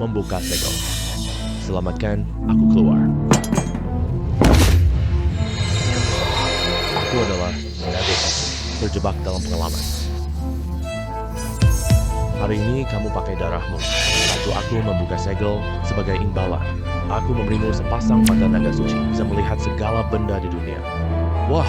membuka segel. Selamatkan aku keluar. Aku adalah Nagus, terjebak dalam pengalaman. Hari ini kamu pakai darahmu. Bantu aku membuka segel sebagai imbalan. Aku memberimu sepasang mata naga suci, bisa melihat segala benda di dunia. Wah,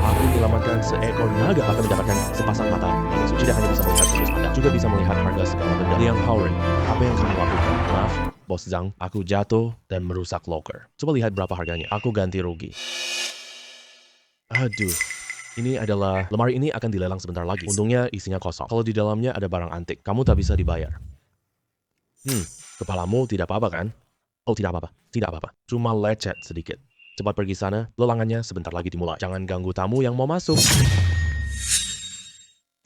aku menyelamatkan seekor naga akan mendapatkan sepasang mata naga suci dan hanya bisa melihat terus pandang. Juga bisa melihat harga segala benda. Liang Howard, apa yang kamu lakukan? Maaf, Bos Zhang, aku jatuh dan merusak locker. Coba lihat berapa harganya. Aku ganti rugi. Aduh, ini adalah lemari ini akan dilelang sebentar lagi. Untungnya isinya kosong. Kalau di dalamnya ada barang antik, kamu tak bisa dibayar. Kepalamu tidak apa-apa kan? Oh, tidak apa-apa. Tidak apa-apa. Cuma lecet sedikit. Cepat pergi sana, lelangannya sebentar lagi dimulai. Jangan ganggu tamu yang mau masuk.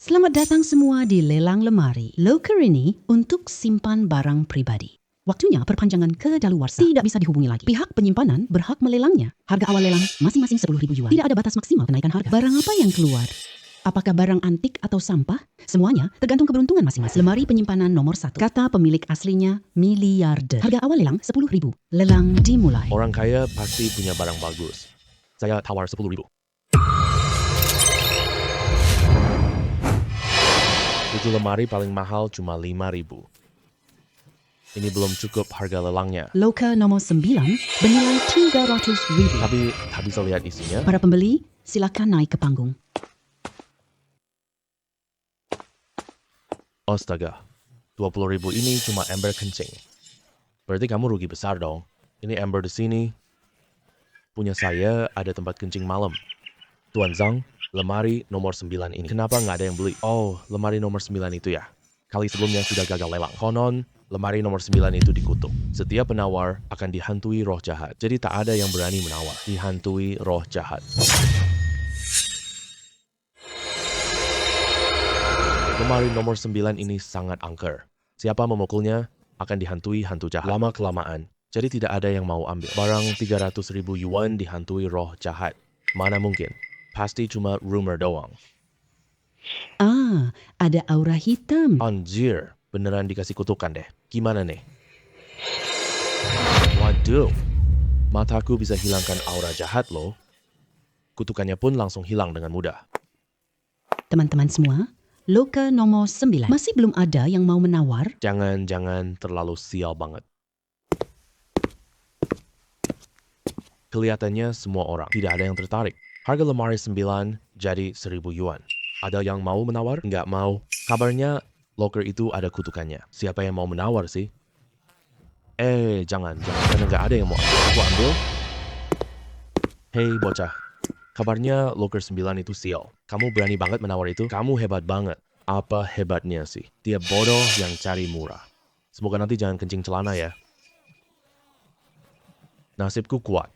Selamat datang semua di lelang lemari. Locker ini untuk simpan barang pribadi. Waktunya perpanjangan kedaluarsa. Tidak bisa dihubungi lagi. Pihak penyimpanan berhak melelangnya. Harga awal lelang masing-masing 10.000 yuan. Tidak ada batas maksimal kenaikan harga. Barang apa yang keluar? Apakah barang antik atau sampah? Semuanya tergantung keberuntungan masing-masing. Lemari penyimpanan nomor 1. Kata pemilik aslinya miliarder. Harga awal lelang 10.000. Lelang dimulai. Orang kaya pasti punya barang bagus. Saya tawar 10.000. Itu lemari paling mahal cuma 5.000. Ini belum cukup harga lelangnya. Locker nomor 9 bernilai 300.000. Tapi tak bisa lihat isinya. Para pembeli, silakan naik ke panggung. Astaga, 20.000 ini cuma ember kencing. Berarti kamu rugi besar dong. Ini ember di sini. Punya saya ada tempat kencing malam. Tuan Zhang, lemari nomor 9 ini. Kenapa nggak ada yang beli? Oh, lemari nomor 9 itu ya. Kali sebelumnya sudah gagal lelang. Konon, lemari nomor 9 itu dikutuk. Setiap penawar akan dihantui roh jahat. Jadi tak ada yang berani menawar. Dihantui roh jahat. Lemari nomor 9 ini sangat angker. Siapa memukulnya akan dihantui hantu jahat. Lama-kelamaan, jadi tidak ada yang mau ambil. Barang 300.000 yuan dihantui roh jahat. Mana mungkin? Pasti cuma rumor doang. Ah, ada aura hitam. Anjir, beneran dikasih kutukan deh. Gimana nih? Waduh, mataku bisa hilangkan aura jahat loh. Kutukannya pun langsung hilang dengan mudah. Teman-teman semua, locker nomor 9. Masih belum ada yang mau menawar? Jangan terlalu sial banget. Kelihatannya semua orang, tidak ada yang tertarik. Harga lemari 9 jadi 1.000 yuan. Ada yang mau menawar? Nggak mau. Kabarnya locker itu ada kutukannya. Siapa yang mau menawar sih? Jangan. Karena nggak ada yang mau ambil. Aku ambil. Hei bocah, kabarnya locker 9 itu sial. Kamu berani banget menawar itu? Kamu hebat banget. Apa hebatnya sih? Dia bodoh yang cari murah. Semoga nanti jangan kencing celana ya. Nasibku kuat.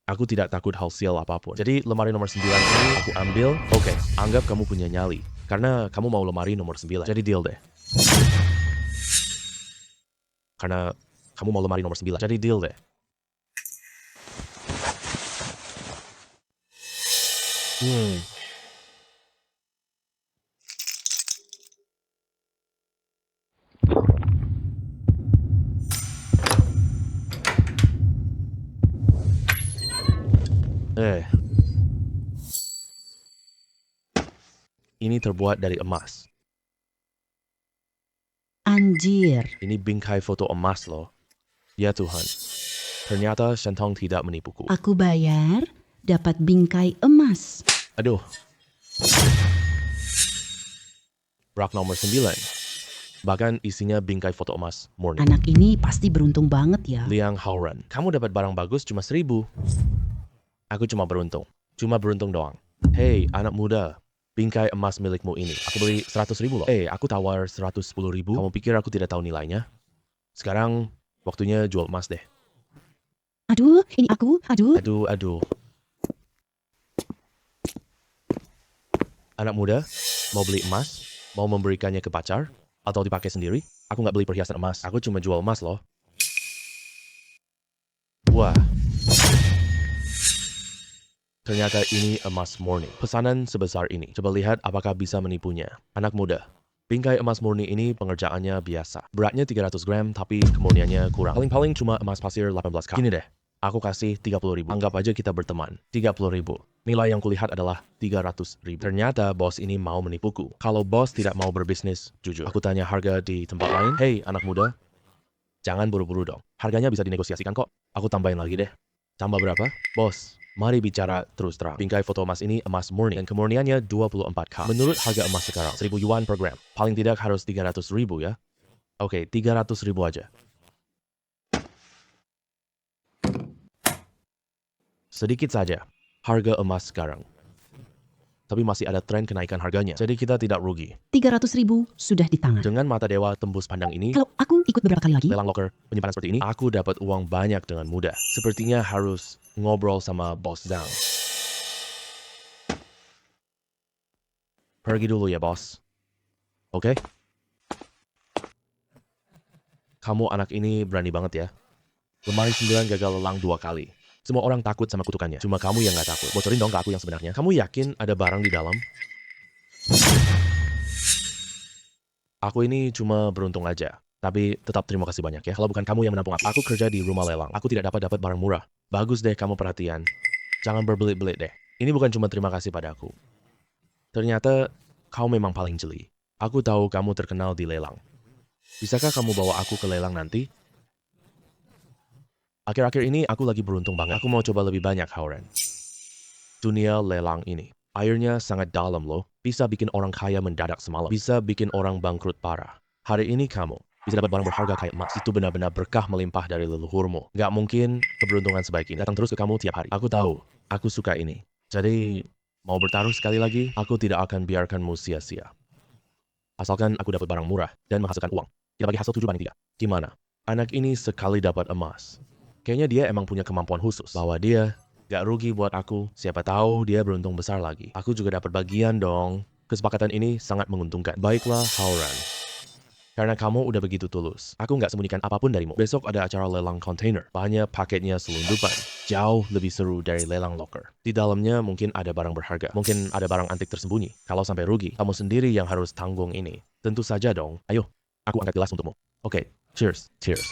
Aku tidak takut hal sial apapun. Jadi lemari nomor 9 ini aku ambil. Oke, anggap kamu punya nyali. Karena kamu mau lemari nomor 9. Jadi deal deh. Karena kamu mau lemari nomor 9. Jadi deal deh. Ini terbuat dari emas. Anjir. Ini bingkai foto emas loh. Ya Tuhan, ternyata Shentong tidak menipuku. Aku bayar, dapat bingkai emas. Aduh. Rak nomor 9. Bahkan isinya bingkai foto emas murni. Anak ini pasti beruntung banget ya. Liang Haoran, kamu dapat barang bagus cuma 1.000. Aku cuma beruntung doang. Hei anak muda, bingkai emas milikmu ini. Aku beli 100.000 loh. Aku tawar 110.000. Kamu pikir aku tidak tahu nilainya? Sekarang waktunya jual emas deh. Aduh, ini aku. Aduh. Anak muda, mau beli emas? Mau memberikannya ke pacar? Atau dipakai sendiri? Aku nggak beli perhiasan emas. Aku cuma jual emas loh. Wah. Ternyata ini emas murni. Pesanan sebesar ini. Coba lihat apakah bisa menipunya. Anak muda, Bingkai emas murni ini pengerjaannya biasa. Beratnya 300 gram tapi kemurniannya kurang. Paling-paling cuma emas pasir 18 karat. Gini deh, aku kasih 30.000. Anggap aja kita berteman. 30.000. Nilai yang kulihat adalah 300.000. Ternyata bos ini mau menipuku. Kalau bos tidak mau berbisnis, jujur. Aku tanya harga di tempat lain. Hei anak muda, jangan buru-buru dong. Harganya bisa dinegosiasikan kok. Aku tambahin lagi deh. Tambah berapa? Bos, mari bicara terus terang. Bingkai foto emas ini emas murni dan kemurniannya 24K. Menurut harga emas sekarang, 1.000 yuan per gram. Paling tidak harus 300.000 ya. Oke, 300.000 aja. Sedikit saja harga emas sekarang. Tapi masih ada tren kenaikan harganya. Jadi kita tidak rugi. 300.000 sudah di tangan. Dengan mata dewa tembus pandang ini, Kalau aku ikut beberapa kali lagi, lelang loker penyimpanan seperti ini, aku dapat uang banyak dengan mudah. Sepertinya harus ngobrol sama bos Zhang. Pergi dulu ya bos. Oke? Kamu anak ini berani banget ya. Lemari 9 gagal lelang 2 kali. Semua orang takut sama kutukannya. Cuma kamu yang gak takut. Bocorin dong ke aku yang sebenarnya. Kamu yakin ada barang di dalam? Aku ini cuma beruntung aja. Tapi tetap terima kasih banyak ya. Kalau bukan kamu yang menampung aku kerja di rumah lelang. Aku tidak dapat barang murah. Bagus deh kamu perhatian. Jangan berbelit-belit deh. Ini bukan cuma terima kasih padaku. Ternyata kau memang paling jeli. Aku tahu kamu terkenal di lelang. Bisakah kamu bawa aku ke lelang nanti? Akhir-akhir ini aku lagi beruntung banget. Aku mau coba lebih banyak Hauran. Dunia lelang ini. Airnya sangat dalam loh. Bisa bikin orang kaya mendadak semalam. Bisa bikin orang bangkrut parah. Hari ini kamu bisa dapat barang berharga kayak emas. Itu benar-benar berkah melimpah dari leluhurmu. Gak mungkin keberuntungan sebaik ini datang terus ke kamu tiap hari. Aku tahu, aku suka ini. Jadi, mau bertaruh sekali lagi, aku tidak akan biarkanmu sia-sia. Asalkan aku dapat barang murah dan menghasilkan uang. Kita bagi hasil 7/3. Gimana? Anak ini sekali dapat emas. Kayaknya dia emang punya kemampuan khusus. Bahwa dia gak rugi buat aku. Siapa tahu dia beruntung besar lagi. Aku juga dapat bagian dong. Kesepakatan ini sangat menguntungkan. Baiklah, Hauran. Karena kamu udah begitu tulus. Aku gak sembunyikan apapun darimu. Besok ada acara lelang kontainer. Bahannya paketnya selundupan. Jauh lebih seru dari lelang loker. Di dalamnya mungkin ada barang berharga. Mungkin ada barang antik tersembunyi. Kalau sampai rugi, kamu sendiri yang harus tanggung ini. Tentu saja dong. Ayo, aku angkat gelas untukmu. Oke, cheers. Cheers.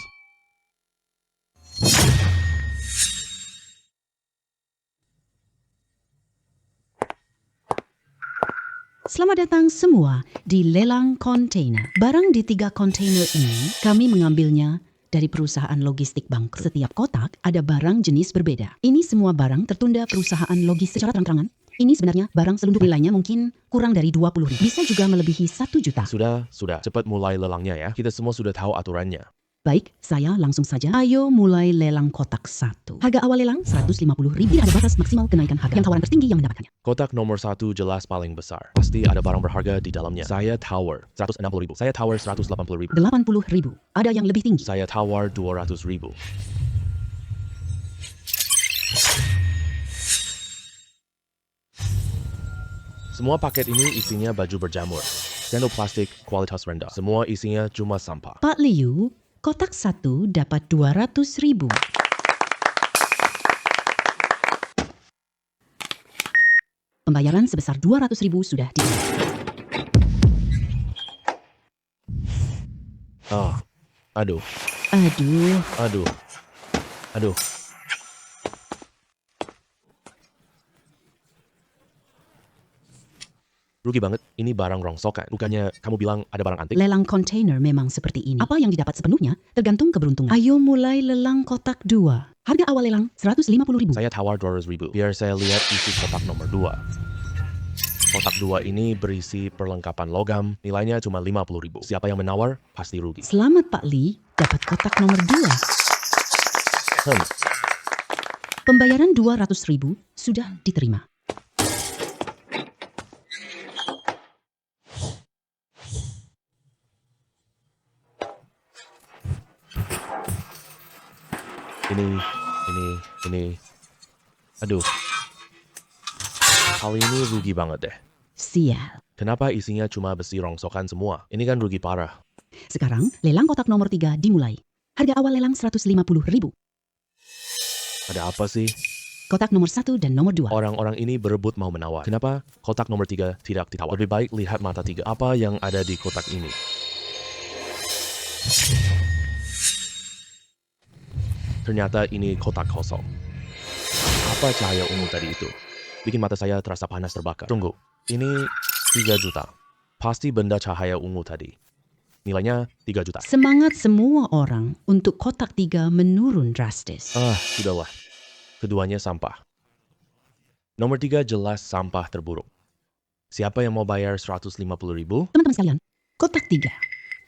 Selamat datang semua di lelang kontainer. Barang di 3 kontainer ini kami mengambilnya dari perusahaan logistik bangkrut. Setiap kotak ada barang jenis berbeda. Ini semua barang tertunda perusahaan logistik secara terang-terangan. Ini sebenarnya barang selundup, nilainya mungkin kurang dari 20.000. Bisa juga melebihi 1 juta. Sudah. Cepat mulai lelangnya ya. Kita semua sudah tahu aturannya. Baik, saya langsung saja. Ayo mulai lelang kotak 1. Harga awal lelang 150.000. Tidak ada batas maksimal kenaikan harga. Yang tawaran tertinggi yang mendapatkannya. Kotak nomor 1 jelas paling besar. Pasti ada barang berharga di dalamnya. Saya tawar 160.000. Saya tawar 180.000. 80.000. Ada yang lebih tinggi. Saya tawar 200.000. Semua paket ini isinya baju berjamur. Sendok plastik kualitas rendah. Semua isinya cuma sampah. Pak Liu, kotak 1 dapat 200.000. Pembayaran sebesar 200.000 sudah diterima. Aduh. Rugi banget, ini barang rongsokan. Bukannya kamu bilang ada barang antik? Lelang kontainer memang seperti ini. Apa yang didapat sepenuhnya tergantung keberuntungan. Ayo mulai lelang kotak 2. Harga awal lelang 150.000. Saya tawar 200.000. Biar saya lihat isi kotak nomor 2. Kotak 2 ini berisi perlengkapan logam, nilainya cuma 50.000. Siapa yang menawar, pasti rugi. Selamat Pak Li, dapat kotak nomor 2. Pembayaran 200.000 sudah diterima. Ini. Aduh. Kali ini rugi banget deh. Sial. Kenapa isinya cuma besi rongsokan semua? Ini kan rugi parah. Sekarang lelang kotak nomor 3 dimulai. Harga awal lelang 150.000. Ada apa sih? kotak nomor 1 dan nomor 2. Orang-orang ini berebut mau menawar. Kenapa kotak nomor 3 tidak ditawar? Lebih baik lihat mata 3. Apa yang ada di kotak ini? Ternyata ini kotak kosong. Apa cahaya ungu tadi itu? Bikin mata saya terasa panas terbakar. Tunggu, ini 3 juta. Pasti benda cahaya ungu tadi. Nilainya 3 juta. Semangat semua orang untuk kotak 3 menurun drastis. Sudahlah. Keduanya sampah. Nomor 3 jelas sampah terburuk. Siapa yang mau bayar 150.000? Teman-teman sekalian, kotak 3.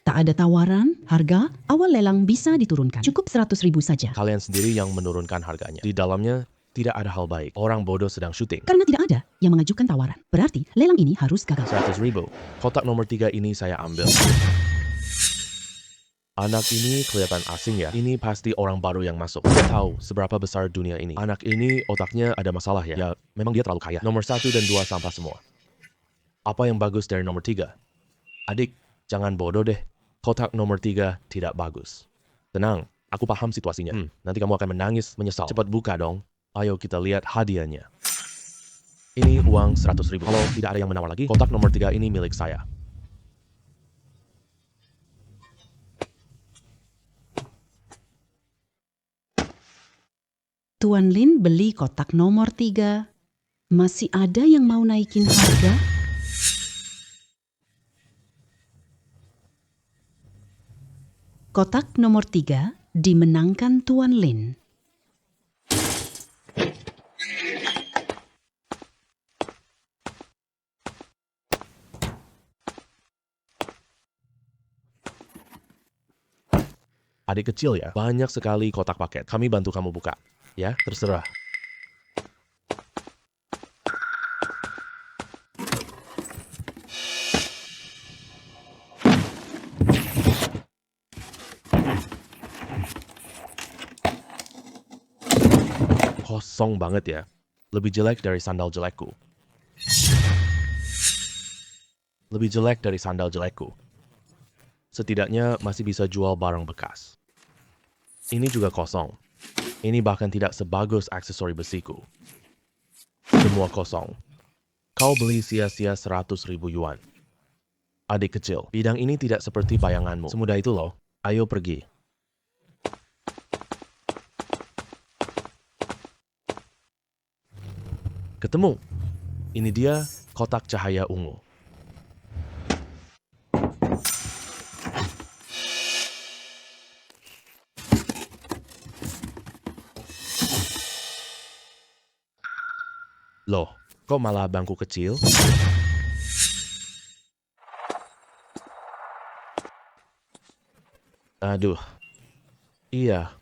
Tak ada tawaran, harga awal lelang bisa diturunkan. Cukup 100.000 saja. Kalian sendiri yang menurunkan harganya. Di dalamnya tidak ada hal baik. Orang bodoh sedang syuting. Karena tidak ada yang mengajukan tawaran. Berarti lelang ini harus gagal. 100.000. Kotak nomor 3 ini saya ambil. Anak ini kelihatan asing ya. Ini pasti orang baru yang masuk. Tidak tahu seberapa besar dunia ini. Anak ini otaknya ada masalah ya. Ya, memang dia terlalu kaya. Nomor 1 dan 2 sampah semua. Apa yang bagus dari nomor 3? Adik, jangan bodoh deh. Kotak nomor 3 tidak bagus. Tenang, aku paham situasinya. Nanti kamu akan menangis, menyesal. Cepat buka dong. Ayo kita lihat hadiahnya. Ini uang 100.000. Kalau tidak ada yang menawar lagi, kotak nomor 3 ini milik saya. Tuan Lin beli kotak nomor 3. Masih ada yang mau naikin harga? Kotak nomor 3 dimenangkan Tuan Lin. Adik kecil ya, banyak sekali kotak paket. Kami bantu kamu buka. Ya, terserah. Kosong banget ya. Lebih jelek dari sandal jelekku. Lebih jelek dari sandal jelekku. Setidaknya masih bisa jual barang bekas. Ini juga kosong. Ini bahkan tidak sebagus aksesori besiku. Semua kosong. Kau beli sia-sia 100.000 yuan. Adik kecil, bidang ini tidak seperti bayanganmu. Semudah itu loh. Ayo pergi. Ketemu. Ini dia kotak cahaya ungu. Loh, kok malah bangku kecil? Aduh. Iya.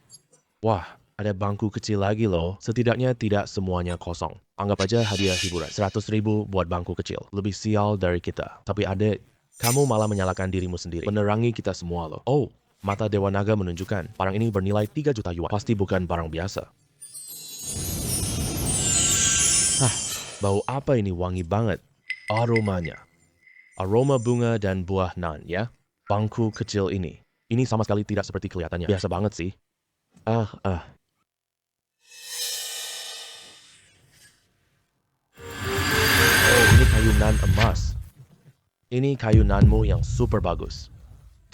Wah, ada bangku kecil lagi loh. Setidaknya tidak semuanya kosong. Anggap aja hadiah hiburan. 100.000 buat bangku kecil. Lebih sial dari kita. Tapi adek, kamu malah menyalahkan dirimu sendiri. Menerangi kita semua loh. Oh, mata Dewa Naga menunjukkan barang ini bernilai 3 juta yuan. Pasti bukan barang biasa. Bau apa ini wangi banget. Aromanya. Aroma bunga dan buah nan ya. Bangku kecil ini. Ini sama sekali tidak seperti kelihatannya. Biasa banget sih. Oh, ini kayu nan emas. Ini kayu nanmu yang super bagus.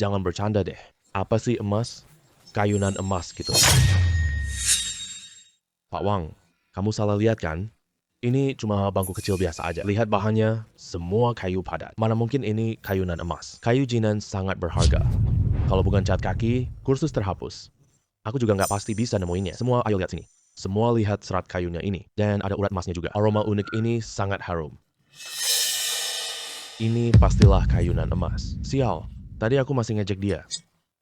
Jangan bercanda deh. Apa sih emas? Kayu nan emas gitu. Pak Wang, kamu salah lihat kan? Ini cuma bangku kecil biasa aja. Lihat bahannya, semua kayu padat. Mana mungkin ini kayu nan emas. Kayu jinan sangat berharga. Kalau bukan cat kaki, kursus terhapus. Aku juga nggak pasti bisa nemuinnya. Semua ayo lihat sini. Semua lihat serat kayunya ini. Dan ada urat emasnya juga. Aroma unik ini sangat harum. Ini pastilah kayu nan emas. Sial, tadi aku masih ngejek dia.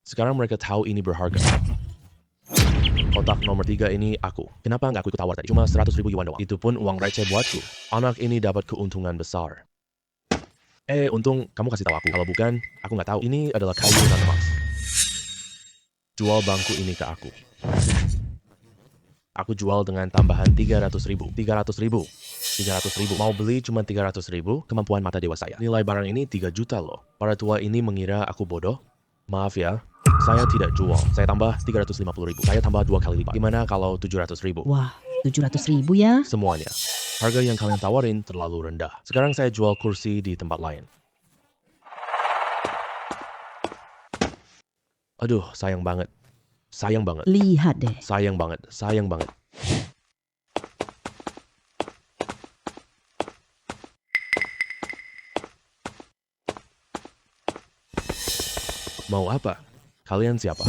Sekarang mereka tahu ini berharga. Kotak nomor 3 ini aku. Kenapa nggak aku ikut tawar tadi? Cuma 100.000 yuan doang. Itu pun uang receh buatku. Anak ini dapat keuntungan besar. Untung kamu kasih tahu aku. Kalau bukan, aku nggak tahu. Ini adalah kayu nan emas. Jual bangku ini ke aku. Aku jual dengan tambahan 300.000. 300.000. 300.000. Mau beli cuma 300.000, kemampuan mata dewa saya. Nilai barang ini 3 juta loh. Para tua ini mengira aku bodoh. Maaf ya. Saya tidak jual. Saya tambah 350.000. Saya tambah 2 kali lipat. Gimana kalau 700.000? Wah, 700.000 ya. Semuanya. Harga yang kalian tawarin terlalu rendah. Sekarang saya jual kursi di tempat lain. Aduh, sayang banget. Sayang banget. Lihat deh. Sayang banget. Sayang banget. Mau apa? Kalian siapa?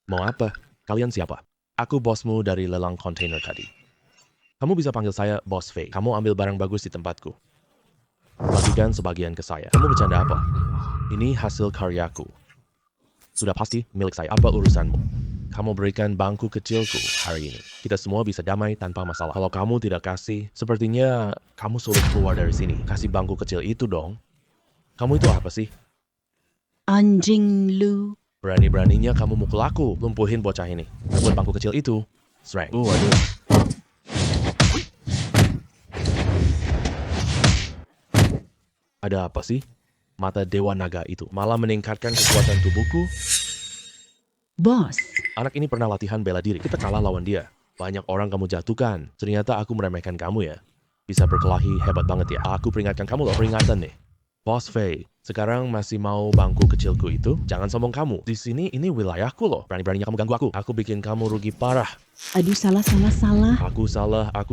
Mau apa? Kalian siapa? Aku bosmu dari lelang kontainer tadi. Kamu bisa panggil saya Bos Fei. Kamu ambil barang bagus di tempatku. Bagikan sebagian ke saya. Kamu bercanda apa? Ini hasil karyaku. Sudah pasti milik saya. Apa urusanmu? Kamu berikan bangku kecilku hari ini. Kita semua bisa damai tanpa masalah. Kalau kamu tidak kasih, sepertinya kamu sulit keluar dari sini. Kasih bangku kecil itu dong. Kamu itu apa sih? Anjing lu. Berani-beraninya kamu mukul aku. Lumpuhin bocah ini. Buat bangku kecil itu. Sreng. Waduh. Ada apa sih? Mata Dewa Naga itu malah meningkatkan kekuatan tubuhku. Bos, Anak ini pernah latihan bela diri. Kita kalah lawan dia. Banyak orang kamu jatuhkan. Ternyata aku meremehkan kamu ya. Bisa berkelahi hebat banget ya. Aku peringatkan kamu loh. Peringatan nih. Bos Fei, sekarang masih mau bangku kecilku itu? Jangan sombong kamu. Di sini ini wilayahku loh. Berani-beraninya kamu ganggu aku. Aku bikin kamu rugi parah. aduh salah. Aku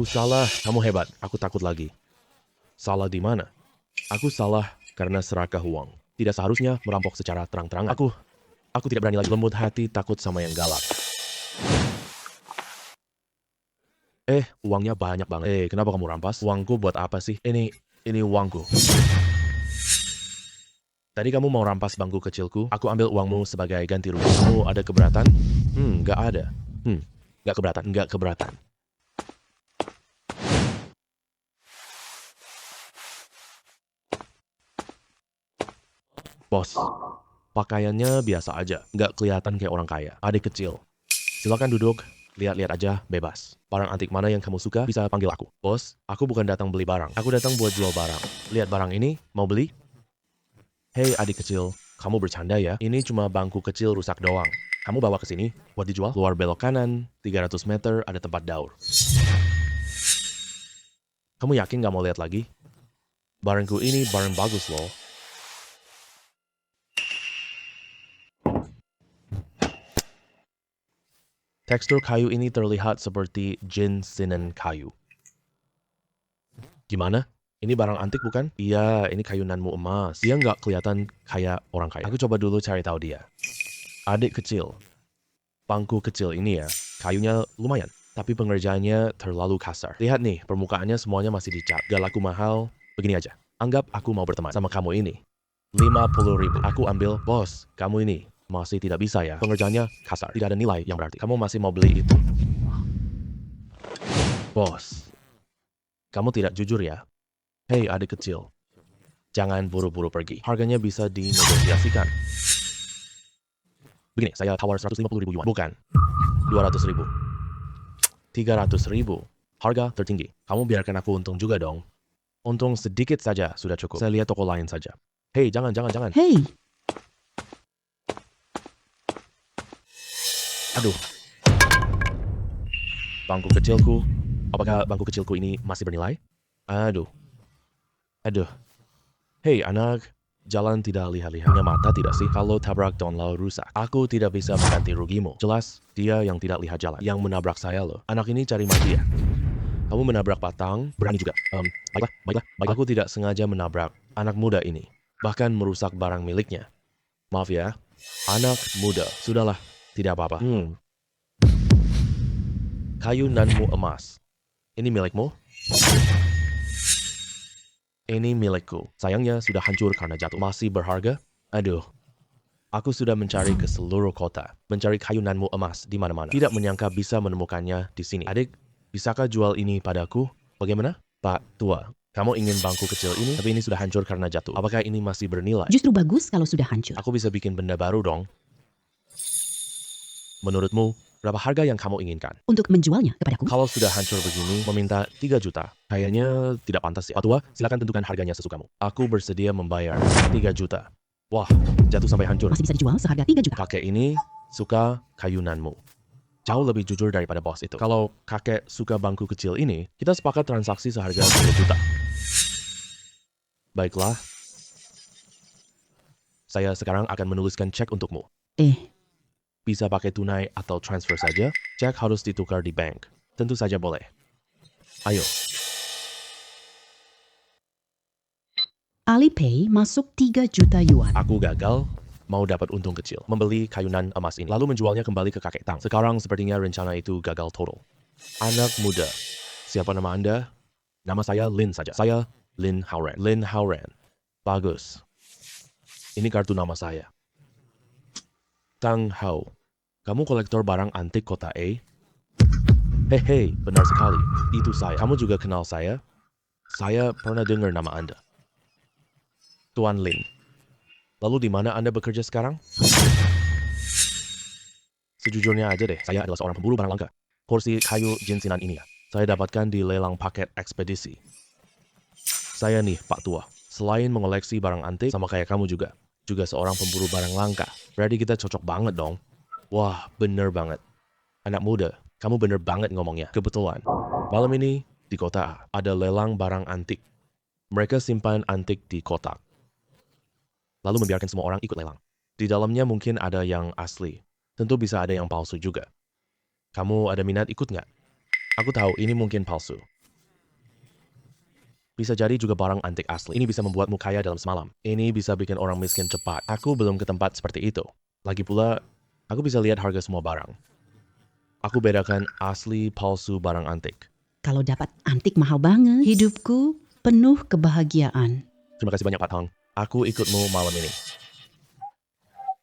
salah. Kamu hebat. Aku takut lagi. Salah di mana? Aku salah karena serakah uang. Tidak seharusnya merampok secara terang-terangan. Aku tidak berani lagi. Lembut hati takut sama yang galak. Uangnya banyak banget. Kenapa kamu rampas? Uangku buat apa sih? Ini uangku. Tadi kamu mau rampas bangku kecilku, aku ambil uangmu sebagai ganti rugi. Kamu ada keberatan? Nggak ada. Nggak keberatan. Bos, pakaiannya biasa aja, nggak kelihatan kayak orang kaya. Adik kecil. Silakan duduk, lihat-lihat aja, bebas. Barang antik mana yang kamu suka, bisa panggil aku. Bos, aku bukan datang beli barang. Aku datang buat jual barang. Lihat barang ini, mau beli? Hei adik kecil, kamu bercanda ya? Ini cuma bangku kecil rusak doang. Kamu bawa ke sini, buat dijual? Keluar belok kanan, 300 meter ada tempat daur. Kamu yakin gak mau lihat lagi? Barangku ini barang bagus loh. Tekstur kayu ini terlihat seperti ginsenen kayu. Gimana? Ini barang antik bukan? Iya, ini kayu nanmu emas. Dia nggak kelihatan kayak orang kaya. Aku coba dulu cari tahu dia. Adik kecil. Bangku kecil ini ya, kayunya lumayan. Tapi pengerjaannya terlalu kasar. Lihat nih, permukaannya semuanya masih dicat. Gak laku mahal, begini aja. Anggap aku mau berteman sama kamu ini. 50.000. Aku ambil, bos, kamu ini masih tidak bisa ya. Pengerjaannya kasar, tidak ada nilai yang berarti. Kamu masih mau beli itu? Bos, kamu tidak jujur ya? Hei adik kecil, jangan buru-buru pergi. Harganya bisa dinegosiasikan. Begini, saya tawar 150.000 yuan. Bukan, 200.000. 300.000. Harga tertinggi. Kamu biarkan aku untung juga dong. Untung sedikit saja sudah cukup. Saya lihat toko lain saja. Hei, jangan. Hei, Aduh. Bangku kecilku. Apakah bangku kecilku ini masih bernilai? Aduh. Hei anak, jalan tidak lihat-lihat. Punya mata tidak sih? Kalau tabrak donlau rusak, aku tidak bisa mengganti rugimu. Jelas, dia yang tidak lihat jalan. Yang menabrak saya loh. Anak ini cari mati ya? Kamu menabrak patang, berani juga. Baiklah. Aku tidak sengaja menabrak anak muda ini. Bahkan merusak barang miliknya. Maaf ya, anak muda. Sudahlah, tidak apa-apa. Kayu nanmu emas. Ini milikmu? Ini milikku. Sayangnya sudah hancur karena jatuh. Masih berharga? Aduh. Aku sudah mencari ke seluruh kota. Mencari kayu nanmu emas di mana-mana. Tidak menyangka bisa menemukannya di sini. Adik, bisakah jual ini padaku? Bagaimana? Pak tua, kamu ingin bangku kecil ini, tapi ini sudah hancur karena jatuh. Apakah ini masih bernilai? justru bagus kalau sudah hancur. Aku bisa bikin benda baru dong. Menurutmu, berapa harga yang kamu inginkan? Untuk menjualnya kepadaku, Kalau sudah hancur begini, meminta 3 juta. Kayaknya tidak pantas ya. Pak tua, silakan tentukan harganya sesukamu. Aku bersedia membayar 3 juta. Wah, jatuh sampai hancur. masih bisa dijual seharga 3 juta. Kakek ini suka kayunanmu. jauh lebih jujur daripada bos itu. Kalau kakek suka bangku kecil ini, kita sepakat transaksi seharga 10 juta. Baiklah, saya sekarang akan menuliskan cek untukmu. Bisa pakai tunai atau transfer saja, cek harus ditukar di bank. Tentu saja boleh. Ayo, Alipay masuk 3 juta yuan. aku gagal, mau dapat untung kecil. Membeli kayunan emas ini, lalu menjualnya kembali ke kakek Tang. Sekarang sepertinya rencana itu gagal total. Anak muda, siapa nama Anda? Nama saya Lin saja. Saya Lin Haoran. Lin Haoran. Bagus. Ini kartu nama saya. Tang Hao. Kamu kolektor barang antik kota A? Hei, benar sekali. Itu saya. Kamu juga kenal saya? Saya pernah dengar nama Anda. Tuan Lin. Lalu di mana Anda bekerja sekarang? Sejujurnya aja deh, saya adalah seorang pemburu barang langka. Kursi kayu jinsinan ini ya, saya dapatkan di lelang paket ekspedisi. Saya nih, Pak Tua. Selain mengoleksi barang antik, sama kayak kamu juga seorang pemburu barang langka. Berarti kita cocok banget dong. Wah, bener banget. Anak muda, kamu bener banget ngomongnya. Kebetulan, malam ini di kota A ada lelang barang antik. Mereka simpan antik di kotak. Lalu membiarkan semua orang ikut lelang. Di dalamnya mungkin ada yang asli. Tentu bisa ada yang palsu juga. Kamu ada minat ikut nggak? Aku tahu ini mungkin palsu. Bisa jadi juga barang antik asli. Ini bisa membuatmu kaya dalam semalam. Ini bisa bikin orang miskin cepat. Aku belum ke tempat seperti itu. Lagi pula, aku bisa lihat harga semua barang. Aku bedakan asli palsu barang antik. Kalau dapat antik mahal banget. Hidupku penuh kebahagiaan. Terima kasih banyak Pak Tang. Aku ikutmu malam ini.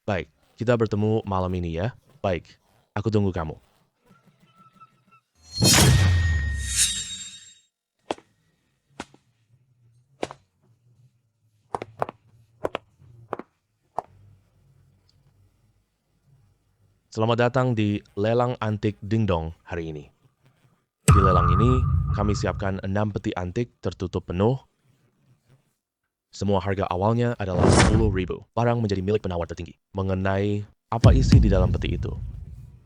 Baik, kita bertemu malam ini ya. Baik, aku tunggu kamu. Selamat datang di lelang antik Dingdong hari ini. Di lelang ini, kami siapkan 6 peti antik tertutup penuh. Semua harga awalnya adalah 10.000. Barang menjadi milik penawar tertinggi. Mengenai apa isi di dalam peti itu,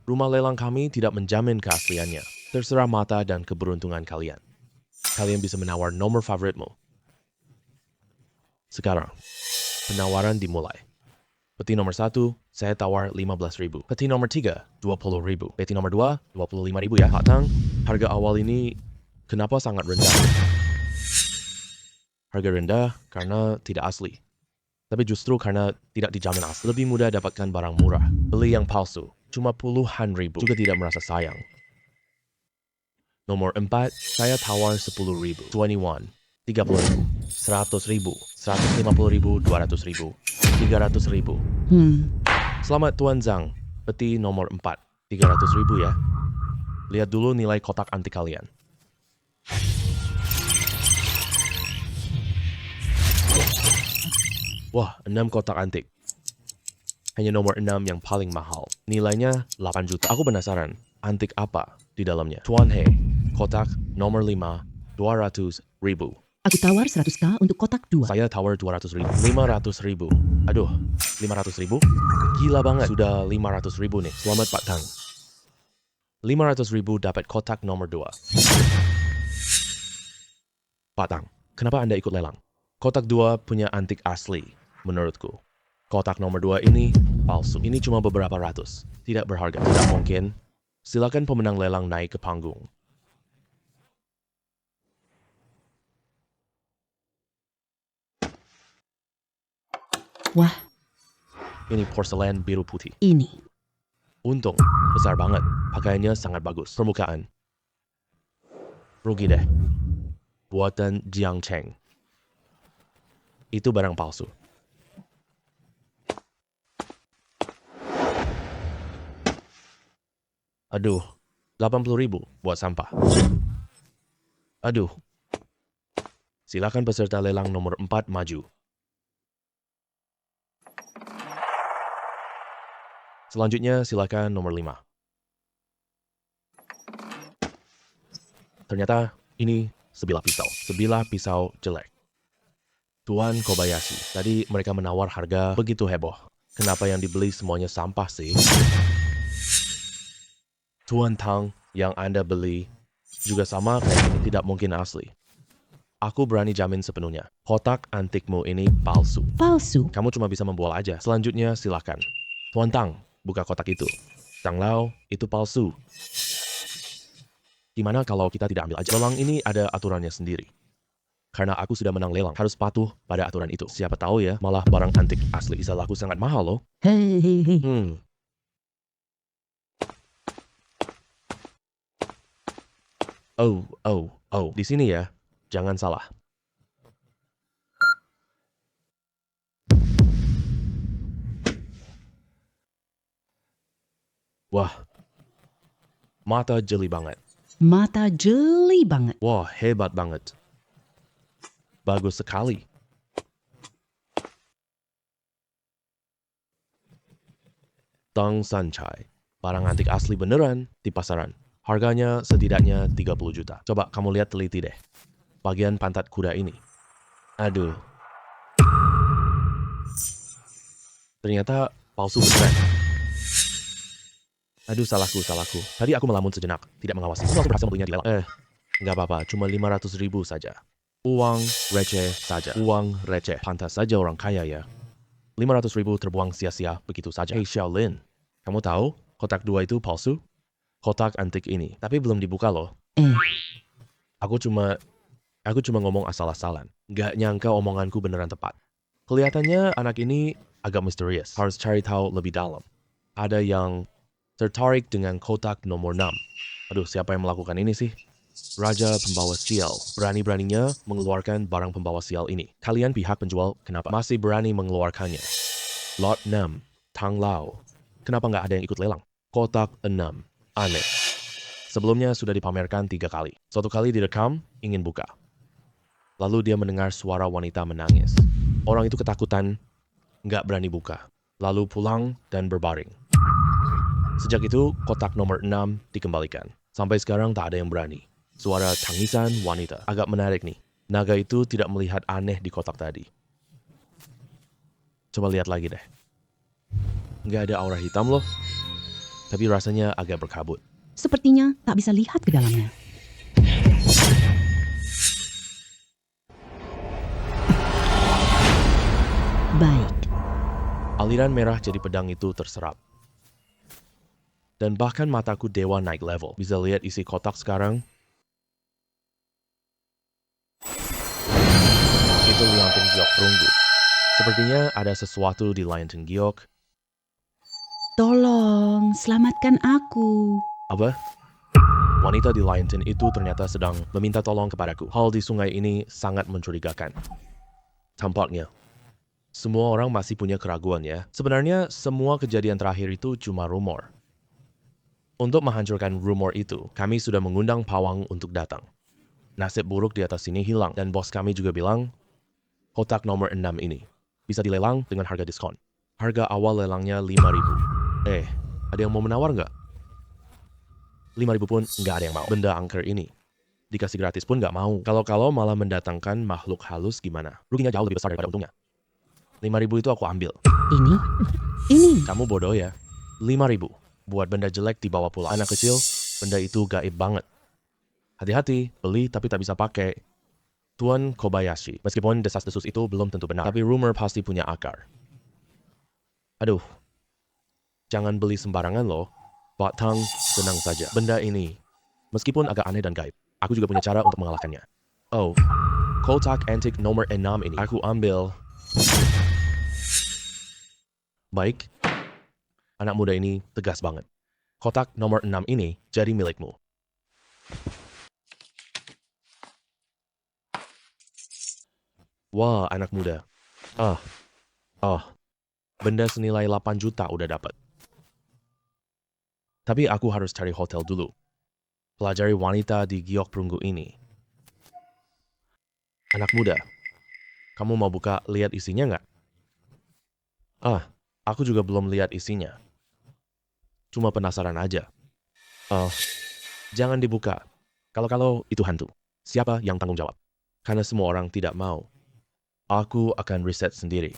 rumah lelang kami tidak menjamin keasliannya. Terserah mata dan keberuntungan kalian. Kalian bisa menawar nomor favoritmu. Sekarang, penawaran dimulai. Peti nomor 1, saya tawar 15.000. Peti nomor 3, 20.000. Peti nomor 2, 25.000 ya. Pak Tang, harga awal ini kenapa sangat rendah? Harga rendah karena tidak asli. Tapi justru karena tidak dijamin asli. Lebih mudah dapatkan barang murah. Beli yang palsu, cuma puluhan ribu. Juga tidak merasa sayang. Nomor 4, saya tawar 10.000. 21, 30.000, 100.000, 150.000, 200.000, 300.000. Selamat Tuan Zhang, peti nomor 4, 300.000 ya. Lihat dulu nilai kotak antik kalian. Wah, 6 kotak antik. Hanya nomor 6 yang paling mahal. Nilainya 8 juta. Aku penasaran, antik apa di dalamnya? Tuan He, kotak nomor 5, 200.000. Aku tawar 100k untuk kotak 2. Saya tawar 200.000. 500.000. Aduh, 500.000? Gila banget. Sudah 500.000 nih. Selamat Pak Tang. 500.000 dapat kotak nomor 2. Pak Tang, kenapa Anda ikut lelang? Kotak 2 punya antik asli, menurutku. Kotak nomor 2 ini palsu. Ini cuma beberapa ratus. Tidak berharga. Tidak mungkin. Silakan pemenang lelang naik ke panggung. Wah, Ini porselen biru putih. ini. Untung, besar banget. Pakaiannya sangat bagus. Permukaan. Rugi deh. Buatan Jiang Cheng. Itu barang palsu. Aduh, 80.000 buat sampah. Aduh. Silakan peserta lelang nomor 4 maju. Selanjutnya silakan nomor 5. Ternyata ini sebilah pisau. Sebilah pisau jelek. Tuan Kobayashi, tadi mereka menawar harga begitu heboh. Kenapa yang dibeli semuanya sampah sih? Tuan Tang yang Anda beli juga sama kayak ini, tidak mungkin asli. Aku berani jamin sepenuhnya. Kotak antikmu ini palsu. Palsu? Kamu cuma bisa membual aja. Selanjutnya silakan. Tuan Tang, buka kotak itu. Tang Lao, itu palsu. Gimana kalau kita tidak ambil aja? Lelang ini ada aturannya sendiri. Karena aku sudah menang lelang, harus patuh pada aturan itu. Siapa tahu ya, malah barang antik asli bisa laku sangat mahal loh. Hei. Oh, di sini ya. Jangan salah. Wah, mata jeli banget. Mata jeli banget. Wah, hebat banget. Bagus sekali. Tang Sancai. Barang antik asli beneran di pasaran. Harganya setidaknya 30 juta. Coba kamu lihat teliti deh. Bagian pantat kuda ini. Aduh. Ternyata palsu beneran. Aduh, salahku. Tadi aku melamun sejenak, tidak mengawasi. Lalu aku berhasil membelinya di lelang. Nggak apa-apa, cuma 500 ribu saja. Uang receh saja. Uang receh. Pantas saja orang kaya ya. 500 ribu terbuang sia-sia begitu saja. Hey Xiaolin, kamu tahu kotak 2 itu palsu? Kotak antik ini, tapi belum dibuka loh. Aku cuma ngomong asal-asalan. Nggak nyangka omonganku beneran tepat. Kelihatannya anak ini agak misterius. Harus cari tahu lebih dalam. Ada yang tertarik dengan kotak nomor 6. Aduh, siapa yang melakukan ini sih? Raja Pembawa Sial. Berani-beraninya mengeluarkan barang pembawa sial ini. Kalian pihak penjual, kenapa masih berani mengeluarkannya? Lot 6, Tang Lao. Kenapa nggak ada yang ikut lelang? Kotak 6. Aneh. Sebelumnya sudah dipamerkan 3 kali. Suatu kali direkam, ingin buka. Lalu dia mendengar suara wanita menangis. Orang itu ketakutan, nggak berani buka. Lalu pulang dan berbaring. Sejak itu, kotak nomor 6 dikembalikan. Sampai sekarang tak ada yang berani. Suara tangisan wanita. Agak menarik nih. Naga itu tidak melihat aneh di kotak tadi. Coba lihat lagi deh. Nggak ada aura hitam loh. Tapi rasanya agak berkabut. Sepertinya tak bisa lihat ke dalamnya. Baik. Aliran merah jadi pedang itu terserap. Dan bahkan mataku dewa naik level. Bisa lihat isi kotak sekarang. Itu Liantin Giok perunggu. Sepertinya ada sesuatu di Liantin Giok. Tolong, selamatkan aku. Apa? Wanita di Liantin itu ternyata sedang meminta tolong kepadaku. Hal di sungai ini sangat mencurigakan. Tampaknya. Semua orang masih punya keraguan ya. Sebenarnya semua kejadian terakhir itu cuma rumor. Untuk menghancurkan rumor itu, kami sudah mengundang pawang untuk datang. Nasib buruk di atas sini hilang dan bos kami juga bilang, kotak nomor 6 ini bisa dilelang dengan harga diskon. Harga awal lelangnya 5.000. Ada yang mau menawar nggak? 5.000 pun nggak ada yang mau. Benda angker ini dikasih gratis pun nggak mau. Kalau malah mendatangkan makhluk halus gimana? Ruginya jauh lebih besar daripada untungnya. 5.000 itu aku ambil. Ini. Kamu bodoh ya. 5.000 buat benda jelek dibawa pulang. Anak kecil, benda itu gaib banget. Hati-hati, beli tapi tak bisa pakai. Tuan Kobayashi, meskipun desas-desus itu belum tentu benar, tapi rumor pasti punya akar. Aduh, jangan beli sembarangan loh. Pak Tang, tenang saja. Benda ini, meskipun agak aneh dan gaib, aku juga punya cara untuk mengalahkannya. Oh, kotak antik nomor 6 ini aku ambil. Baik, anak muda ini tegas banget. Kotak nomor 6 ini jadi milikmu. Wah, anak muda. Benda senilai 8 juta udah dapat. Tapi aku harus cari hotel dulu. Pelajari wanita di giok perunggu ini. Anak muda, kamu mau buka lihat isinya nggak? Aku juga belum lihat isinya. Cuma penasaran aja. Jangan dibuka. Kalau itu hantu, siapa yang tanggung jawab? Karena semua orang tidak mau. Aku akan riset sendiri.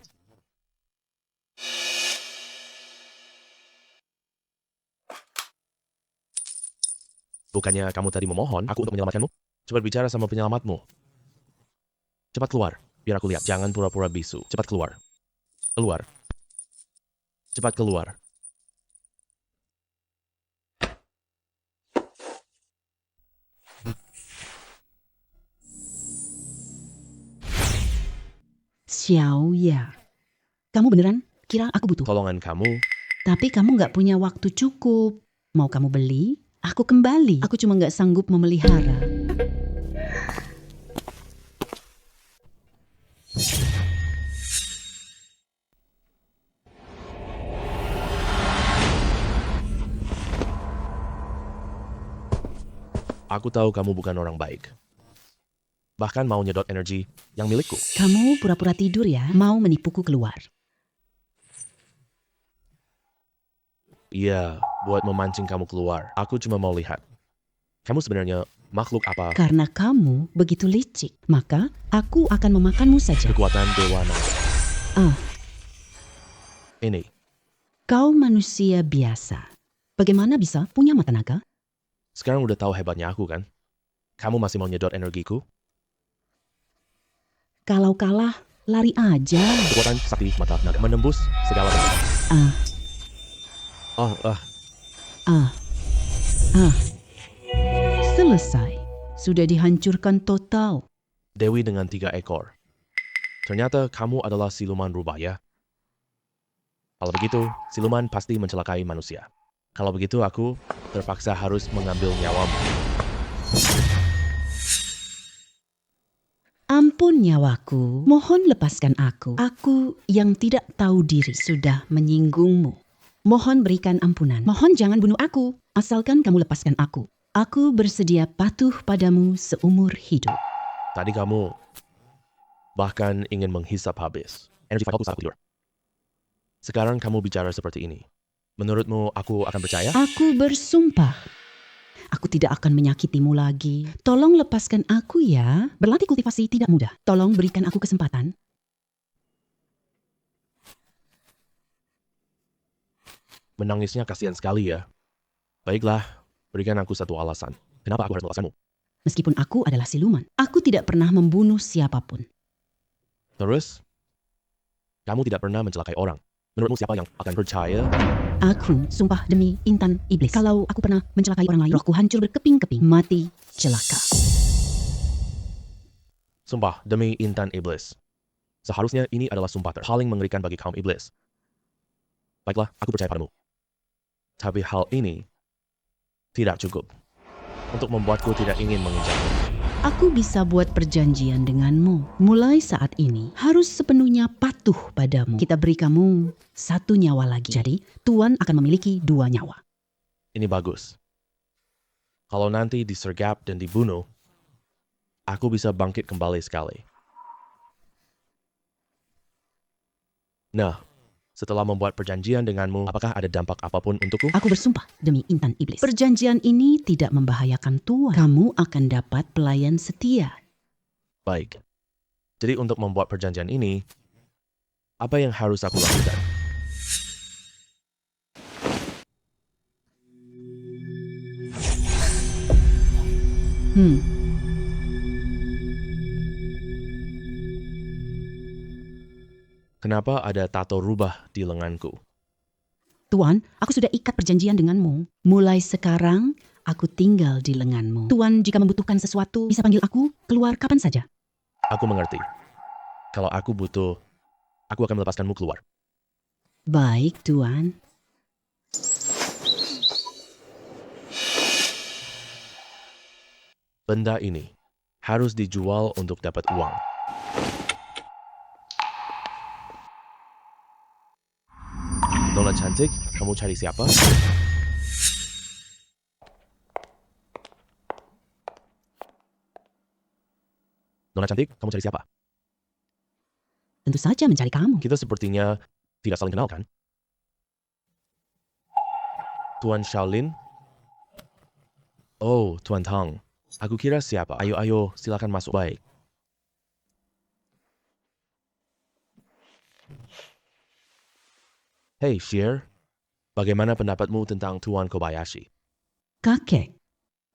Bukannya kamu tadi memohon aku untuk menyelamatkanmu? Cepat bicara sama penyelamatmu. Cepat keluar, biar aku lihat. Jangan pura-pura bisu. Cepat keluar. Keluar. Cepat keluar. Xiao Ya. Kamu beneran kira aku butuh? Tolongan kamu, Tapi kamu nggak punya waktu cukup. Mau kamu beli? Aku kembali. Aku cuma nggak sanggup memelihara. aku tahu kamu bukan orang baik. Bahkan mau nyedot energi yang milikku. Kamu pura-pura tidur ya, mau menipuku keluar. Iya, buat memancing kamu keluar. Aku cuma mau lihat. Kamu sebenarnya makhluk apa? Karena kamu begitu licik, maka aku akan memakanmu saja. Kekuatan Dewa Naga. Ah, Ini, kau manusia biasa. Bagaimana bisa punya mata naga? sekarang udah tahu hebatnya aku kan? Kamu masih mau nyedot energiku? Kalau kalah, lari aja. Kekuatan sakti mata naga menembus segala benda. Ah, Oh, ah. Selesai. Sudah dihancurkan total. Dewi dengan 3 ekor. Ternyata kamu adalah siluman rubah ya? Kalau begitu, siluman pasti mencelakai manusia. Kalau begitu aku terpaksa harus mengambil nyawamu. Ampun nyawaku, mohon lepaskan aku. Aku yang tidak tahu diri sudah menyinggungmu. Mohon berikan ampunan. Mohon jangan bunuh aku, asalkan kamu lepaskan aku. Aku bersedia patuh padamu seumur hidup. Tadi kamu bahkan ingin menghisap habis energi vitalku saat aku tidur. Sekarang kamu bicara seperti ini. Menurutmu aku akan percaya? Aku bersumpah. Aku tidak akan menyakitimu lagi. Tolong lepaskan aku ya. Berlatih kultivasi tidak mudah. Tolong berikan aku kesempatan. Menangisnya kasihan sekali ya. Baiklah, berikan aku satu alasan. Kenapa aku harus melepaskanmu? Meskipun aku adalah siluman, aku tidak pernah membunuh siapapun. Terus, kamu tidak pernah mencelakai orang. Menurutmu siapa yang akan percaya? Aku sumpah demi intan iblis. Kalau aku pernah mencelakai orang lain, rohku hancur berkeping-keping. Mati celaka. Sumpah demi intan iblis. Seharusnya ini adalah sumpah paling mengerikan bagi kaum iblis. Baiklah, aku percaya padamu. Tapi hal ini tidak cukup untuk membuatku tidak ingin menginjakmu. Aku bisa buat perjanjian denganmu. Mulai saat ini, harus sepenuhnya patuh padamu. Kita beri kamu 1 nyawa lagi. Jadi, Tuan akan memiliki 2 nyawa. Ini bagus. Kalau nanti disergap dan dibunuh, aku bisa bangkit kembali sekali. Nah, setelah membuat perjanjian denganmu, apakah ada dampak apapun untukku? Aku bersumpah demi intan iblis. Perjanjian ini tidak membahayakan Tuan. Kamu akan dapat pelayan setia. Baik. Jadi untuk membuat perjanjian ini, apa yang harus aku lakukan? Kenapa ada tato rubah di lenganku? Tuan, aku sudah ikat perjanjian denganmu. Mulai sekarang, aku tinggal di lenganmu. Tuan, jika membutuhkan sesuatu, bisa panggil aku keluar kapan saja. Aku mengerti. Kalau aku butuh, aku akan melepaskanmu keluar. Baik, Tuan. Benda ini harus dijual untuk dapat uang. Nona cantik, kamu cari siapa? Nona cantik, kamu cari siapa? Tentu saja mencari kamu. Kita sepertinya tidak saling kenal kan? Tuan Shaolin? Oh, Tuan Tang. Aku kira siapa? Ayo, silakan masuk. Baik. Hey, Sheer. Bagaimana pendapatmu tentang Tuan Kobayashi? Kakek,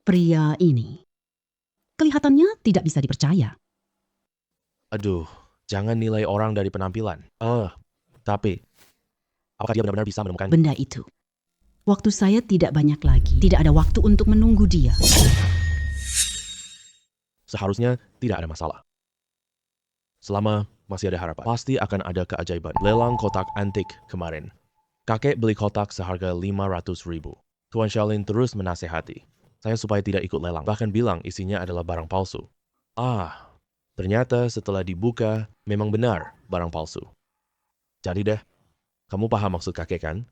Pria ini kelihatannya tidak bisa dipercaya. Aduh, jangan nilai orang dari penampilan. Tapi, apakah dia benar-benar bisa menemukan... Benda itu. Waktu saya tidak banyak lagi. Tidak ada waktu untuk menunggu dia. Seharusnya tidak ada masalah. Selama masih ada harapan, pasti akan ada keajaiban. Lelang kotak antik kemarin. Kakek beli kotak seharga 500.000. Tuan Shaolin terus menasehati saya supaya tidak ikut lelang. Bahkan bilang isinya adalah barang palsu. Ternyata setelah dibuka, memang benar barang palsu. Jadi deh, kamu paham maksud kakek kan?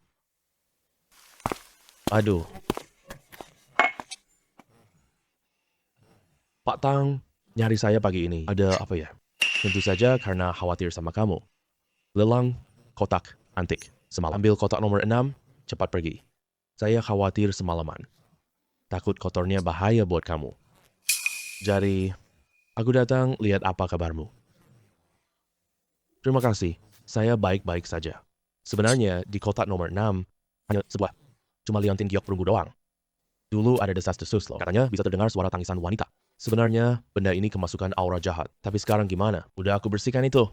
Aduh. Pak Tang nyari saya pagi ini. Ada apa ya? Tentu saja karena khawatir sama kamu. Lelang kotak antik semalam. Ambil kotak nomor 6, cepat pergi. Saya khawatir semalaman. Takut kotornya bahaya buat kamu. Jadi, aku datang lihat apa kabarmu. Terima kasih, saya baik-baik saja. Sebenarnya di kotak nomor 6, hanya sebuah, cuma liontin giok perunggu doang. Dulu ada desas-desus loh, katanya bisa terdengar suara tangisan wanita. Sebenarnya benda ini kemasukan aura jahat. Tapi sekarang gimana? Udah aku bersihkan itu.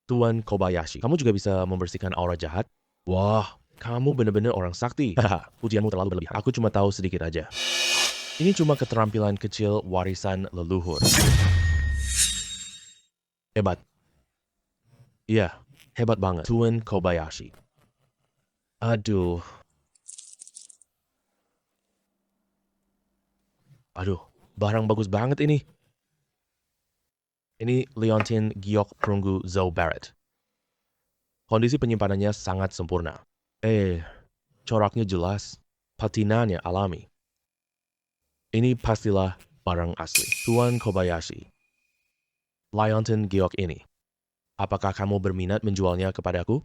Tuan Kobayashi, kamu juga bisa membersihkan aura jahat? Wah, kamu benar-benar orang sakti. Pujianmu terlalu berlebihan. Aku cuma tahu sedikit aja. Ini cuma keterampilan kecil warisan leluhur. Hebat. Iya, hebat banget. Tuan Kobayashi. Aduh, barang bagus banget ini. Ini liontin giok perunggu Zou Barrett. Kondisi penyimpanannya sangat sempurna. Coraknya jelas, patinanya alami. Ini pastilah barang asli. Tuan Kobayashi. Liontin giok ini. Apakah kamu berminat menjualnya kepadaku?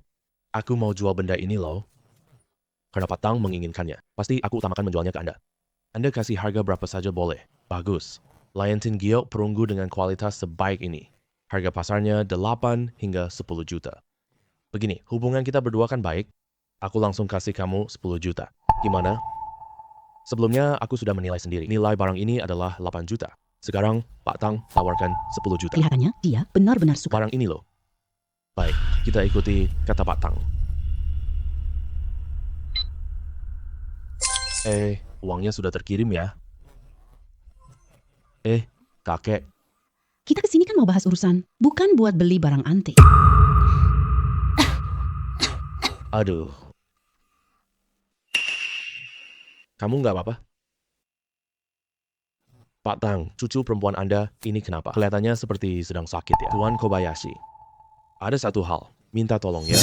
Aku mau jual benda ini loh. Karena Pak Tang menginginkannya. Pasti aku utamakan menjualnya ke Anda. Anda kasih harga berapa saja boleh. Bagus. Liontin giok perunggu dengan kualitas sebaik ini. Harga pasarnya 8 hingga 10 juta. Begini, hubungan kita berdua kan baik. Aku langsung kasih kamu 10 juta. Gimana? Sebelumnya aku sudah menilai sendiri. Nilai barang ini adalah 8 juta. Sekarang Pak Tang tawarkan 10 juta. Kelihatannya dia benar-benar suka. Barang ini loh. Baik, kita ikuti kata Pak Tang. Uangnya sudah terkirim ya. Kakek. Kita kesini kan mau bahas urusan, bukan buat beli barang antik. Aduh. Kamu nggak apa-apa? Pak Tang, cucu perempuan Anda ini kenapa? Kelihatannya seperti sedang sakit ya. Tuan Kobayashi. Ada satu hal, minta tolong ya.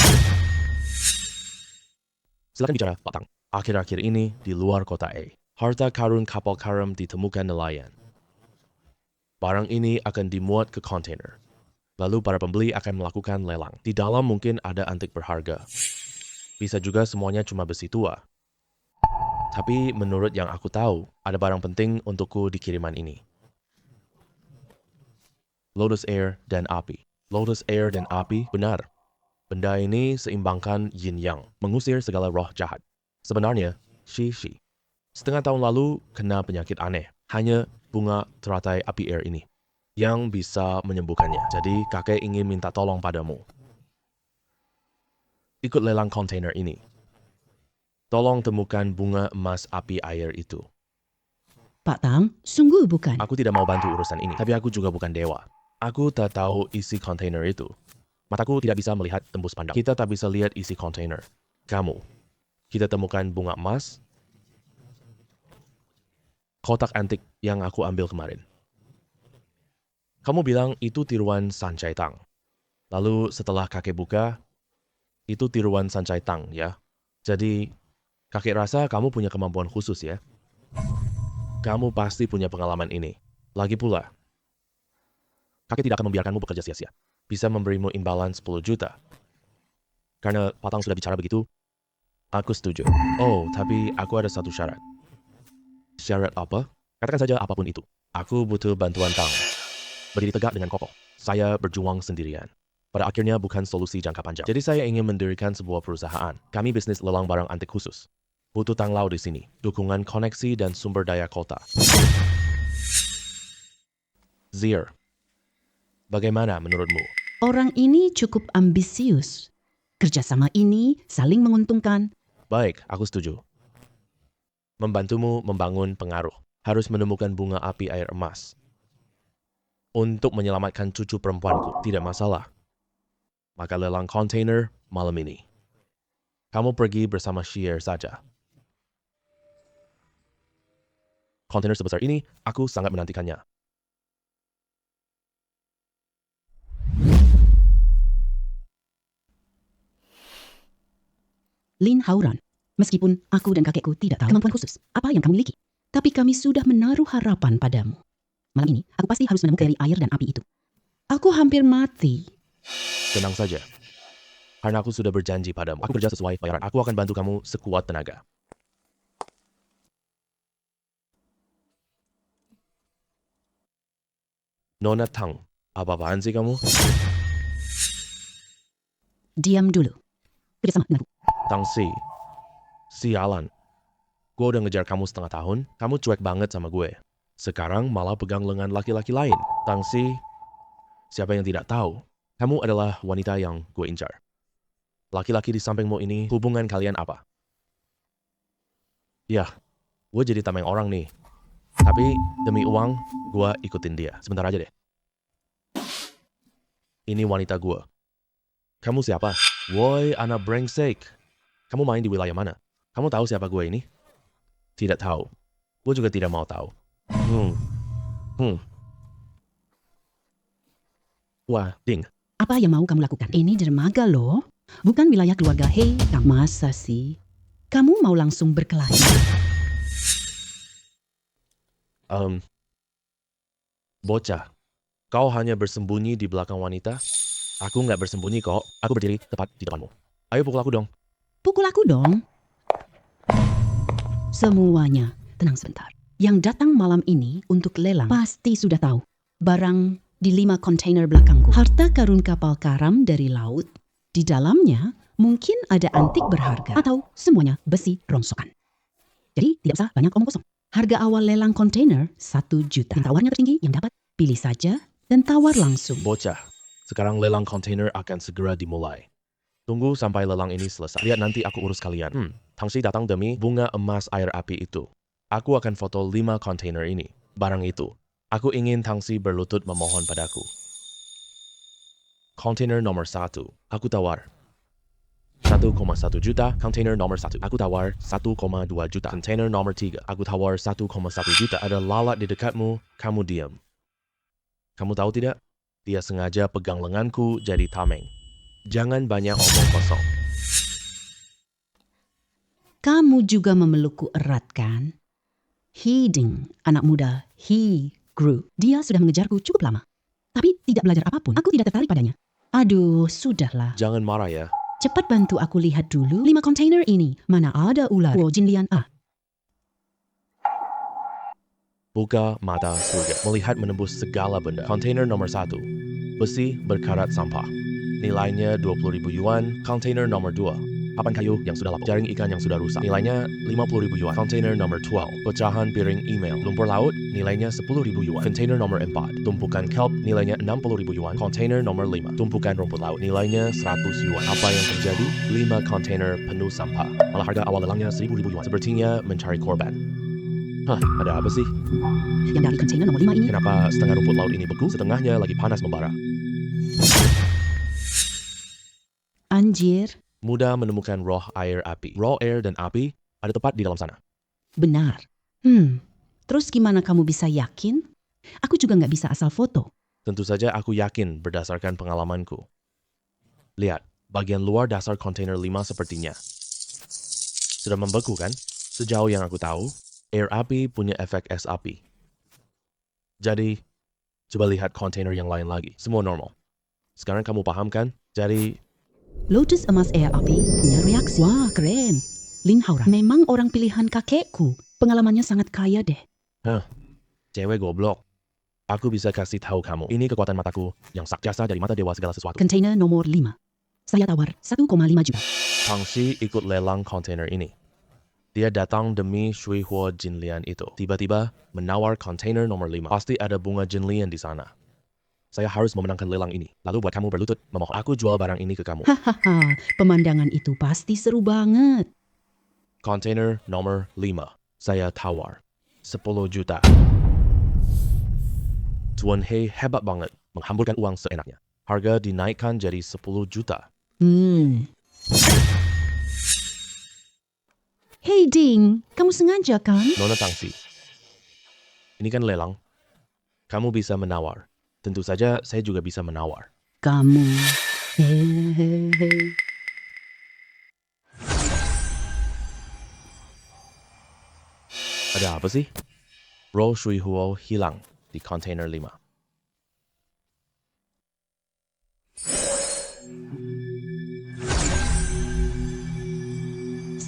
Silakan bicara, Pak Tang. Akhir-akhir ini di luar kota harta karun kapal karam ditemukan nelayan. Barang ini akan dimuat ke kontainer. Lalu para pembeli akan melakukan lelang. Di dalam mungkin ada antik berharga. Bisa juga semuanya cuma besi tua. Tapi menurut yang aku tahu, ada barang penting untukku di kiriman ini. Lotus Air dan api. Lotus Air dan api, benar. Benda ini seimbangkan yin yang, mengusir segala roh jahat. Sebenarnya, Shi. Setengah tahun lalu kena penyakit aneh. Hanya bunga teratai api air ini yang bisa menyembuhkannya. Jadi kakek ingin minta tolong padamu. Ikut lelang kontainer ini. Tolong temukan bunga emas api air itu. Pak Tang, sungguh bukan. Aku tidak mau bantu urusan ini, tapi aku juga bukan dewa. Aku tak tahu isi kontainer itu. Mataku tidak bisa melihat tembus pandang. Kita tak bisa lihat isi kontainer. Kamu. Kita temukan bunga emas. Kotak antik yang aku ambil kemarin. Kamu bilang itu tiruan Sancai Tang. Lalu setelah kakek buka, itu tiruan Sancai Tang ya. Jadi, kakek rasa kamu punya kemampuan khusus ya. Kamu pasti punya pengalaman ini. Lagi pula, kakek tidak akan membiarkanmu bekerja sia-sia. Bisa memberimu imbalan 10 juta. Karena Pak Tang sudah bicara begitu, aku setuju. Tapi aku ada satu syarat. Syarat apa? Katakan saja apapun itu. Aku butuh bantuan Tang. Berdiri tegak dengan kokoh. Saya berjuang sendirian. Pada akhirnya bukan solusi jangka panjang. Jadi saya ingin mendirikan sebuah perusahaan. Kami bisnis lelang barang antik khusus. Butuh tang laut di sini. Dukungan koneksi dan sumber daya kota. Zir, bagaimana menurutmu? Orang ini cukup ambisius. Kerjasama ini saling menguntungkan. Baik, aku setuju. Membantumu membangun pengaruh. Harus menemukan bunga api air emas. Untuk menyelamatkan cucu perempuanku, tidak masalah. Maka lelang kontainer malam ini. Kamu pergi bersama Shear saja. Kontainer sebesar ini, aku sangat menantikannya. Lin Hauran, meskipun aku dan kakekku tidak tahu kemampuan khusus apa yang kamu miliki, tapi kami sudah menaruh harapan padamu. Malam ini, aku pasti harus menemukan air dan api itu. Aku hampir mati. Tenang saja. Karena aku sudah berjanji padamu. Aku kerja sesuai bayaran. Aku akan bantu kamu sekuat tenaga. Nona Tang, apa-apaan sih kamu? Diam dulu. Kerjasama denganku. Tang Si. Sialan. Gue udah ngejar kamu setengah tahun, kamu cuek banget sama gue. Sekarang malah pegang lengan laki-laki lain. Tang Si, siapa yang tidak tahu, kamu adalah wanita yang gue incar. Laki-laki di sampingmu ini, hubungan kalian apa? Ya, gue jadi tameng orang nih. Tapi demi uang, gue ikutin dia. Sebentar aja deh. Ini wanita gue. Kamu siapa? Woi, anak brengsek. Kamu main di wilayah mana? Kamu tahu siapa gue ini? Tidak tahu. Gue juga tidak mau tahu. Wah, Ding. Apa yang mau kamu lakukan? Ini dermaga loh. Bukan wilayah keluarga. Hei, masa sih? Kamu mau langsung berkelahi? Bocah, kau hanya bersembunyi di belakang wanita? Aku nggak bersembunyi kok. Aku berdiri tepat di depanmu. Ayo pukul aku dong. Pukul aku dong. Semuanya, tenang sebentar. Yang datang malam ini untuk lelang pasti sudah tahu. Barang di 5 kontainer belakangku. Harta karun kapal karam dari laut. Di dalamnya mungkin ada antik berharga. Atau semuanya besi rongsokan. Jadi tidak usah banyak omong kosong. Harga awal lelang kontainer 1 juta. Yang tawarnya tertinggi yang dapat. Pilih saja dan tawar langsung. Bocah, sekarang lelang kontainer akan segera dimulai. Tunggu sampai lelang ini selesai. Lihat nanti aku urus kalian. Tang Si datang demi bunga emas air api itu. Aku akan foto 5 kontainer ini. Barang itu. Aku ingin Tang Si berlutut memohon padaku. Kontainer nomor 1. Aku tawar 1,1 juta. Kontainer nomor 1. Aku tawar 1,2 juta. Kontainer nomor 3. Aku tawar 1,1 juta. Ada lalat di dekatmu. Kamu diam. Kamu tahu tidak? Dia sengaja pegang lenganku jadi tameng. Jangan banyak omong kosong. Kamu juga memelukku erat kan? Ding, anak muda, he grew. Dia sudah mengejarku cukup lama. Tapi tidak belajar apapun. Aku tidak tertarik padanya. Aduh, sudahlah. Jangan marah ya. Cepat bantu aku lihat dulu 5 kontainer ini. Mana ada ular? Oh, Jinlian. Buka mata surga. Melihat menembus segala benda. Kontainer nomor 1. Besi berkarat sampah. Nilainya 20.000 yuan. Kontainer nomor 2. Papan kayu yang sudah lapuk. Jaring ikan yang sudah rusak. Nilainya 50.000 yuan. Kontainer nomor 12. Pecahan piring email. Lumpur laut. Nilainya 10.000 yuan. Kontainer nomor 4. Tumpukan kelp. Nilainya 60.000 yuan. Kontainer nomor 5. Tumpukan rumput laut. Nilainya 100 yuan. Apa yang terjadi? 5 kontainer penuh sampah. Malah harga awal lelangnya 1.000 yuan. Sepertinya mencari korban. Ada apa sih? Yang dari kontainer nomor 5 ini. Kenapa setengah rumput laut ini beku, setengahnya lagi panas membara? Anjir. Mudah menemukan roh air api. Roh air dan api ada tepat di dalam sana. Benar. Terus gimana kamu bisa yakin? Aku juga nggak bisa asal foto. Tentu saja aku yakin berdasarkan pengalamanku. Lihat, bagian luar dasar kontainer 5 sepertinya sudah membeku kan? Sejauh yang aku tahu, air api punya efek es api. Jadi, coba lihat kontainer yang lain lagi. Semua normal. Sekarang kamu paham kan? Jadi, Lotus emas air api punya reaksi. Wah, keren. Lin Hauran memang orang pilihan kakekku. Pengalamannya sangat kaya deh. cewek goblok. Aku bisa kasih tahu kamu. Ini kekuatan mataku yang sakjasa dari mata dewa segala sesuatu. Kontainer nomor 5. Saya tawar 1,5 juta. Tang Si ikut lelang kontainer ini. Dia datang demi Shui Huo Jinlian itu. Tiba-tiba menawar kontainer nomor 5. Pasti ada bunga Jinlian di sana. Saya harus memenangkan lelang ini. Lalu buat kamu berlutut, memohon aku jual barang ini ke kamu. Hahaha, pemandangan itu pasti seru banget. Kontainer nomor 5. Saya tawar. 10 juta. Tuan He hebat banget menghamburkan uang seenaknya. Harga dinaikkan jadi 10 juta. Hey Ding, kamu sengaja kan? Nona Tangsi, ini kan lelang. Kamu bisa menawar. Tentu saja saya juga bisa menawar. Kamu. Hehehe. Ada apa sih? Roll Shui Huo hilang di kontainer 5.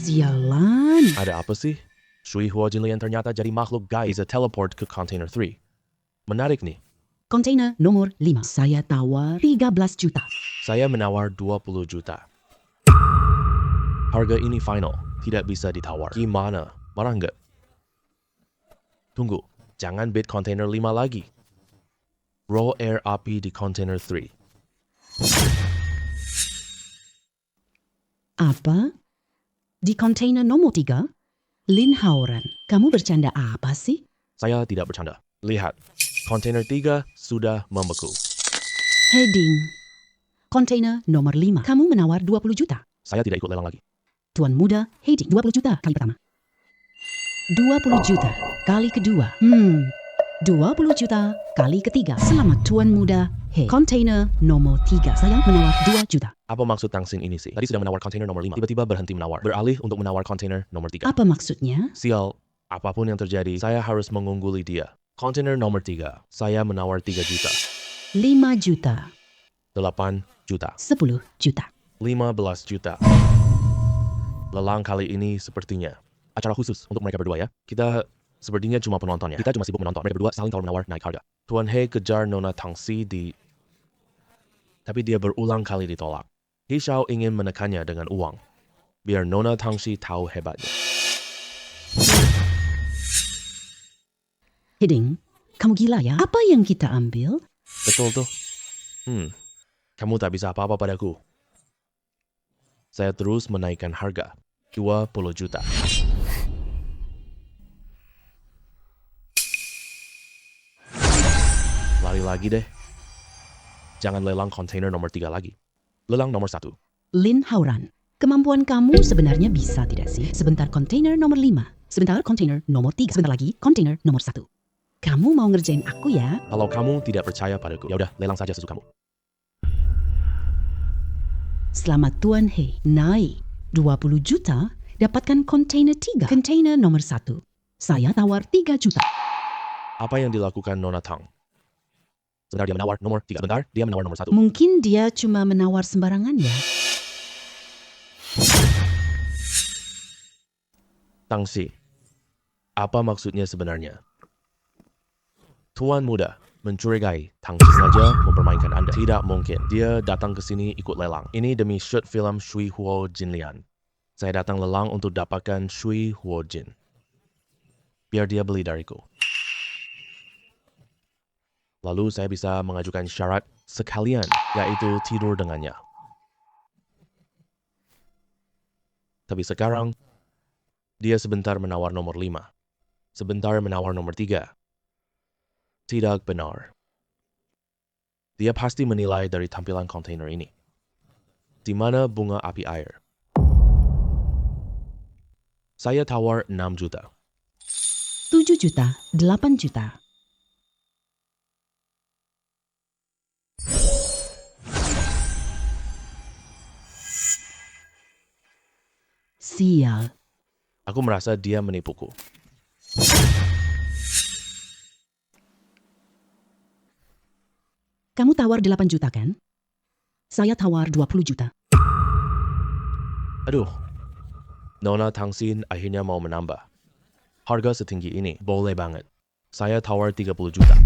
Sialan. Ada apa sih? Shui Huo Jinlian ternyata jadi makhluk gaib. Bisa teleport ke kontainer 3. Menarik nih. Kontainer nomor 5. Saya tawar 13 juta. Saya menawar 20 juta. Harga ini final. Tidak bisa ditawar. Gimana? Marah nggak? Tunggu. Jangan bid kontainer 5 lagi. Roll air api di kontainer 3. Apa? Di kontainer nomor 3? Lin Hauran, kamu bercanda apa sih? Saya tidak bercanda. Lihat. Kontainer 3 sudah membeku. Heading. Kontainer nomor 5. Kamu menawar 20 juta. Saya tidak ikut lelang lagi. Tuan muda, heading 20 juta kali pertama. 20 juta kali kedua. 20 juta kali ketiga. Selamat Tuan muda. Hey, kontainer nomor 3. Saya menawar 2 juta. Apa maksud Tangsin ini sih? Tadi sedang menawar kontainer nomor 5. Tiba-tiba berhenti menawar. Beralih untuk menawar kontainer nomor 3. Apa maksudnya? Sial, apapun yang terjadi, saya harus mengungguli dia. Kontainer nomor 3. Saya menawar 3 juta. 5 juta. 8 juta. 10 juta. 15 juta. Lelang kali ini sepertinya acara khusus untuk mereka berdua ya. Kita sepertinya cuma penontonnya. Kita cuma sibuk menonton. Mereka berdua saling tawar-menawar naik harga. Tuan He kejar Nona Tangsi tapi dia berulang kali ditolak. He Xiao ingin menekannya dengan uang. Biar Nona Tangsi tahu hebatnya. Heading, kamu gila ya? Apa yang kita ambil? Betul tuh. Kamu tak bisa apa-apa padaku. Saya terus menaikkan harga. 20 juta. Lari lagi deh. Jangan lelang kontainer nomor 3 lagi. Lelang nomor 1. Lin Hauran, kemampuan kamu sebenarnya bisa tidak sih? Sebentar kontainer nomor 5. Sebentar kontainer nomor 3. Sebentar lagi kontainer nomor 1. Kamu mau ngerjain aku ya? Kalau kamu tidak percaya padaku, ya udah lelang saja sesukamu. Selamat Tuan He, naik 20 juta, dapatkan kontainer 3. Kontainer nomor 1. Saya tawar 3 juta. Apa yang dilakukan Nona Tang? Sebentar dia menawar nomor 3. Sebentar dia menawar nomor 1. Mungkin dia cuma menawar sembarangan ya. Tangsi, apa maksudnya sebenarnya? Tuan muda mencurigai Tangsi sengaja mempermainkan Anda. Tidak mungkin. Dia datang ke sini ikut lelang. Ini demi shoot film Shui Huo Jinlian. Saya datang lelang untuk dapatkan Shui Huo Jin. Biar dia beli dariku. Lalu saya bisa mengajukan syarat sekalian, yaitu tidur dengannya. Tapi sekarang, dia sebentar menawar nomor 5. Sebentar menawar nomor 3. Tidak benar. Dia pasti menilai dari tampilan kontainer ini. Di mana bunga api air? Saya tawar 6 juta. 7 juta, 8 juta. Sial. Aku merasa dia menipuku. Kamu tawar 8 juta kan? Saya tawar 20 juta. Aduh, Nona Tangsin akhirnya mau menambah. Harga setinggi ini, boleh banget. Saya tawar 30 juta.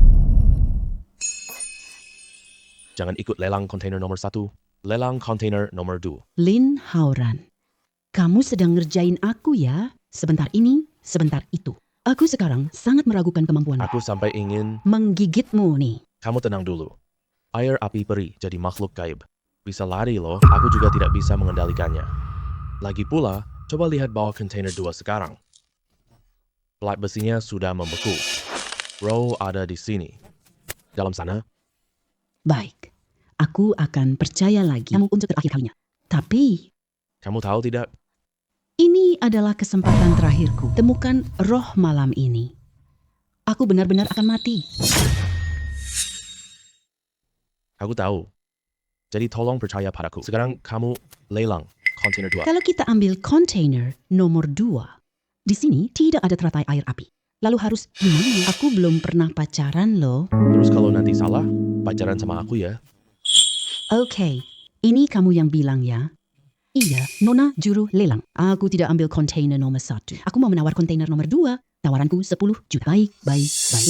Jangan ikut lelang kontainer nomor 1, lelang kontainer nomor 2. Lin Hauran, kamu sedang ngerjain aku ya? Sebentar ini, sebentar itu. Aku sekarang sangat meragukan kemampuanmu. Aku sampai ingin... Menggigitmu nih. Kamu tenang dulu. Air api peri jadi makhluk gaib. Bisa lari loh, aku juga tidak bisa mengendalikannya. Lagi pula, coba lihat bawah kontainer 2 sekarang. Plat besinya sudah membeku. Row ada di sini. Dalam sana, Baik, aku akan percaya lagi kamu untuk terakhir kalinya. Tapi, kamu tahu tidak? ini adalah kesempatan terakhirku. Temukan roh malam ini. Aku benar-benar akan mati. Aku tahu. Jadi tolong percaya padaku. Sekarang kamu lelang kontainer 2. Kalau kita ambil kontainer nomor 2, di sini tidak ada teratai air api. Lalu harus gimana? Aku belum pernah pacaran loh. Terus kalau nanti salah, pacaran sama aku ya. Oke, ini kamu yang bilang ya. Iya, Nona juru lelang. Aku tidak ambil kontainer nomor 1. Aku mau menawar kontainer nomor 2. Tawaranku 10 juta. Baik.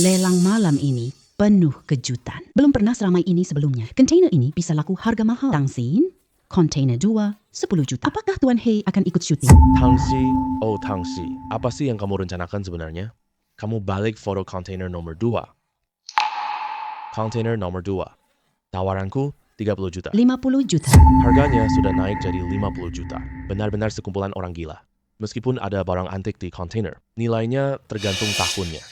Lelang malam ini penuh kejutan. Belum pernah seramai ini sebelumnya. Kontainer ini bisa laku harga mahal. Tangsin, kontainer 2, 10 juta. Apakah Tuan Hei akan ikut syuting? Tangsi, apa sih yang kamu rencanakan sebenarnya? Kamu balik foto kontainer nomor 2. Kontainer nomor 2. Tawaranku 30 juta. 50 juta. Harganya sudah naik jadi 50 juta. Benar-benar sekumpulan orang gila. Meskipun ada barang antik di kontainer, nilainya tergantung tahunnya.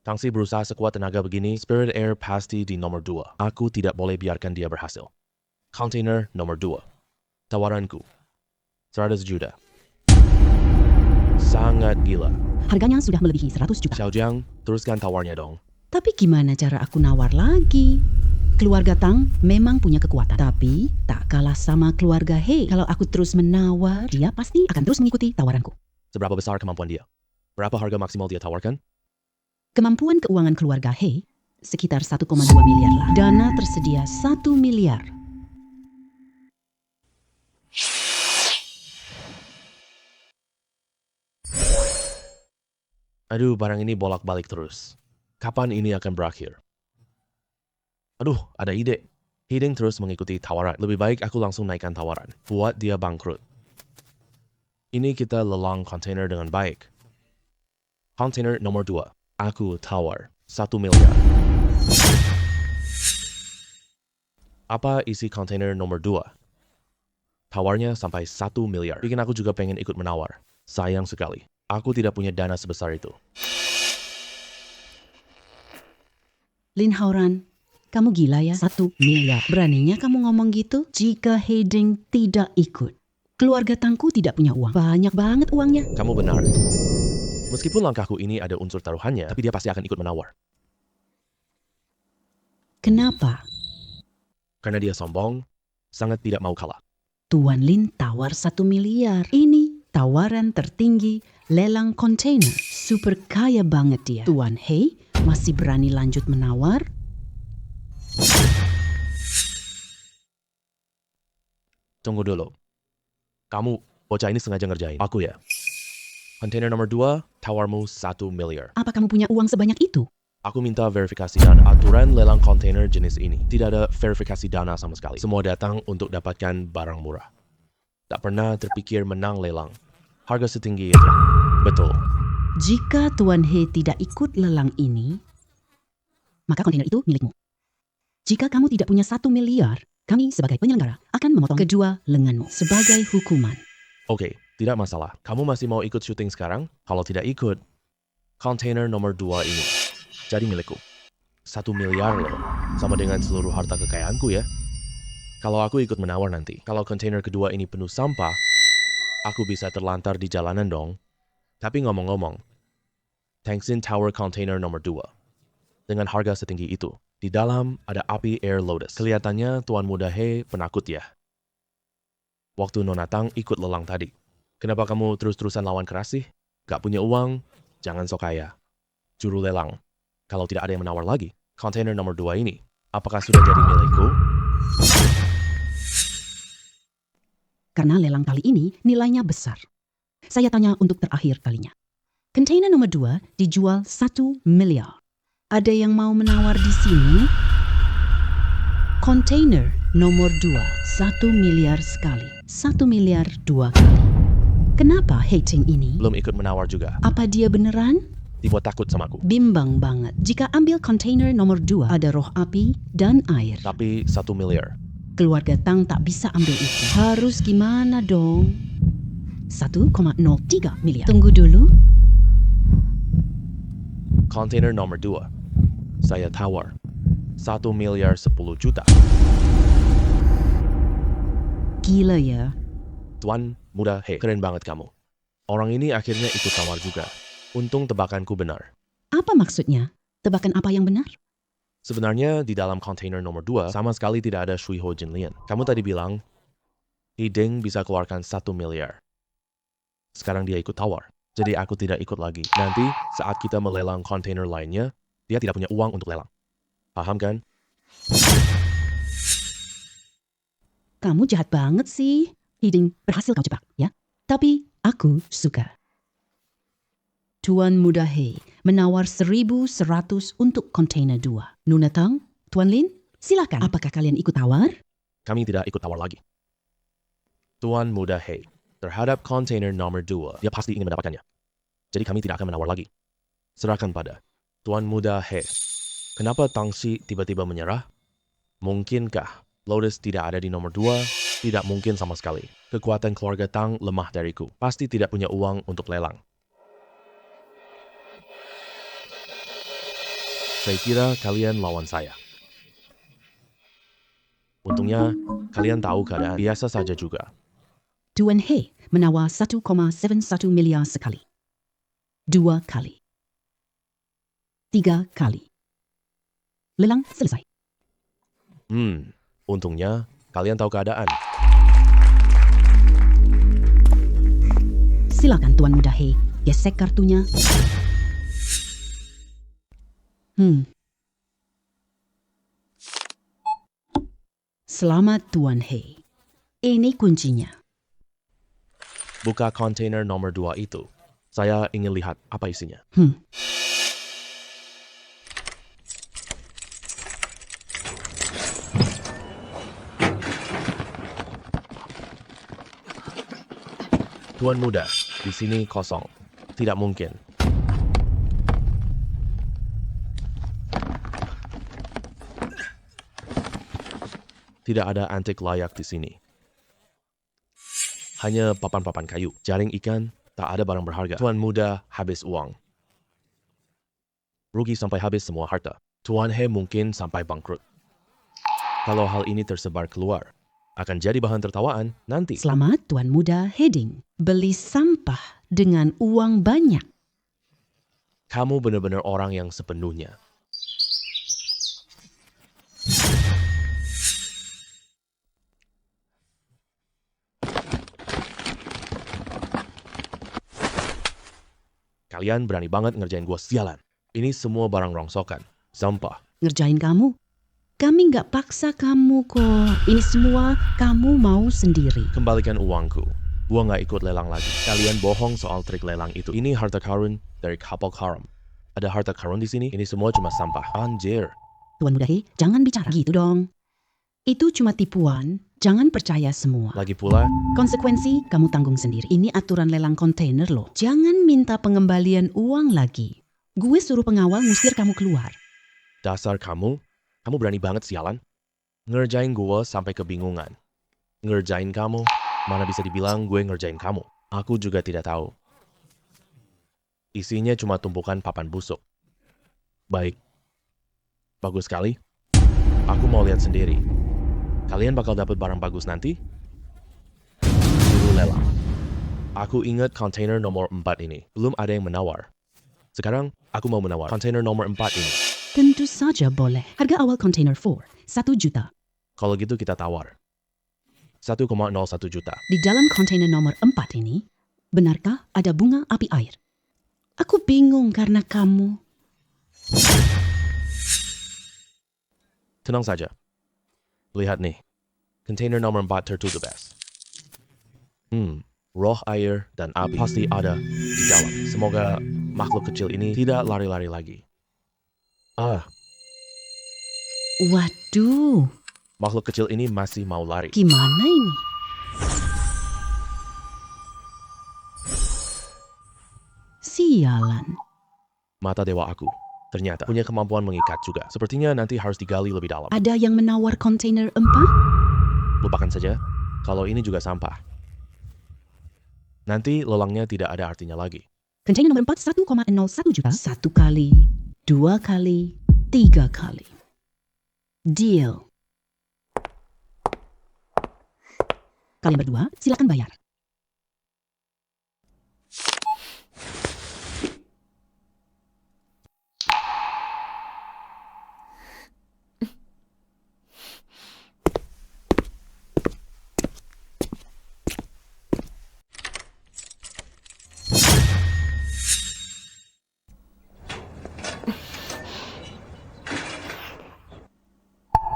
Tangsi berusaha sekuat tenaga begini, Spirit Air pasti di nomor 2. Aku tidak boleh biarkan dia berhasil. Kontainer nomor 2. Tawaranku 100 juta. Sangat gila. Harganya sudah melebihi 100 juta. Xiaojiang, teruskan tawarnya dong. Tapi gimana cara aku nawar lagi? Keluarga Tang memang punya kekuatan. Tapi tak kalah sama keluarga Hei. Kalau aku terus menawar, dia pasti akan terus mengikuti tawaranku. Seberapa besar kemampuan dia? Berapa harga maksimal dia tawarkan? Kemampuan keuangan keluarga Hei sekitar 1,2 miliar lah. Dana tersedia 1 miliar. Aduh, barang ini bolak-balik terus. Kapan ini akan berakhir? Aduh, ada ide. Hiding terus mengikuti tawaran. Lebih baik aku langsung naikkan tawaran. Buat dia bangkrut. Ini kita lelang kontainer dengan baik. Kontainer nomor 2. Aku tawar 1 miliar. Apa isi kontainer nomor 2? Tawarnya sampai 1 miliar. Bikin aku juga pengen ikut menawar. Sayang sekali. Aku tidak punya dana sebesar itu. Lin Haoran, kamu gila ya? 1 miliar. Beraninya kamu ngomong gitu? Jika Heiding tidak ikut, keluarga Tangku tidak punya uang. Banyak banget uangnya. Kamu benar. Meskipun langkahku ini ada unsur taruhannya, tapi dia pasti akan ikut menawar. Kenapa? Karena dia sombong, sangat tidak mau kalah. Tuan Lin tawar 1 miliar. Ini tawaran tertinggi lelang kontainer. Super kaya banget dia. Tuan Hei masih berani lanjut menawar? Tunggu dulu. Kamu, bocah ini sengaja ngerjain aku ya? Kontainer nomor 2, tawarmu 1 miliar. Apa kamu punya uang sebanyak itu? Aku minta verifikasi dan aturan lelang kontainer jenis ini. Tidak ada verifikasi dana sama sekali. Semua datang untuk dapatkan barang murah. Tak pernah terpikir menang lelang. Harga setinggi itu. Betul. Jika Tuan He tidak ikut lelang ini, maka kontainer itu milikmu. Jika kamu tidak punya 1 miliar, kami sebagai penyelenggara akan memotong kedua lenganmu sebagai hukuman. Oke, tidak masalah. Kamu masih mau ikut syuting sekarang? Kalau tidak ikut, kontainer nomor 2 ini jadi milikku. 1 miliar loh, sama dengan seluruh harta kekayaanku ya. Kalau aku ikut menawar nanti, kalau kontainer kedua ini penuh sampah, aku bisa terlantar di jalanan dong. Tapi ngomong-ngomong, Tangsin Tower Container nomor 2. Dengan harga setinggi itu, di dalam ada api Air Lotus. Kelihatannya Tuan Muda He penakut ya. Waktu Nona Tang ikut lelang tadi. Kenapa kamu terus-terusan lawan keras sih? Gak punya uang? Jangan sok kaya. Juru lelang. Kalau tidak ada yang menawar lagi, kontainer nomor 2 ini, apakah sudah jadi milikku? Karena lelang kali ini nilainya besar. Saya tanya untuk terakhir kalinya. Kontainer nomor 2 dijual 1 miliar. Ada yang mau menawar di sini? Kontainer nomor 2, 1 miliar sekali. 1 miliar 2 kali. Kenapa hating ini? Belum ikut menawar juga. Apa dia beneran? Dibuat takut sama aku. Bimbang banget. Jika ambil kontainer nomor 2, ada roh api dan air. Tapi 1 miliar. Keluarga Tang tak bisa ambil itu. Harus gimana dong? 1,03 miliar. Tunggu dulu. Kontainer nomor 2. Saya tawar. 1 miliar 10 juta. Gila ya. Tuan muda, hei, keren banget kamu. Orang ini akhirnya ikut tawar juga. Untung tebakanku benar. Apa maksudnya? Tebakan apa yang benar? Sebenarnya di dalam kontainer nomor 2 sama sekali tidak ada Shui Ho Jin Lian. Kamu tadi bilang, Hiding bisa keluarkan 1 miliar. Sekarang dia ikut tawar. Jadi aku tidak ikut lagi. Nanti saat kita melelang kontainer lainnya, dia tidak punya uang untuk lelang. Paham kan? Kamu jahat banget sih. Hiding berhasil kau jebak, ya? Tapi aku suka. Tuan Muda He menawar 1.100 untuk kontainer 2. Nuna Tang, Tuan Lin, silakan. Apakah kalian ikut tawar? Kami tidak ikut tawar lagi. Tuan muda, hei, terhadap kontainer nomor 2, dia pasti ingin mendapatkannya. Jadi kami tidak akan menawar lagi. Serahkan pada Tuan muda, hei. Kenapa Tang Xi tiba-tiba menyerah? Mungkinkah Lotus tidak ada di nomor 2? Tidak mungkin sama sekali. Kekuatan keluarga Tang lemah dariku. Pasti tidak punya uang untuk lelang. Saya kira kalian lawan saya. Untungnya, kalian tahu keadaan biasa saja juga. Tuan He menawar 1,71 miliar sekali. 2 kali. 3 kali. Lelang selesai. Untungnya, kalian tahu keadaan. Silakan Tuan Muda He, gesek kartunya. Selamat Tuan He. Ini kuncinya. Buka kontainer nomor 2 itu. Saya ingin lihat apa isinya. Tuan muda, di sini kosong. Tidak mungkin. Tidak ada antik layak di sini. Hanya papan-papan kayu, jaring ikan, tak ada barang berharga. Tuan muda habis uang. Rugi sampai habis semua harta. Tuan He mungkin sampai bangkrut. Kalau hal ini tersebar keluar, akan jadi bahan tertawaan nanti. Selamat Tuan Muda Heding. Beli sampah dengan uang banyak. Kamu benar-benar orang yang sepenuhnya. Kalian berani banget ngerjain gua, sialan. Ini semua barang rongsokan. Sampah. Ngerjain kamu? Kami nggak paksa kamu kok. Ini semua kamu mau sendiri. Kembalikan uangku. Gua nggak ikut lelang lagi. Kalian bohong soal trik lelang itu. Ini harta karun dari kapal karam. Ada harta karun di sini? Ini semua cuma sampah. Anjir. Tuan Muda He, jangan bicara gitu dong. Itu cuma tipuan. Jangan percaya semua. Lagi pula, Konsekuensi kamu tanggung sendiri. Ini aturan lelang kontainer loh. Jangan minta pengembalian uang lagi. Gue suruh pengawal ngusir kamu keluar. dasar kamu berani banget sialan. Ngerjain gua sampai kebingungan. Ngerjain kamu, mana bisa dibilang gue ngerjain kamu. Aku juga tidak tahu. Isinya cuma tumpukan papan busuk. Baik. Bagus sekali. Aku mau lihat sendiri. Kalian bakal dapat barang bagus nanti? Suruh lelang. Aku ingat kontainer nomor 4 ini. Belum ada yang menawar. Sekarang, aku mau menawar kontainer nomor 4 ini. Tentu saja boleh. Harga awal kontainer 4, 1 juta. Kalau gitu kita tawar. 1,01 juta. Di dalam kontainer nomor 4 ini, benarkah ada bunga api air? Aku bingung karena kamu. Tenang saja. Lihat nih. Kontainer nomor 4 tertutup es. Roh air dan api pasti ada di dalam. Semoga makhluk kecil ini tidak lari-lari lagi. Waduh, Makhluk kecil ini masih mau lari. gimana ini? Sialan. Mata dewa aku. Ternyata punya kemampuan mengikat juga. Sepertinya nanti harus digali lebih dalam. Ada yang menawar kontainer empah? Lupakan saja. Kalau ini juga sampah. Nanti lelangnya tidak ada artinya lagi. Kontainer nomor 4 1,01 juta. 1 kali, 2 kali, 3 kali. Deal. Kalian berdua silakan bayar.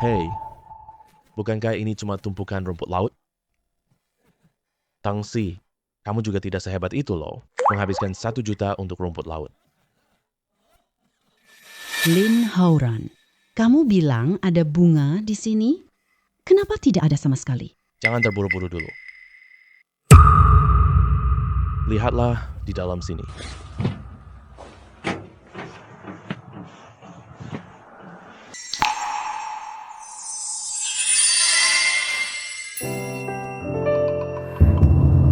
Hei, bukankah ini cuma tumpukan rumput laut? Tangsi, kamu juga tidak sehebat itu loh, menghabiskan 1 juta untuk rumput laut. Lin Hauran, kamu bilang ada bunga di sini? Kenapa tidak ada sama sekali? Jangan terburu-buru dulu. Lihatlah di dalam sini.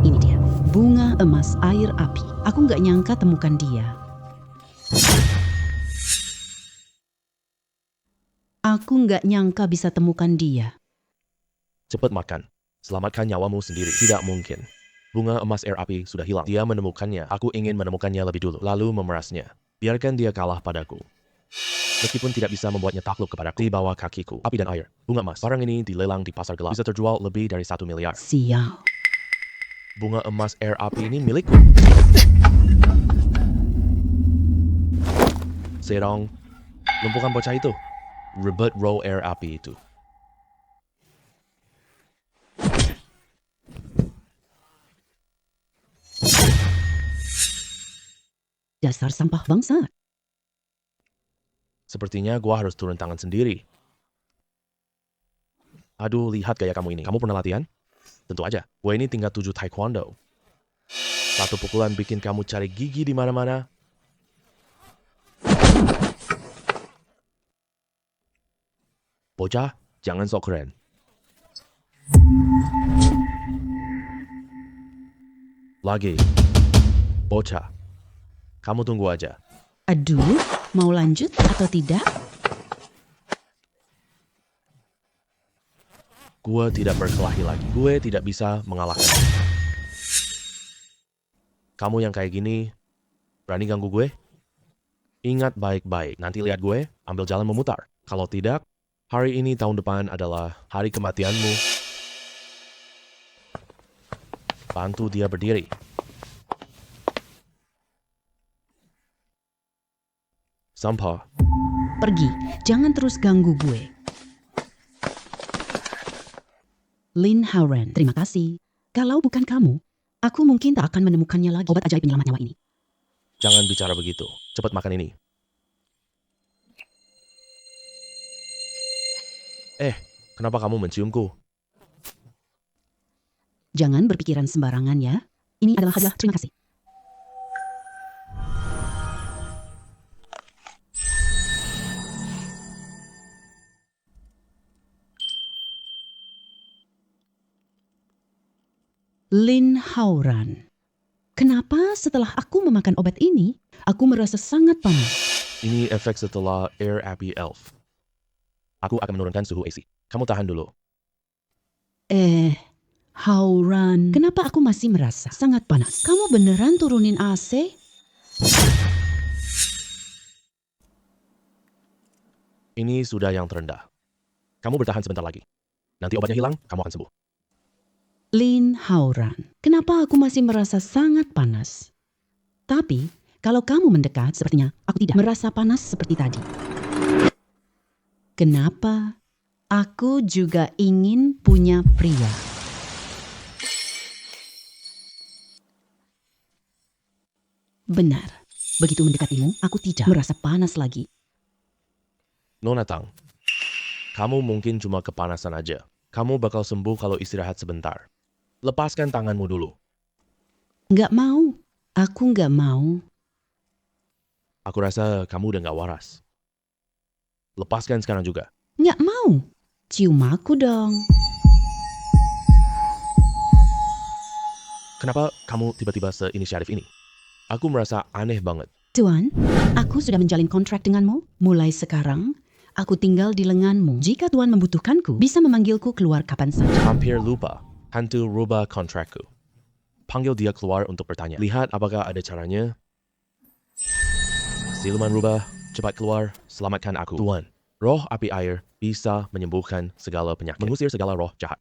Ini dia, bunga emas air api. Aku nggak nyangka temukan dia. Aku nggak nyangka bisa temukan dia. Cepat makan. Selamatkan nyawamu sendiri. Tidak mungkin. Bunga emas air api sudah hilang. Dia menemukannya. Aku ingin menemukannya lebih dulu. Lalu memerasnya. Biarkan dia kalah padaku. Meskipun tidak bisa membuatnya takluk kepadaku. Di bawah kakiku. Api dan air. Bunga emas. Barang ini dilelang di pasar gelap. Bisa terjual lebih dari 1 miliar. Sial. Bunga emas air api ini milikku. Serong. Lumpuhkan bocah itu. Rebut roll air api itu. Dasar sampah bangsa. Sepertinya gua harus turun tangan sendiri. Aduh, lihat gaya kamu ini. Kamu pernah latihan? Tentu aja. Gua ini tingkat 7 taekwondo. 1 pukulan bikin kamu cari gigi di mana-mana. Bocah, jangan sok keren. Lagi. Bocah. Kamu tunggu aja. Aduh, mau lanjut atau tidak? Gue tidak berkelahi lagi. Gue tidak bisa mengalahkan. Kamu yang kayak gini, berani ganggu gue? Ingat baik-baik. Nanti lihat gue, ambil jalan memutar. Kalau tidak, hari ini tahun depan adalah hari kematianmu. Bantu dia berdiri. Sampah. Pergi, jangan terus ganggu gue. Lin Hauran, terima kasih. Kalau bukan kamu, aku mungkin tak akan menemukannya lagi. Obat ajaib penyelamat nyawa ini. Jangan bicara begitu. Cepat makan ini. Kenapa kamu menciumku? Jangan berpikiran sembarangan ya. Ini adalah hadiah, terima kasih. Lin Hauran. Kenapa setelah aku memakan obat ini, aku merasa sangat panas? Ini efek setelah Air Api Elf. Aku akan menurunkan suhu AC. Kamu tahan dulu. Hauran. Kenapa aku masih merasa sangat panas? Kamu beneran turunin AC? Ini sudah yang terendah. Kamu bertahan sebentar lagi. Nanti obatnya hilang, kamu akan sembuh. Lin Hauran. Kenapa aku masih merasa sangat panas? Tapi, kalau kamu mendekat, sepertinya aku tidak merasa panas seperti tadi. Kenapa? Aku juga ingin punya pria. Benar. Begitu mendekatimu, aku tidak merasa panas lagi. Nona Tang, kamu mungkin cuma kepanasan aja. Kamu bakal sembuh kalau istirahat sebentar. Lepaskan tanganmu dulu. Nggak mau. Aku nggak mau. Aku rasa kamu udah gak waras. Lepaskan sekarang juga. Nggak mau. Cium aku dong. Kenapa kamu tiba-tiba seinisiatif ini? Aku merasa aneh banget. Tuan, aku sudah menjalin kontrak denganmu. Mulai sekarang, aku tinggal di lenganmu. Jika Tuan membutuhkanku, bisa memanggilku keluar kapan saja. Hampir lupa. Hantu rubah kontrakku. Panggil dia keluar untuk bertanya. Lihat apakah ada caranya. Siluman rubah, cepat keluar, selamatkan aku. Tuan, roh api air bisa menyembuhkan segala penyakit. Mengusir segala roh jahat.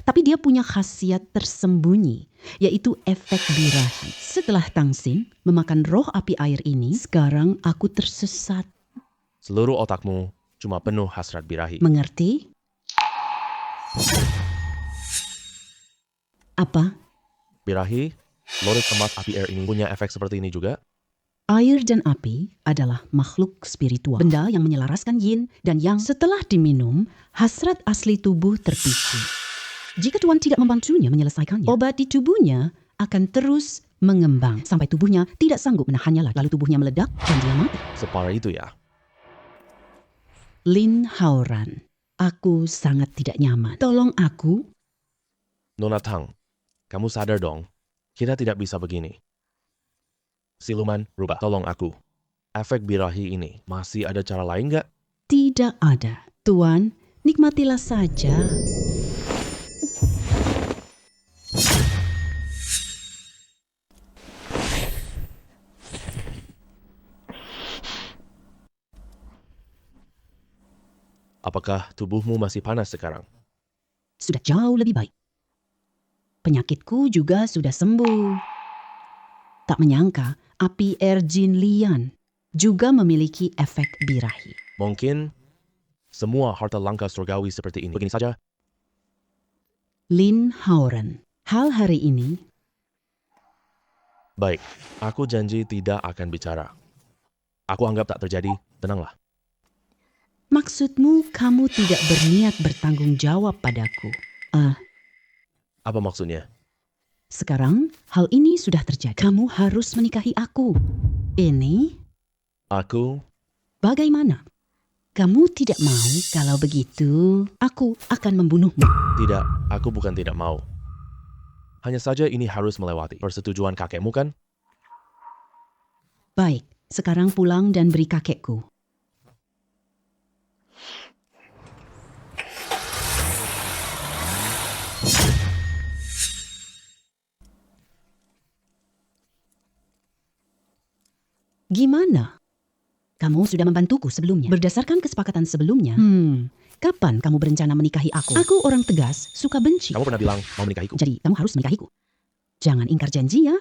Tapi dia punya khasiat tersembunyi, yaitu efek birahi. Setelah Tangsin memakan roh api air ini, sekarang aku tersesat. Seluruh otakmu cuma penuh hasrat birahi. Mengerti? Apa? Birahi, loris emas api air ini punya efek seperti ini juga? Air dan api adalah makhluk spiritual, benda yang menyelaraskan yin dan yang setelah diminum, hasrat asli tubuh terpicu. Jika Tuan tidak membantunya menyelesaikannya, obat di tubuhnya akan terus mengembang sampai tubuhnya tidak sanggup menahannya lagi. Lalu tubuhnya meledak dan dia mati. Separah itu ya? Lin Haoran, aku sangat tidak nyaman. Tolong aku. Nona Tang, kamu sadar dong, kita tidak bisa begini. Siluman rubah, tolong aku. Efek birahi ini, masih ada cara lain nggak? Tidak ada. Tuan, nikmatilah saja. Apakah tubuhmu masih panas sekarang? Sudah jauh lebih baik. Penyakitku juga sudah sembuh. Tak menyangka, api air Jin Lian juga memiliki efek birahi. Mungkin semua harta langka surgawi seperti ini. Begini saja, Lin Haoran, hal hari ini baik, aku janji tidak akan bicara. Aku anggap tak terjadi, tenanglah. maksudmu kamu tidak berniat bertanggung jawab padaku. Apa maksudnya? Sekarang hal ini sudah terjadi. Kamu harus menikahi aku. Ini Aku, bagaimana? Kamu tidak mau? Kalau begitu, aku akan membunuhmu. tidak, aku bukan tidak mau. Hanya saja ini harus melewati persetujuan kakekmu kan? Baik, sekarang pulang dan beri kakekku. Gimana? Kamu sudah membantuku sebelumnya. Berdasarkan kesepakatan sebelumnya, kapan kamu berencana menikahi aku? Aku orang tegas, suka benci. Kamu pernah bilang mau menikahiku. Jadi, kamu harus menikahiku. Jangan ingkar janji ya.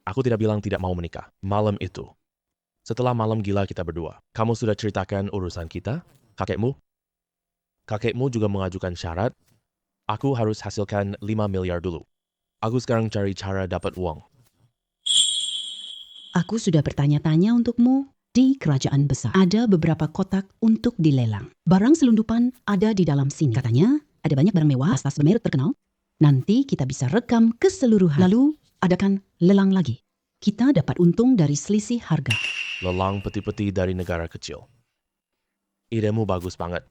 Aku tidak bilang tidak mau menikah. Malam itu. Setelah malam gila kita berdua. Kamu sudah ceritakan urusan kita? Kakekmu? Kakekmu juga mengajukan syarat. Aku harus hasilkan 5 miliar dulu. Aku sekarang cari cara dapat uang. Aku sudah bertanya-tanya untukmu. Di kerajaan besar, ada beberapa kotak untuk dilelang. Barang selundupan ada di dalam sini. Katanya, ada banyak barang mewah, tas bermerek terkenal. Nanti kita bisa rekam keseluruhan. Lalu, adakan lelang lagi. Kita dapat untung dari selisih harga. Lelang peti-peti dari negara kecil. Idemu bagus banget.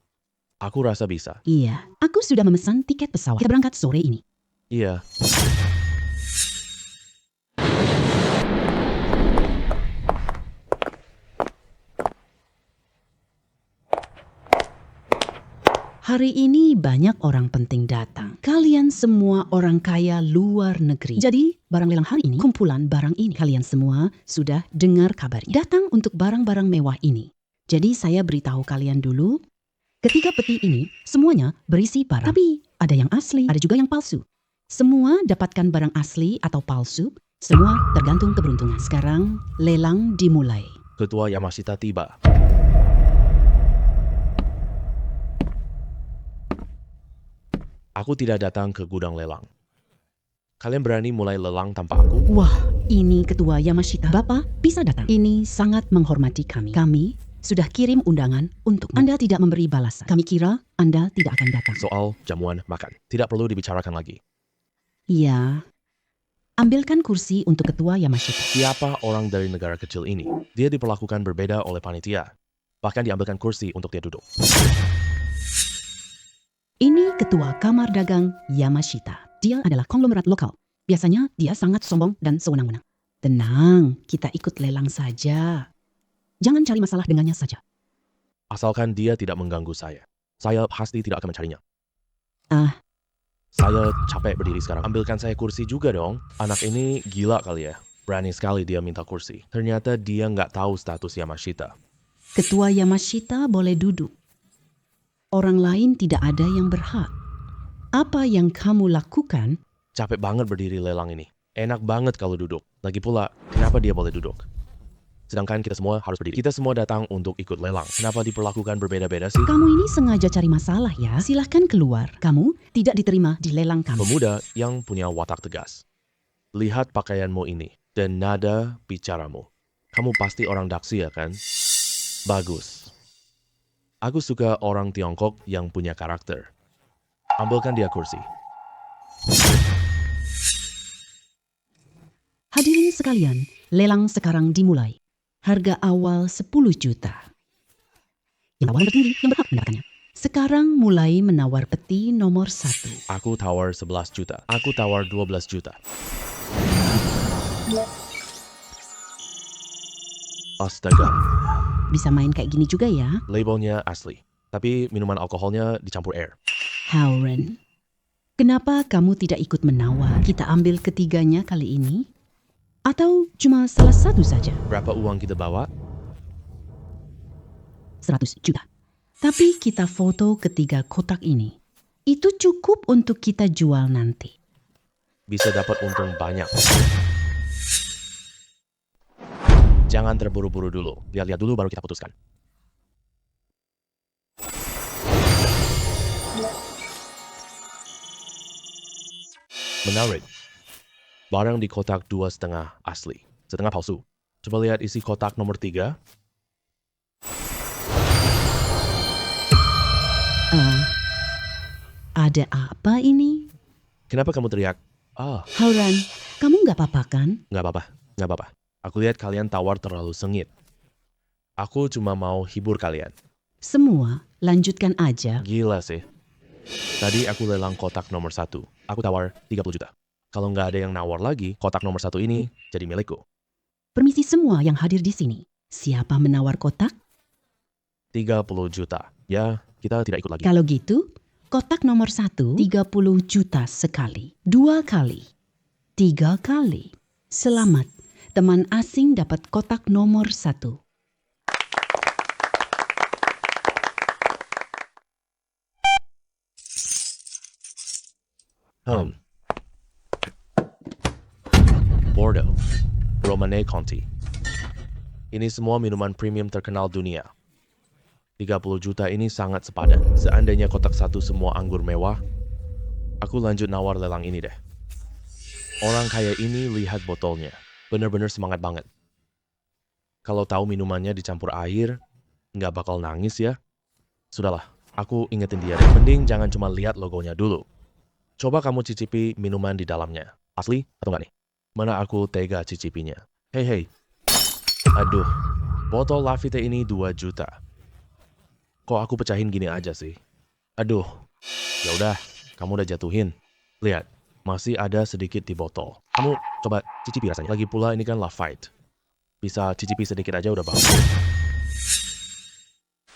Aku rasa bisa. Iya, aku sudah memesan tiket pesawat. Kita berangkat sore ini. Iya. Hari ini banyak orang penting datang. Kalian semua orang kaya luar negeri. Jadi, barang lelang hari ini, kumpulan barang ini. Kalian semua sudah dengar kabarnya. Datang untuk barang-barang mewah ini. Jadi, saya beritahu kalian dulu. Ketiga peti ini, semuanya berisi barang. Tapi, ada yang asli, ada juga yang palsu. Semua dapatkan barang asli atau palsu. Semua tergantung keberuntungan. Sekarang, lelang dimulai. Ketua Yamashita tiba. Aku tidak datang ke gudang lelang. Kalian berani mulai lelang tanpa aku? Wah, ini Ketua Yamashita. Bapak bisa datang. Ini sangat menghormati kami. Kami sudah kirim undangan untuk Anda tidak memberi balasan. Kami kira Anda tidak akan datang. Soal jamuan makan. Tidak perlu dibicarakan lagi. Ya, ambilkan kursi untuk ketua Yamashita. Siapa orang dari negara kecil ini? Dia diperlakukan berbeda oleh panitia. Bahkan diambilkan kursi untuk dia duduk. Ini ketua kamar dagang Yamashita. Dia adalah konglomerat lokal. Biasanya dia sangat sombong dan sewenang-wenang. Tenang, kita ikut lelang saja. Jangan cari masalah dengannya saja. Asalkan dia tidak mengganggu saya. Saya pasti tidak akan mencarinya. Ah. Saya capek berdiri sekarang. Ambilkan saya kursi juga dong. Anak ini gila kali ya. Berani sekali dia minta kursi. Ternyata dia nggak tahu status Yamashita. Ketua Yamashita boleh duduk. Orang lain tidak ada yang berhak. Apa yang kamu lakukan? Capek banget berdiri lelang ini. Enak banget kalau duduk. Lagi pula, kenapa dia boleh duduk? Sedangkan kita semua harus berdiri. Kita semua datang untuk ikut lelang. Kenapa diperlakukan berbeda-beda sih? Kamu ini sengaja cari masalah ya. Silahkan keluar. Kamu tidak diterima di lelang kami. Pemuda yang punya watak tegas. Lihat pakaianmu ini dan nada bicaramu. Kamu pasti orang Daksi ya kan? Bagus. Aku suka orang Tiongkok yang punya karakter. Ambilkan dia kursi. Hadirin sekalian, lelang sekarang dimulai. Harga awal 10 juta. Yang tawaran tertinggi yang berhak mendapatkannya. Sekarang mulai menawar peti nomor 1. Aku tawar 11 juta. Aku tawar 12 juta. Astaga, Bisa main kayak gini juga ya. labelnya asli. Tapi minuman alkoholnya dicampur air. Howren, kenapa kamu tidak ikut menawar? Kita ambil ketiganya kali ini? Atau cuma salah satu saja? Berapa uang kita bawa? 100 juta. Tapi kita foto ketiga kotak ini. Itu cukup untuk kita jual nanti. Bisa dapat untung banyak. Jangan terburu-buru dulu. Lihat-lihat dulu baru kita putuskan. Menarik. Barang di kotak 2,5 asli. Setengah palsu. Coba lihat isi kotak nomor 3. Ada apa ini? Kenapa kamu teriak? Howren, kamu nggak apa-apa kan? Nggak apa-apa. Nggak apa-apa. Aku lihat kalian tawar terlalu sengit. Aku cuma mau hibur kalian. Semua, lanjutkan aja. Gila sih. Tadi aku lelang kotak nomor 1. Aku tawar 30 juta. Kalau nggak ada yang nawar lagi, kotak nomor 1 ini jadi milikku. Permisi semua yang hadir di sini. Siapa menawar kotak? 30 juta. Ya, kita tidak ikut lagi. Kalau gitu, kotak nomor 1, 30 juta sekali. 2 kali. 3 kali. Selamat, teman asing dapat kotak nomor 1. Bordeaux. Romanée Conti. Ini semua minuman premium terkenal dunia. 30 juta ini sangat sepadan. Seandainya kotak 1 semua anggur mewah, aku lanjut nawar lelang ini deh. Orang kaya ini lihat botolnya. Bener-bener semangat banget. Kalau tahu minumannya dicampur air, nggak bakal nangis ya. Sudahlah, aku ingetin dia deh. Mending jangan cuma lihat logonya dulu. Coba kamu cicipi minuman di dalamnya. Asli atau nggak nih? Mana aku tega cicipinya. Hei. Aduh, botol Lafite ini 2 juta. Kok aku pecahin gini aja sih? Aduh, ya udah, kamu udah jatuhin. Lihat, masih ada sedikit di botol. Kamu coba cicipi rasanya. Lagi pula ini kan Lafite. Bisa cicipi sedikit aja udah bagus.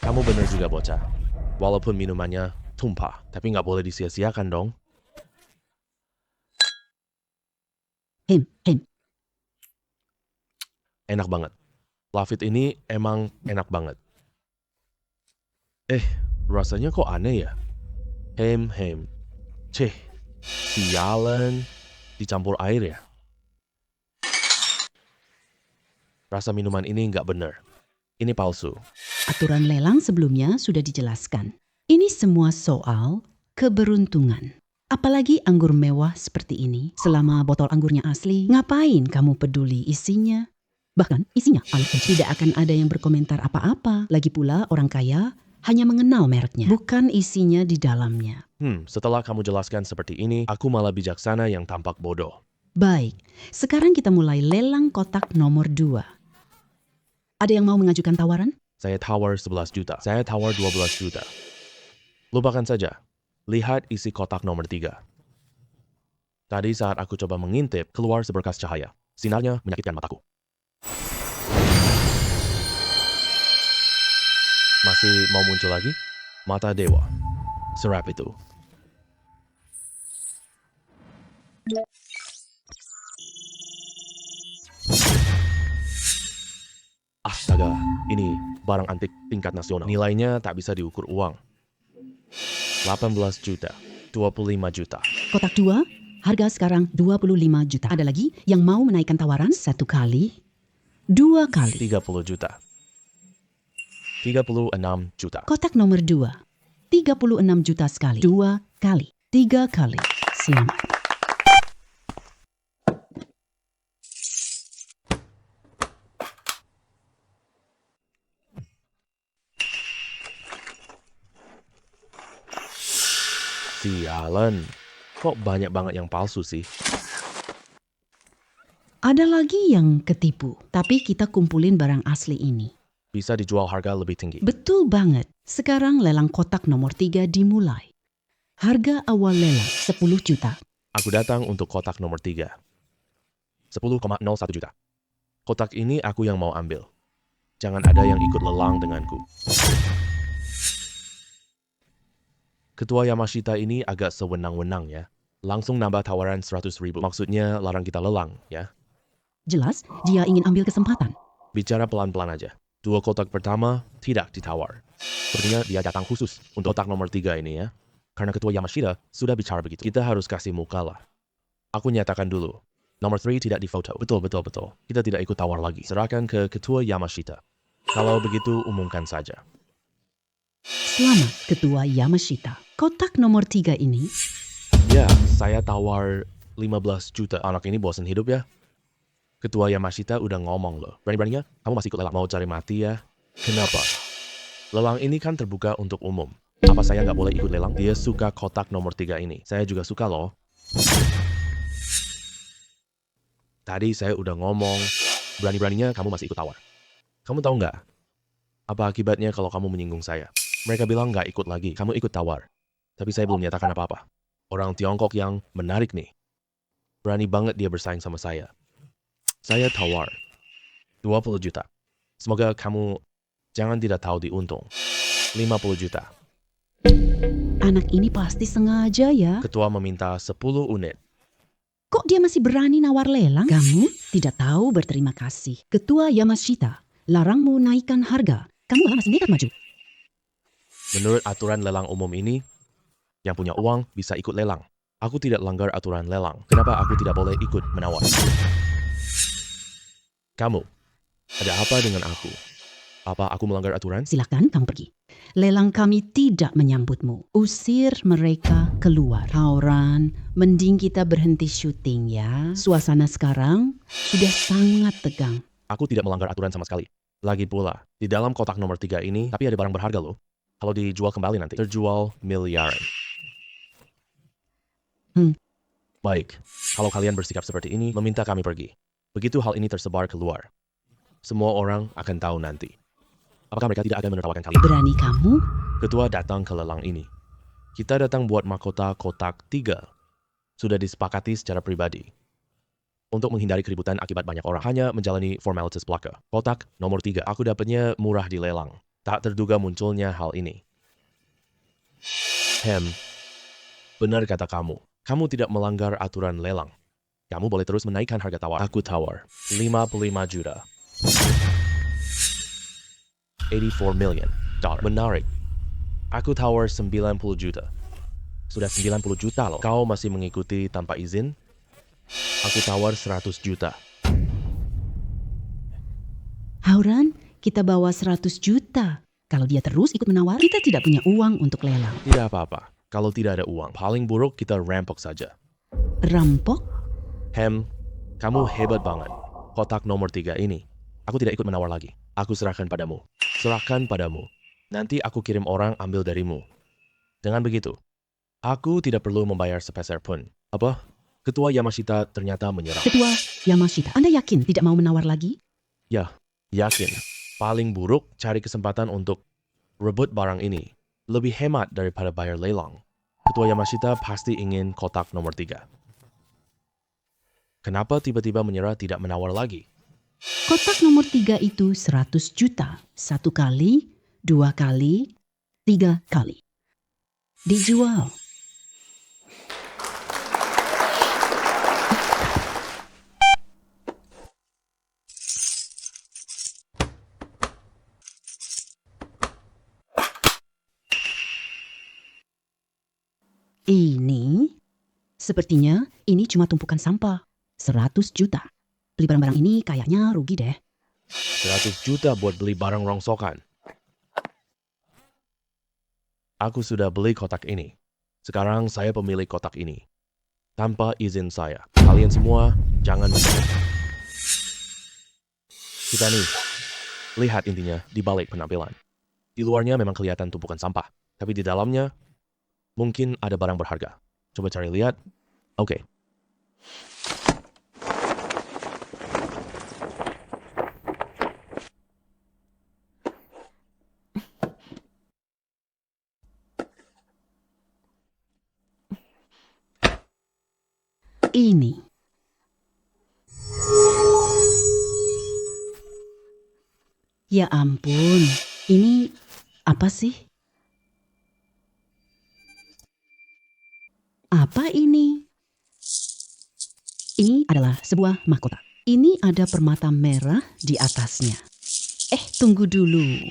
Kamu bener juga bocah. Walaupun minumannya tumpah, tapi nggak boleh disia-siakan dong. Enak banget. Lafite ini emang enak banget. Rasanya kok aneh ya? Cih, sialan. Dicampur air ya? Rasa minuman ini nggak bener. Ini palsu. Aturan lelang sebelumnya sudah dijelaskan. Ini semua soal keberuntungan. Apalagi anggur mewah seperti ini. Selama botol anggurnya asli, ngapain kamu peduli isinya? Bahkan isinya alkohol. Tidak akan ada yang berkomentar apa-apa. Lagi pula orang kaya hanya mengenal mereknya, bukan isinya di dalamnya. Setelah kamu jelaskan seperti ini, aku malah bijaksana yang tampak bodoh. Baik, sekarang kita mulai lelang kotak nomor 2. Ada yang mau mengajukan tawaran? Saya tawar 11 juta. Saya tawar 12 juta. Lupakan saja. Lihat isi kotak nomor 3. Tadi saat aku coba mengintip, keluar seberkas cahaya. Sinarnya menyakitkan mataku. Masih mau muncul lagi? Mata dewa. Serap itu. Astaga, ini barang antik tingkat nasional. Nilainya tak bisa diukur uang. 18 juta, 25 juta. Kotak 2, harga sekarang 25 juta. Ada lagi yang mau menaikkan tawaran 1 kali, 2 kali. 30 juta. 36 juta. Kotak nomor 2, 36 juta sekali, 2 kali, 3 kali. Selamat. Sialan, kok banyak banget yang palsu sih? Ada lagi yang ketipu, tapi kita kumpulin barang asli ini. Bisa dijual harga lebih tinggi. Betul banget. Sekarang lelang kotak nomor 3 dimulai. Harga awal lelang 10 juta. Aku datang untuk kotak nomor 3. 10,01 juta. Kotak ini aku yang mau ambil. Jangan ada yang ikut lelang denganku. Ketua Yamashita ini agak sewenang-wenang ya. Langsung nambah tawaran 100.000. Maksudnya larang kita lelang ya. Jelas, dia ingin ambil kesempatan. Bicara pelan-pelan aja. 2 kotak pertama tidak ditawar. Sepertinya dia datang khusus untuk kotak nomor 3 ini ya. Karena Ketua Yamashita sudah bicara begitu. Kita harus kasih muka lah. Aku nyatakan dulu. Nomor 3 tidak difoto. Betul. Kita tidak ikut tawar lagi. Serahkan ke Ketua Yamashita. Kalau begitu, umumkan saja. Selamat, Ketua Yamashita. Kotak nomor 3 ini, Ya, saya tawar 15 juta. Anak ini bosan hidup ya. Ketua Yamashita udah ngomong loh. Berani-beraninya, kamu masih ikut lelang. Mau cari mati ya? Kenapa? Lelang ini kan terbuka untuk umum. Apa saya nggak boleh ikut lelang? Dia suka kotak nomor 3 ini. Saya juga suka loh. Tadi saya udah ngomong. Berani-beraninya kamu masih ikut tawar. Kamu tahu nggak? Apa akibatnya kalau kamu menyinggung saya? Mereka bilang nggak ikut lagi. Kamu ikut tawar. Tapi saya belum nyatakan apa-apa. Orang Tiongkok yang menarik nih. Berani banget dia bersaing sama saya. Saya tawar 20 juta. Semoga kamu jangan tidak tahu diuntung. 50 juta. anak ini pasti sengaja ya. Ketua meminta 10 unit. Kok dia masih berani nawar lelang? Kamu tidak tahu berterima kasih. Ketua Yamashita, larangmu naikkan harga. Kamu malah masih nekat maju. Menurut aturan lelang umum ini, yang punya uang bisa ikut lelang. Aku tidak langgar aturan lelang. Kenapa aku tidak boleh ikut menawar? Kamu, ada apa dengan aku? Apa aku melanggar aturan? Silakan kamu pergi. Lelang kami tidak menyambutmu. Usir mereka keluar. Tauran, mending kita berhenti syuting ya. Suasana sekarang sudah sangat tegang. Aku tidak melanggar aturan sama sekali. Lagi pula, di dalam kotak nomor 3 ini, tapi ada barang berharga loh. Kalau dijual kembali nanti, terjual miliaran. Baik, kalau kalian bersikap seperti ini, meminta kami pergi. Begitu hal ini tersebar keluar, semua orang akan tahu nanti. Apakah mereka tidak akan menertawakan kalian? Berani kamu? Ketua datang ke lelang ini. Kita datang buat mahkota kotak 3. Sudah disepakati secara pribadi. Untuk menghindari keributan akibat banyak orang, hanya menjalani formalitas belaka. Kotak nomor 3, aku dapatnya murah di lelang. Tak terduga munculnya hal ini. Benar kata kamu. Kamu tidak melanggar aturan lelang. Kamu boleh terus menaikkan harga tawar. Aku tawar 55 juta. 84 million dollar. Menarik. Aku tawar 90 juta. Sudah 90 juta loh. Kau masih mengikuti tanpa izin? Aku tawar 100 juta. Hauran, kita bawa 100 juta. Kalau dia terus ikut menawar, kita tidak punya uang untuk lelang. Tidak apa-apa. Kalau tidak ada uang, paling buruk kita rampok saja. Rampok? Kamu hebat banget. Kotak nomor 3 ini. Aku tidak ikut menawar lagi. Aku serahkan padamu. Serahkan padamu. Nanti aku kirim orang ambil darimu. Dengan begitu, aku tidak perlu membayar sepeser pun. Apa? Ketua Yamashita ternyata menyerah. Ketua Yamashita, Anda yakin tidak mau menawar lagi? Ya, yakin. Paling buruk cari kesempatan untuk rebut barang ini. Lebih hemat daripada bayar lelang. Ketua Yamashita pasti ingin kotak nomor 3. Kenapa tiba-tiba menyerah tidak menawar lagi? Kotak nomor 3 itu 100 juta. 1 kali, 2 kali, 3 kali. Dijual. Sepertinya ini cuma tumpukan sampah. 100 juta. Beli barang-barang ini kayaknya rugi deh. 100 juta buat beli barang rongsokan. Aku sudah beli kotak ini. Sekarang saya pemilik kotak ini. Tanpa izin saya. Kalian semua jangan masuk. Kita nih, lihat intinya di balik penampilan. Di luarnya memang kelihatan tumpukan sampah. Tapi di dalamnya, mungkin ada barang berharga. Coba cari lihat. Oke. Ini. Ya ampun, ini apa sih? Apa ini? Ini adalah sebuah mahkota. Ini ada permata merah di atasnya. Tunggu dulu.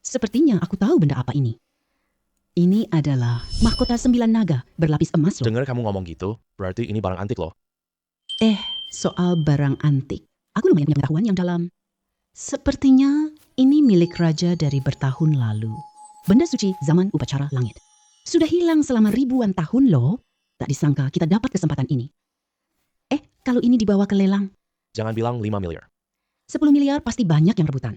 Sepertinya aku tahu benda apa ini. Ini adalah mahkota 9 naga berlapis emas loh. Dengar kamu ngomong gitu, berarti ini barang antik loh. Soal barang antik, aku lumayan punya pengetahuan yang dalam. Sepertinya ini milik raja dari bertahun lalu. Benda suci zaman upacara langit. Sudah hilang selama ribuan tahun loh. Tak disangka kita dapat kesempatan ini. Kalau ini dibawa ke lelang, Jangan bilang 5 miliar. 10 miliar pasti banyak yang rebutan.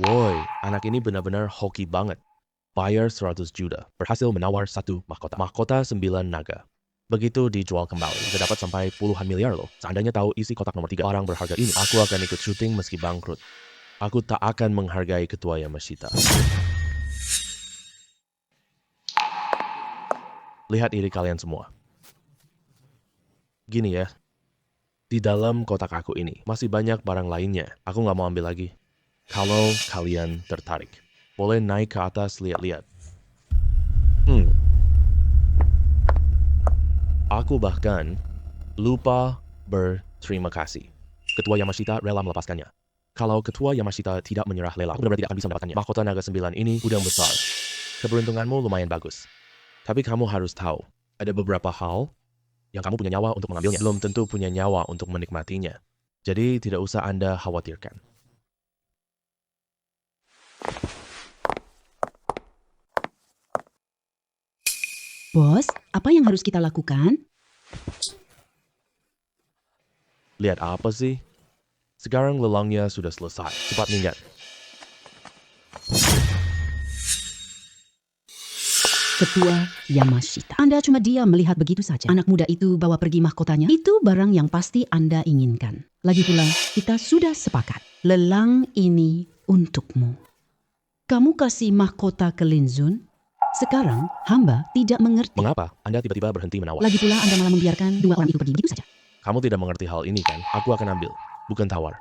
Woi, anak ini benar-benar hoki banget. Bayar 100 juta, berhasil menawar satu mahkota. Mahkota 9 naga. Begitu dijual kembali, bisa dapat sampai puluhan miliar loh. Seandainya tahu isi kotak nomor 3 barang berharga ini, aku akan ikut syuting meski bangkrut. Aku tak akan menghargai ketua Yamashita. Lihat iri kalian semua. Gini ya, di dalam kotak aku ini masih banyak barang lainnya. Aku nggak mau ambil lagi. Kalau kalian tertarik, boleh naik ke atas lihat-lihat. Aku bahkan lupa berterima kasih. Ketua Yamashita rela melepaskannya. Kalau Ketua Yamashita tidak menyerah lelang, aku benar-benar tidak akan bisa mendapatkannya. Mahkota naga 9 ini gudang besar. Keberuntunganmu lumayan bagus. Tapi kamu harus tahu, ada beberapa hal yang kamu punya nyawa untuk mengambilnya. Belum tentu punya nyawa untuk menikmatinya. Jadi tidak usah Anda khawatirkan. Bos, apa yang harus kita lakukan? Lihat apa sih? Sekarang lelangnya sudah selesai. Cepat minggat. Ketua Yamashita. Anda cuma diam melihat begitu saja. Anak muda itu bawa pergi mahkotanya. Itu barang yang pasti Anda inginkan. Lagi pula, kita sudah sepakat. Lelang ini untukmu. Kamu kasih mahkota ke Linzun. Sekarang, hamba tidak mengerti. Mengapa Anda tiba-tiba berhenti menawar? Lagi pula Anda malah membiarkan 2 orang itu pergi begitu saja. Kamu tidak mengerti hal ini kan? Aku akan ambil, bukan tawar.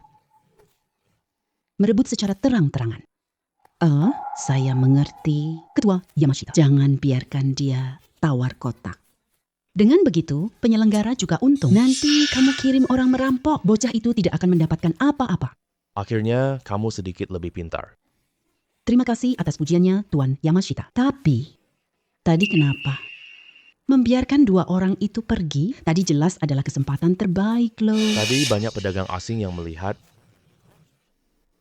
Merebut secara terang-terangan. Saya mengerti. Ketua Yamashita, jangan biarkan dia tawar kotak. Dengan begitu, penyelenggara juga untung. Nanti kamu kirim orang merampok. Bocah itu tidak akan mendapatkan apa-apa. Akhirnya, kamu sedikit lebih pintar. Terima kasih atas pujiannya, Tuan Yamashita. Tapi, tadi kenapa? Membiarkan 2 orang itu pergi, tadi jelas adalah kesempatan terbaik loh. Tadi banyak pedagang asing yang melihat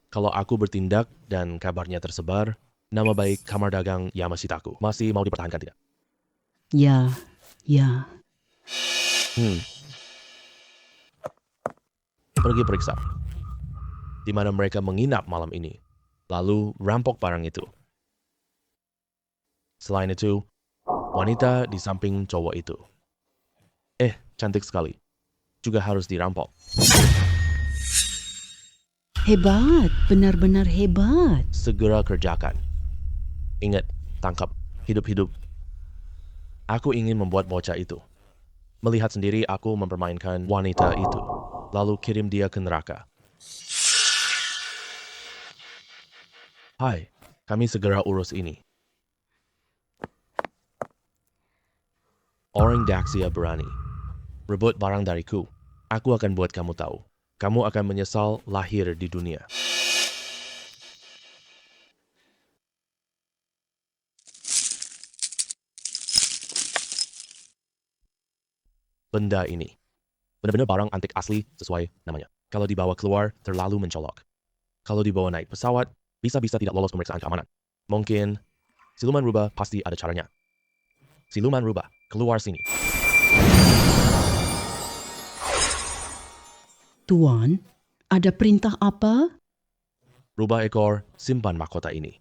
kalau aku bertindak dan kabarnya tersebar, nama baik kamar dagang Yamashitaku masih mau dipertahankan tidak? Ya. Pergi periksa di mana mereka menginap malam ini. lalu rampok barang itu. Selain itu, wanita di samping cowok itu. Cantik sekali. Juga harus dirampok. Hebat, benar-benar hebat. Segera kerjakan. Ingat, tangkap, hidup-hidup. Aku ingin membuat bocah itu. Melihat sendiri aku mempermainkan wanita itu. Lalu kirim dia ke neraka. Hai, kami segera urus ini. Orang Daxia berani. Rebut barang dariku. Aku akan buat kamu tahu. Kamu akan menyesal lahir di dunia. Benda ini. Benar-benar barang antik asli sesuai namanya. Kalau dibawa keluar, terlalu mencolok. Kalau dibawa naik pesawat, bisa-bisa tidak lolos pemeriksaan keamanan. Mungkin siluman rubah pasti ada caranya. Siluman rubah, keluar sini. Tuan, ada perintah apa? Rubah ekor, simpan mahkota ini.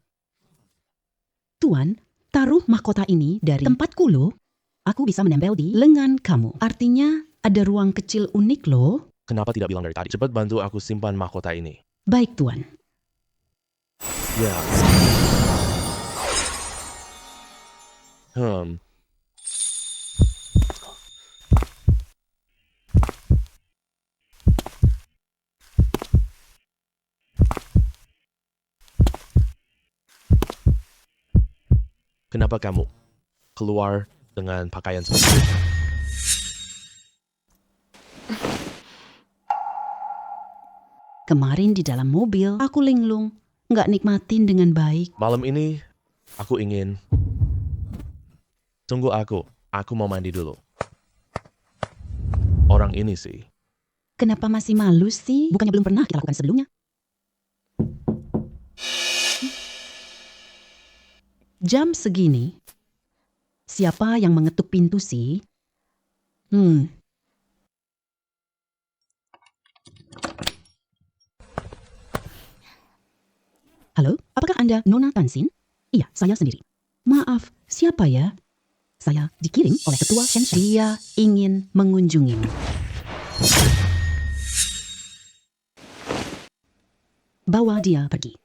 Tuan, taruh mahkota ini dari tempatku loh. Aku bisa menempel di lengan kamu. Artinya ada ruang kecil unik loh. Kenapa tidak bilang dari tadi? Cepat bantu aku simpan mahkota ini. Baik, Tuan. Ya. Kenapa kamu keluar dengan pakaian seperti itu? Kemarin di dalam mobil, aku linglung. Nggak nikmatin dengan baik. Malam ini, aku ingin... Tunggu aku mau mandi dulu. Orang ini sih. Kenapa masih malu sih? Bukannya belum pernah kita lakukan sebelumnya? Jam segini, siapa yang mengetuk pintu sih? Halo, apakah Anda Nona Tansin? Iya, saya sendiri. Maaf, siapa ya? Saya dikirim oleh Ketua Shensha. Dia ingin mengunjungimu. Bawa dia pergi.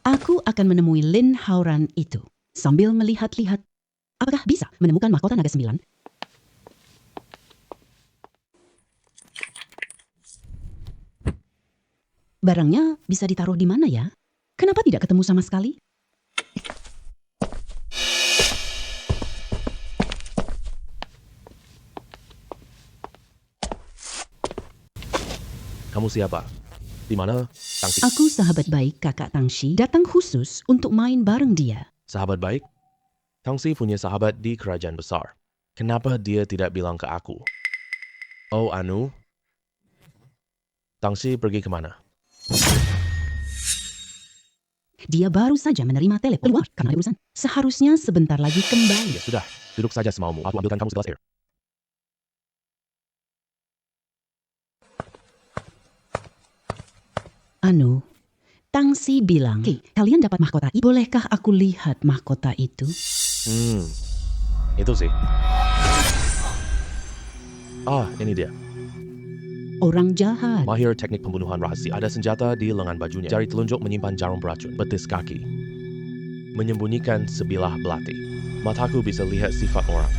Aku akan menemui Lin Hauran itu sambil melihat-lihat. Apakah bisa menemukan mahkota naga 9? Barangnya bisa ditaruh di mana ya? Kenapa tidak ketemu sama sekali? Kamu siapa? Di mana? Tangsi. Aku sahabat baik kakak Tangshi, datang khusus untuk main bareng dia. Sahabat baik? Tangsi punya sahabat di kerajaan besar. Kenapa dia tidak bilang ke aku? Oh, Anu? Tangsi pergi kemana? Dia baru saja menerima telepon keluar karena ada urusan. Seharusnya sebentar lagi kembali. Ya sudah, duduk saja semaumu. Aku ambilkan kamu segelas air. Anu, Tangsi bilang, kalian dapat mahkota itu. Bolehkah aku lihat mahkota itu? Itu sih. Ini dia. Orang jahat. Mahir teknik pembunuhan rahasia. Ada senjata di lengan bajunya. Jari telunjuk menyimpan jarum beracun. Betis kaki menyembunyikan sebilah belati. Mataku bisa lihat sifat orang.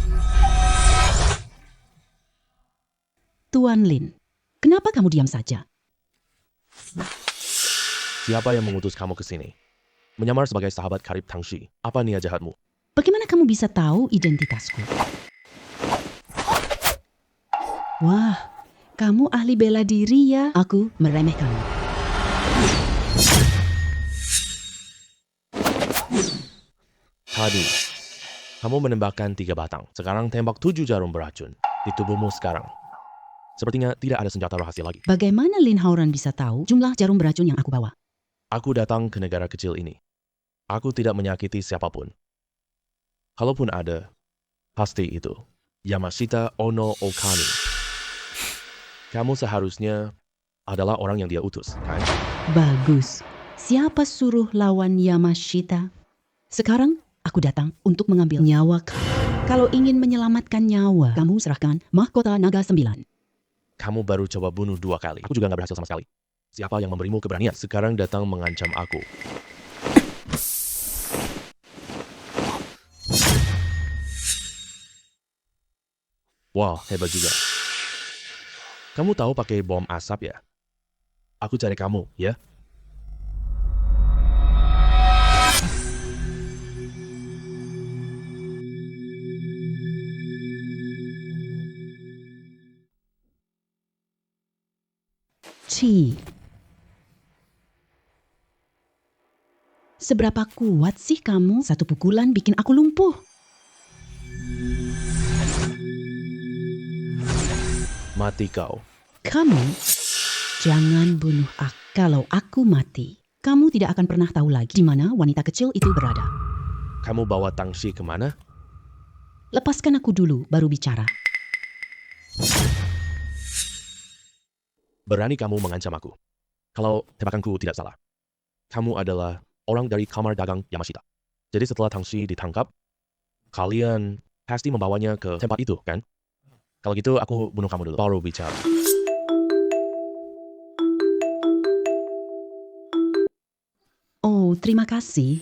Tuan Lin, kenapa kamu diam saja? Siapa yang mengutus kamu ke sini? Menyamar sebagai sahabat karib Tangshi. Apa niat jahatmu? Bagaimana kamu bisa tahu identitasku? Wah, kamu ahli bela diri ya? Aku meremehkanmu. Tadi, kamu menembakkan 3 batang. Sekarang tembak 7 jarum beracun di tubuhmu sekarang. Sepertinya tidak ada senjata rahasia lagi. Bagaimana Lin Hauran bisa tahu jumlah jarum beracun yang aku bawa? Aku datang ke negara kecil ini. Aku tidak menyakiti siapapun. Kalaupun ada, pasti itu Yamashita Ono Okami. Kamu seharusnya adalah orang yang dia utus, kan? Bagus. Siapa suruh lawan Yamashita? Sekarang aku datang untuk mengambil nyawa kamu. Kalau ingin menyelamatkan nyawa, kamu serahkan mahkota naga 9. Kamu baru coba bunuh 2 kali. Aku juga nggak berhasil sama sekali. Siapa yang memberimu keberanian? Sekarang datang mengancam aku. Wah, hebat juga. Kamu tahu pakai bom asap ya? Aku cari kamu, ya? Ci. Seberapa kuat sih kamu? Satu pukulan bikin aku lumpuh. Mati kau. Kamu jangan bunuh aku. Kalau aku mati, kamu tidak akan pernah tahu lagi di mana wanita kecil itu berada. Kamu bawa Tangshi kemana? Lepaskan aku dulu, baru bicara. Berani kamu mengancam aku. Kalau tebakanku tidak salah. Kamu adalah orang dari kamar dagang Yamashita. Jadi setelah Tangshi ditangkap, kalian pasti membawanya ke tempat itu, kan? Kalau gitu aku bunuh kamu dulu, baru bicara. Oh, terima kasih.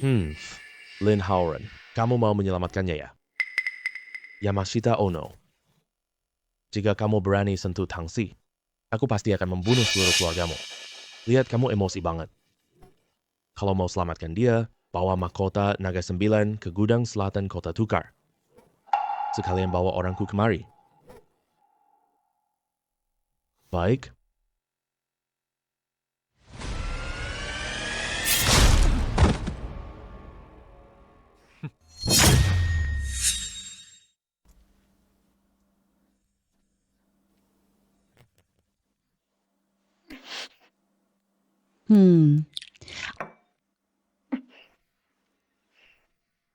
Lin Howren, kamu mau menyelamatkannya ya? Yamashita Ono. Jika kamu berani sentuh Tangshi, aku pasti akan membunuh seluruh keluargamu. Lihat kamu emosi banget. Kalau mau selamatkan dia, bawa mahkota naga 9 ke gudang selatan kota Tukar. Sekalian bawa orangku kemari. Baik.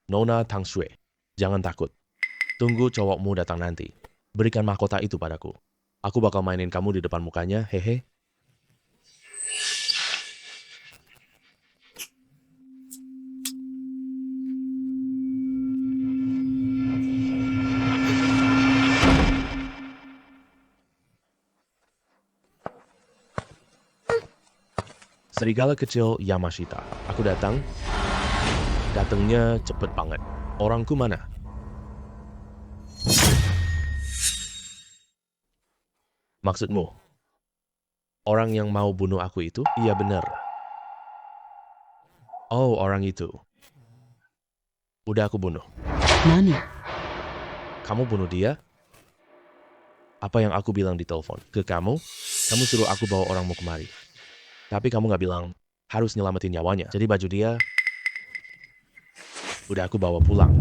Nona Tangshui, jangan takut. Tunggu cowokmu datang nanti. Berikan mahkota itu padaku. Aku bakal mainin kamu di depan mukanya, hehe. Serigala kecil Yamashita. Aku datang. Datangnya cepet banget. Orangku mana? Maksudmu? Orang yang mau bunuh aku itu? Iya benar. Oh, orang itu. Udah aku bunuh. Nani? Kamu bunuh dia? Apa yang aku bilang di telepon? Ke kamu? Kamu suruh aku bawa orangmu kemari. Tapi kamu gak bilang harus nyelamatin nyawanya. Jadi baju dia udah aku bawa pulang.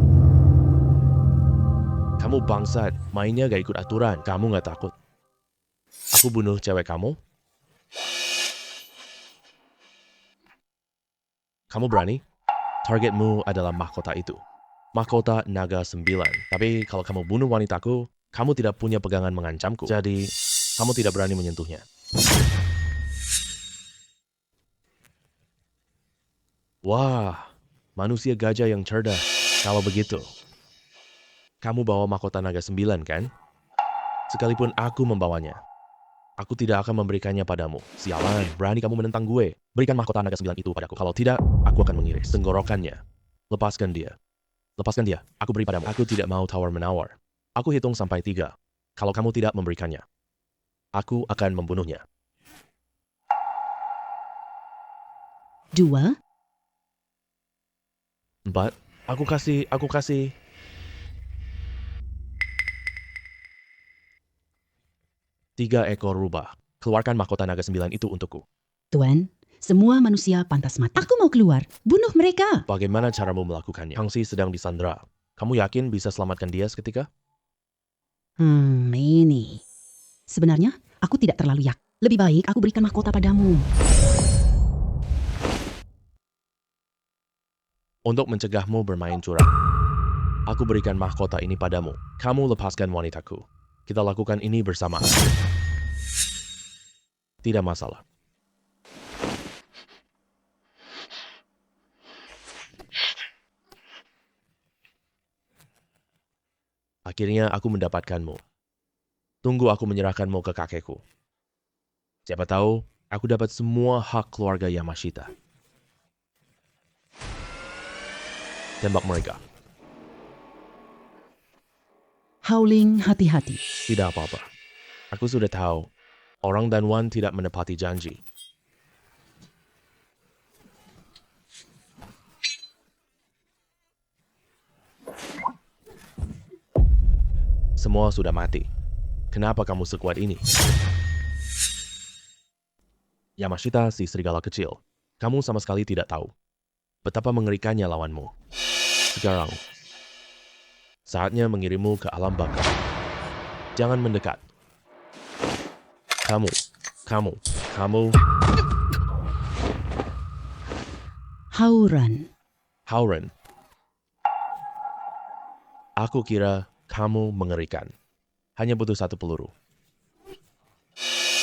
Kamu bangsat, mainnya gak ikut aturan. Kamu gak takut? Aku bunuh cewek kamu? Kamu berani? Targetmu adalah mahkota itu. Mahkota naga 9. Tapi kalau kamu bunuh wanitaku, kamu tidak punya pegangan mengancamku. Jadi, kamu tidak berani menyentuhnya. Wah, manusia gajah yang cerdas. Kalau begitu, kamu bawa mahkota naga 9 kan? Sekalipun aku membawanya, aku tidak akan memberikannya padamu. Sialan, berani kamu menentang gue. Berikan mahkota naga 9 itu padaku. Kalau tidak, aku akan mengiris tenggorokannya. Lepaskan dia. Lepaskan dia. Aku beri padamu. Aku tidak mau tawar-menawar. Aku hitung sampai 3. Kalau kamu tidak memberikannya, aku akan membunuhnya. 2. 4. Aku kasih. 3 ekor rubah. Keluarkan mahkota naga 9 itu untukku. Tuan, semua manusia pantas mati. Aku mau keluar. Bunuh mereka. Bagaimana caramu melakukannya? Tangshi sedang disandra. Kamu yakin bisa selamatkan dia seketika? Ini. Sebenarnya, aku tidak terlalu yakin. Lebih baik aku berikan mahkota padamu. Untuk mencegahmu bermain curang, aku berikan mahkota ini padamu. Kamu lepaskan wanitaku. Kita lakukan ini bersamaan. Tidak masalah. Akhirnya aku mendapatkanmu. Tunggu aku menyerahkanmu ke kakekku. Siapa tahu aku dapat semua hak keluarga Yamashita. Tembak mereka. Howling hati-hati. Tidak apa-apa. Aku sudah tahu. Orang dan Wan tidak menepati janji. Semua sudah mati. Kenapa kamu sekuat ini? Yamashita, si serigala kecil. Kamu sama sekali tidak tahu betapa mengerikannya lawanmu. Sekarang, saatnya mengirimmu ke alam baka. Jangan mendekat. Kamu. Hauran. Aku kira kamu mengerikan. Hanya butuh satu peluru.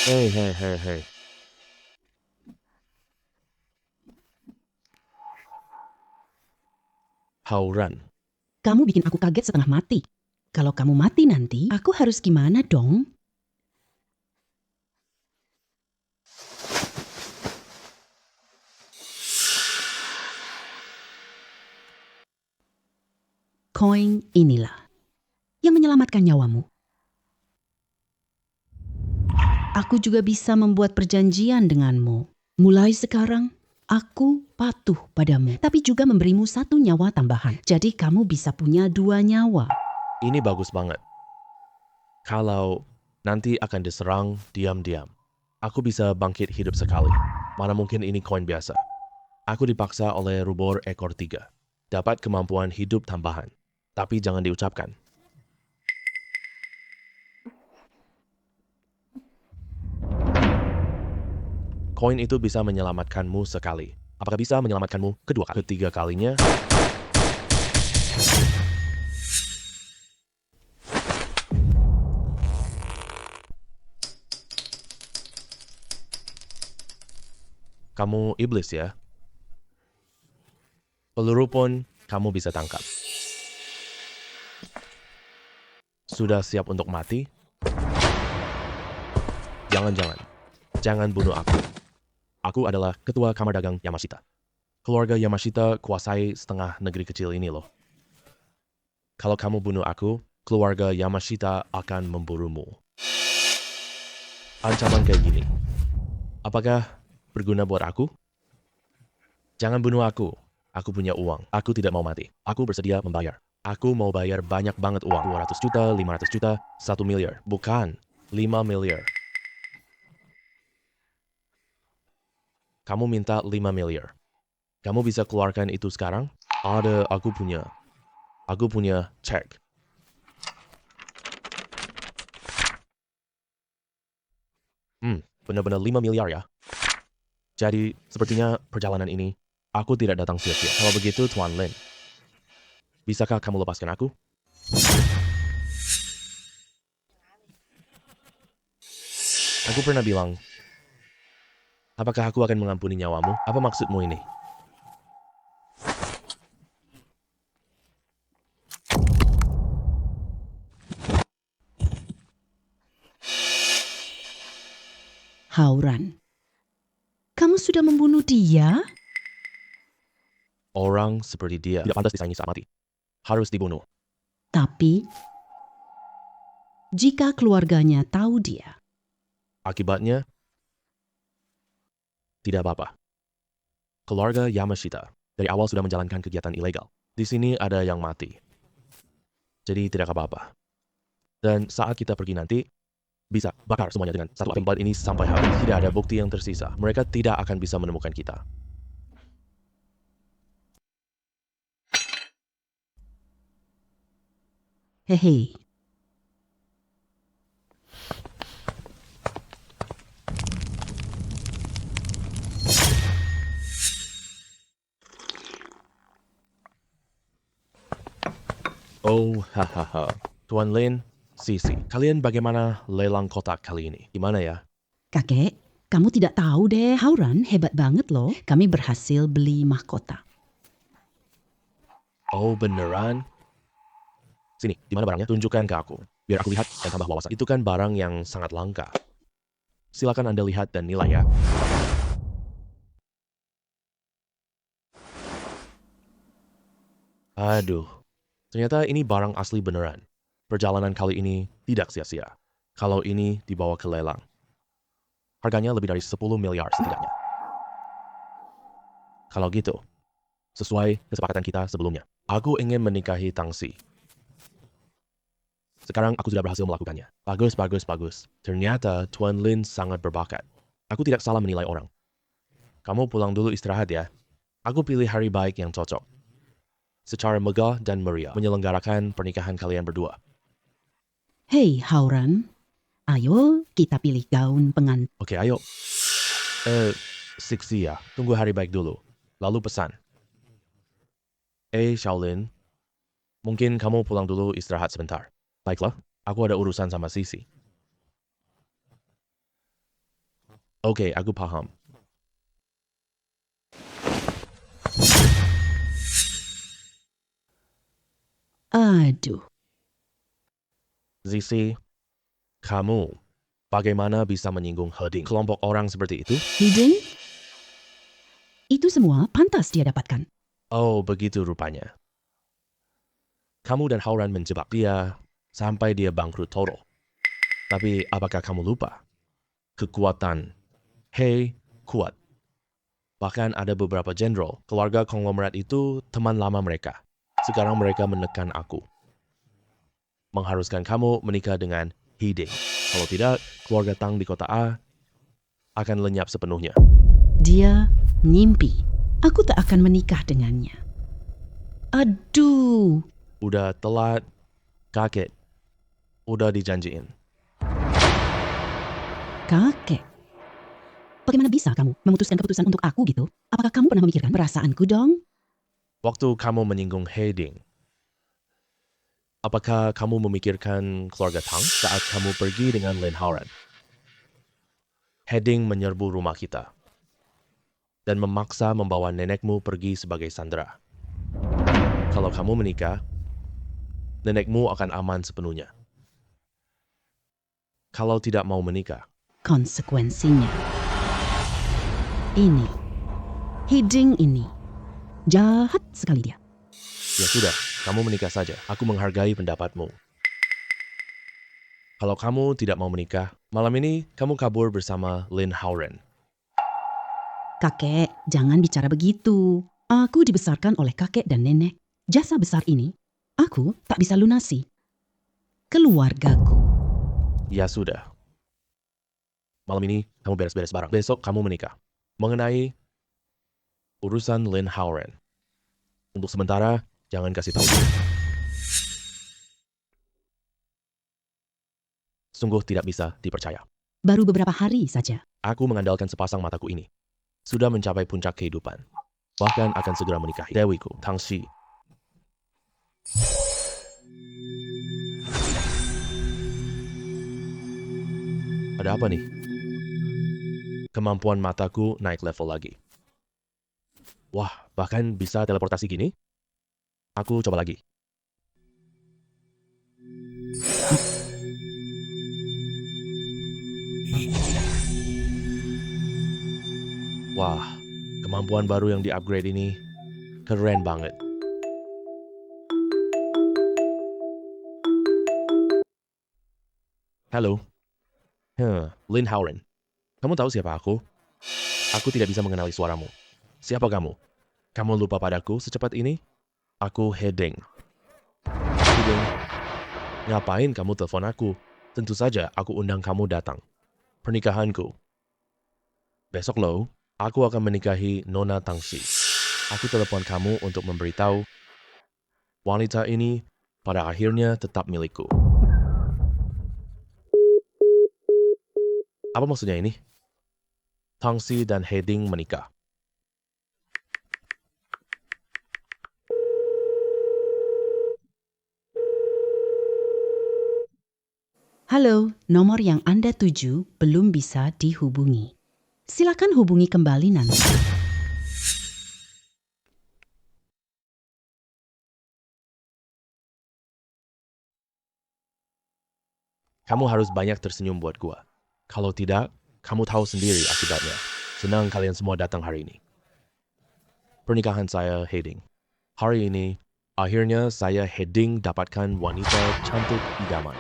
Hei. Hauran. Kamu bikin aku kaget setengah mati. Kalau kamu mati nanti, aku harus gimana dong? Koin inilah yang menyelamatkan nyawamu. Aku juga bisa membuat perjanjian denganmu. Mulai sekarang, aku patuh padamu, tapi juga memberimu 1 nyawa tambahan. Jadi kamu bisa punya 2 nyawa. Ini bagus banget. Kalau nanti akan diserang diam-diam, aku bisa bangkit hidup sekali. Mana mungkin ini koin biasa. Aku dipaksa oleh rubor ekor 3. Dapat kemampuan hidup tambahan. Tapi jangan diucapkan. Koin itu bisa menyelamatkanmu sekali. Apakah bisa menyelamatkanmu kedua kali? Ketiga kalinya? Kamu iblis ya? Peluru pun kamu bisa tangkap. Sudah siap untuk mati? Jangan bunuh aku. Aku adalah ketua kamar dagang Yamashita. Keluarga Yamashita kuasai setengah negeri kecil ini loh. Kalau kamu bunuh aku, keluarga Yamashita akan memburumu. Ancaman kayak gini. Apakah berguna buat aku? Jangan bunuh aku. Aku punya uang. Aku tidak mau mati. Aku bersedia membayar. Aku mau bayar banyak banget uang. 200 juta, 500 juta, 1 miliar. Bukan, 5 miliar. Kamu minta 5 miliar. Kamu bisa keluarkan itu sekarang? Ada, aku punya cek. Benar-benar 5 miliar ya. Jadi, sepertinya perjalanan ini, aku tidak datang sia-sia. Kalau begitu, Tuan Lin, bisakah kamu lepaskan aku? Aku pernah bilang, apakah aku akan mengampuni nyawamu? Apa maksudmu ini? Hauran. Kamu sudah membunuh dia? Orang seperti dia tidak pantas disayangi saat mati. Harus dibunuh. Tapi, jika keluarganya tahu dia, Akibatnya, tidak apa-apa. Keluarga Yamashita dari awal sudah menjalankan kegiatan ilegal. Di sini ada yang mati. Jadi tidak apa-apa. Dan saat kita pergi nanti, bisa bakar semuanya dengan satu api. Tempat ini sampai habis. Tidak ada bukti yang tersisa. Mereka tidak akan bisa menemukan kita. hehe. Oh, hahaha. Tuan Lin, Sisi, kalian bagaimana lelang kotak kali ini? Gimana ya? Kakek, Kamu tidak tahu deh, Hauran hebat banget loh. Kami berhasil beli mahkota. Oh beneran? Sini, di mana barangnya? Tunjukkan ke aku. Biar aku lihat dan tambah wawasan. Itu kan barang yang sangat langka. Silakan Anda lihat dan nilai ya. Aduh, ternyata ini barang asli beneran. Perjalanan kali ini tidak sia-sia. Kalau ini dibawa ke lelang. Harganya lebih dari 10 miliar setidaknya. Kalau gitu, sesuai kesepakatan kita sebelumnya. Aku ingin menikahi Tangsi. Sekarang aku sudah berhasil melakukannya. Bagus, bagus, bagus. Ternyata Tuan Lin sangat berbakat. Aku tidak salah menilai orang. Kamu pulang dulu istirahat ya. Aku pilih hari baik yang cocok. Secara megah dan meriah menyelenggarakan pernikahan kalian berdua. Hei, Hauran. Ayo kita pilih gaun pengantin. Oke, ayo. Siksi ya. Tunggu hari baik dulu. Lalu pesan. Shaolin. Mungkin kamu pulang dulu istirahat sebentar. Baiklah, aku ada urusan sama Sisi. Oke, aku paham. Aduh, Sisi, kamu bagaimana bisa menyinggung Herding? Kelompok orang seperti itu? Hiding? Itu semua pantas dia dapatkan. Oh, begitu rupanya. Kamu dan Hauran menjebak dia sampai dia bangkrut total. Tapi apakah kamu lupa? Kekuatan Hei kuat. Bahkan ada beberapa jenderal, keluarga konglomerat itu teman lama mereka. Sekarang mereka menekan aku. Mengharuskan kamu menikah dengan Hiding. Kalau tidak, keluarga Tang di kota A akan lenyap sepenuhnya. Dia mimpi. Aku tak akan menikah dengannya. Aduh, Udah telat, kaget. Udah dijanjiin. kakek. Bagaimana bisa kamu memutuskan keputusan untuk aku gitu? Apakah kamu pernah memikirkan perasaanku dong? Waktu kamu menyinggung Hiding, apakah kamu memikirkan keluarga Tang saat kamu pergi dengan Lin Hauran? Hiding menyerbu rumah kita dan memaksa membawa nenekmu pergi sebagai sandera. Kalau kamu menikah, nenekmu akan aman sepenuhnya. Kalau tidak mau menikah, Konsekuensinya. Ini. Hiding ini. Jahat sekali dia. ya sudah, kamu menikah saja. Aku menghargai pendapatmu. Kalau kamu tidak mau menikah, malam ini kamu kabur bersama Lin Hauran. Kakek, jangan bicara begitu. Aku dibesarkan oleh kakek dan nenek. Jasa besar ini, aku tak bisa lunasi. Keluargaku. Ya sudah. Malam ini kamu beres-beres barang. Besok kamu menikah. Mengenai urusan Lin Hauran. Untuk sementara, jangan kasih tahu dia. Sungguh tidak bisa dipercaya. Baru beberapa hari saja. Aku mengandalkan sepasang mataku ini. Sudah mencapai puncak kehidupan. Bahkan akan segera menikahi Dewiku, Tangsi. Ada apa nih? Kemampuan mataku naik level lagi. Wah, bahkan bisa teleportasi gini? Aku coba lagi. Wah, kemampuan baru yang di-upgrade ini keren banget. Halo. Lin Hauran. Kamu tahu siapa aku? Aku tidak bisa mengenali suaramu. Siapa kamu? Kamu lupa padaku secepat ini? Aku Hiding. Hiding, ngapain kamu telepon aku? Tentu saja aku undang kamu datang. Pernikahanku. Besok loh, aku akan menikahi Nona Tangsi. Aku telepon kamu untuk memberitahu wanita ini pada akhirnya tetap milikku. Apa maksudnya ini? Tangsi dan Hiding menikah. Halo, nomor yang Anda tuju belum bisa dihubungi. Silakan hubungi kembali nanti. Kamu harus banyak tersenyum buat gua. Kalau tidak, kamu tahu sendiri akibatnya. Senang kalian semua datang hari ini. Pernikahan saya Heding. Hari ini, akhirnya saya Heding dapatkan wanita cantik idaman.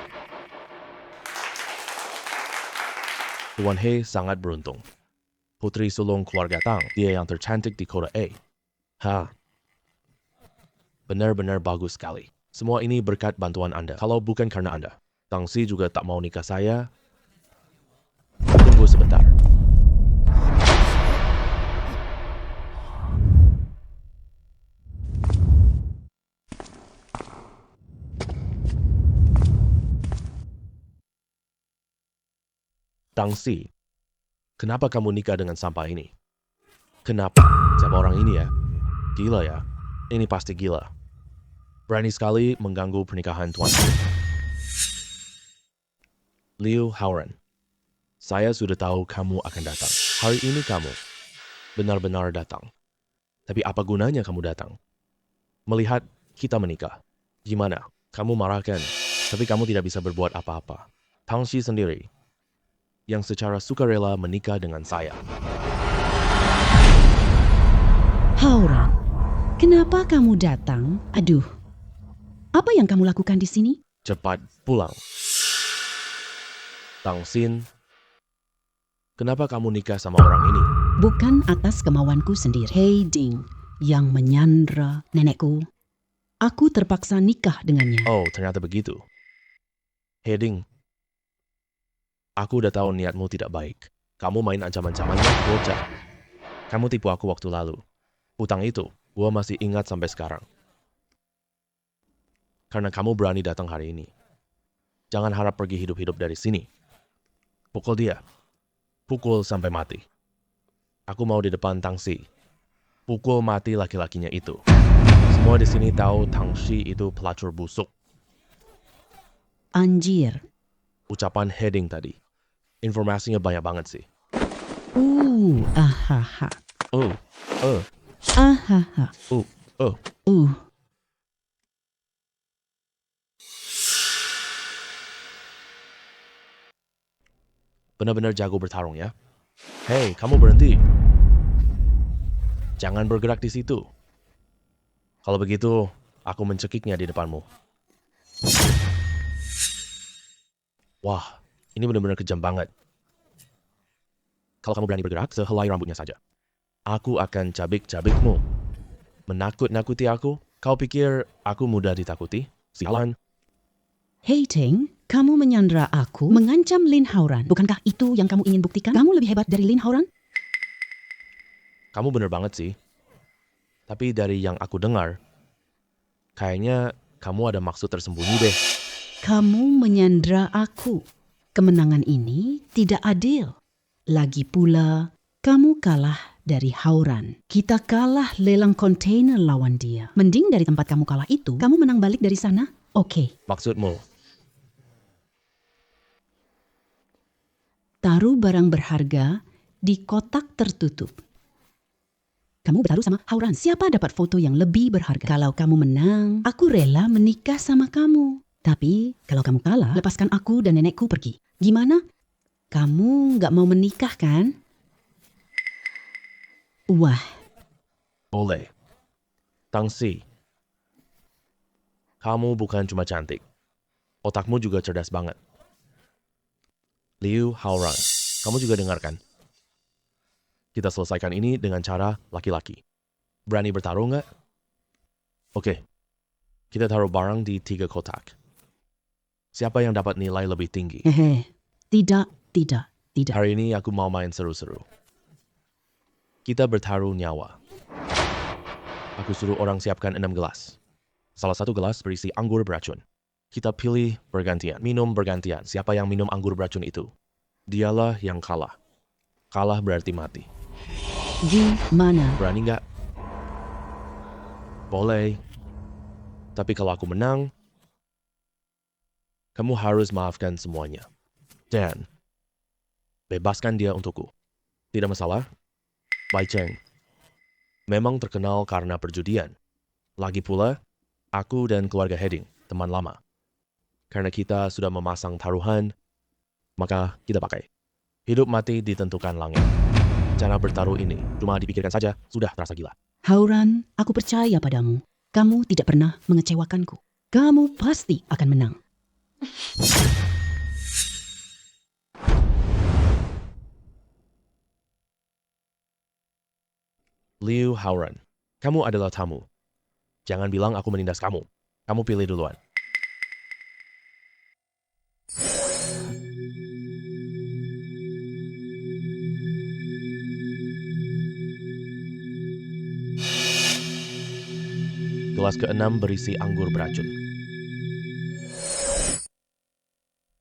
Tuan He sangat beruntung. Putri sulung keluarga Tang, dia yang tercantik di kota A. Benar-benar bagus sekali. Semua ini berkat bantuan Anda. Kalau bukan karena Anda, Tang Si juga tak mau nikah saya. Tunggu sebentar. Tang Si, kenapa kamu nikah dengan sampah ini? Kenapa? Siapa orang ini ya? Gila ya? Ini pasti gila. Berani sekali mengganggu pernikahan Tuan He. Liu Haoran, saya sudah tahu kamu akan datang. Hari ini kamu benar-benar datang. Tapi apa gunanya kamu datang? Melihat kita menikah. Gimana? Kamu marah kan? Tapi kamu tidak bisa berbuat apa-apa. Tang Si sendiri yang secara sukarela menikah dengan saya. Haoran, kenapa kamu datang? Aduh, apa yang kamu lakukan di sini? Cepat pulang. Tang Xin, kenapa kamu nikah sama orang ini? Bukan atas kemauanku sendiri. Hei Ding, yang menyandra nenekku. Aku terpaksa nikah dengannya. Oh, ternyata begitu. Heding, aku udah tahu niatmu tidak baik. Kamu main ancaman-ancamannya, bocah. Kamu tipu aku waktu lalu. Utang itu, gua masih ingat sampai sekarang. Karena kamu berani datang hari ini. Jangan harap pergi hidup-hidup dari sini. Pukul dia. Pukul sampai mati. Aku mau di depan Tang Si. Pukul mati laki-lakinya itu. Semua di sini tahu Tang Si itu pelacur busuk. Anjir. Ucapan Heding tadi. Informasinya banyak banget sih. Ahaha. Ahaha. Uh. Benar-benar jago bertarung ya. Hei, kamu berhenti. Jangan bergerak di situ. Kalau begitu, aku mencekiknya di depanmu. Wah, ini benar-benar kejam banget. Kalau kamu berani bergerak, sehelai rambutnya saja. Aku akan cabik-cabikmu. Menakut-nakuti aku? Kau pikir aku mudah ditakuti? Sialan. Hei Ting, kamu menyandra aku, mengancam Lin Haoran. Bukankah itu yang kamu ingin buktikan? Kamu lebih hebat dari Lin Haoran? Kamu bener banget sih. Tapi dari yang aku dengar, kayaknya kamu ada maksud tersembunyi deh. Kamu menyandra aku. Kemenangan ini tidak adil. Lagi pula, kamu kalah dari Haoran. Kita kalah lelang kontainer lawan dia. Mending dari tempat kamu kalah itu, kamu menang balik dari sana. Oke. Maksudmu? Taruh barang berharga di kotak tertutup. Kamu bertaruh sama Haoran. Siapa dapat foto yang lebih berharga? Kalau kamu menang, aku rela menikah sama kamu. Tapi kalau kamu kalah, lepaskan aku dan nenekku pergi. Gimana? Kamu nggak mau menikah kan? Wah, Boleh. Tang Si, kamu bukan cuma cantik. Otakmu juga cerdas banget. Liu Haoran, kamu juga dengarkan. Kita selesaikan ini dengan cara laki-laki. Berani bertarung nggak? Oke, kita taruh barang di 3 kotak. Siapa yang dapat nilai lebih tinggi? hehe. Tidak. Hari ini aku mau main seru-seru. Kita bertaruh nyawa. Aku suruh orang siapkan 6 gelas. Salah satu gelas berisi anggur beracun. Kita pilih bergantian, minum bergantian. Siapa yang minum anggur beracun itu, dialah yang kalah. Kalah berarti mati. Gimana? Berani nggak? Boleh. Tapi kalau aku menang, kamu harus maafkan semuanya. Dan bebaskan dia untukku. Tidak masalah. Bai Cheng memang terkenal karena perjudian. Lagi pula, aku dan keluarga Heading, teman lama. Karena kita sudah memasang taruhan, maka kita pakai. Hidup mati ditentukan langit. Cara bertaruh ini cuma dipikirkan saja sudah terasa gila. Hauran, aku percaya padamu. Kamu tidak pernah mengecewakanku. Kamu pasti akan menang. Liu Hauran, kamu adalah tamu. Jangan bilang aku menindas kamu. Kamu pilih duluan. Gelas ke-6 berisi anggur beracun.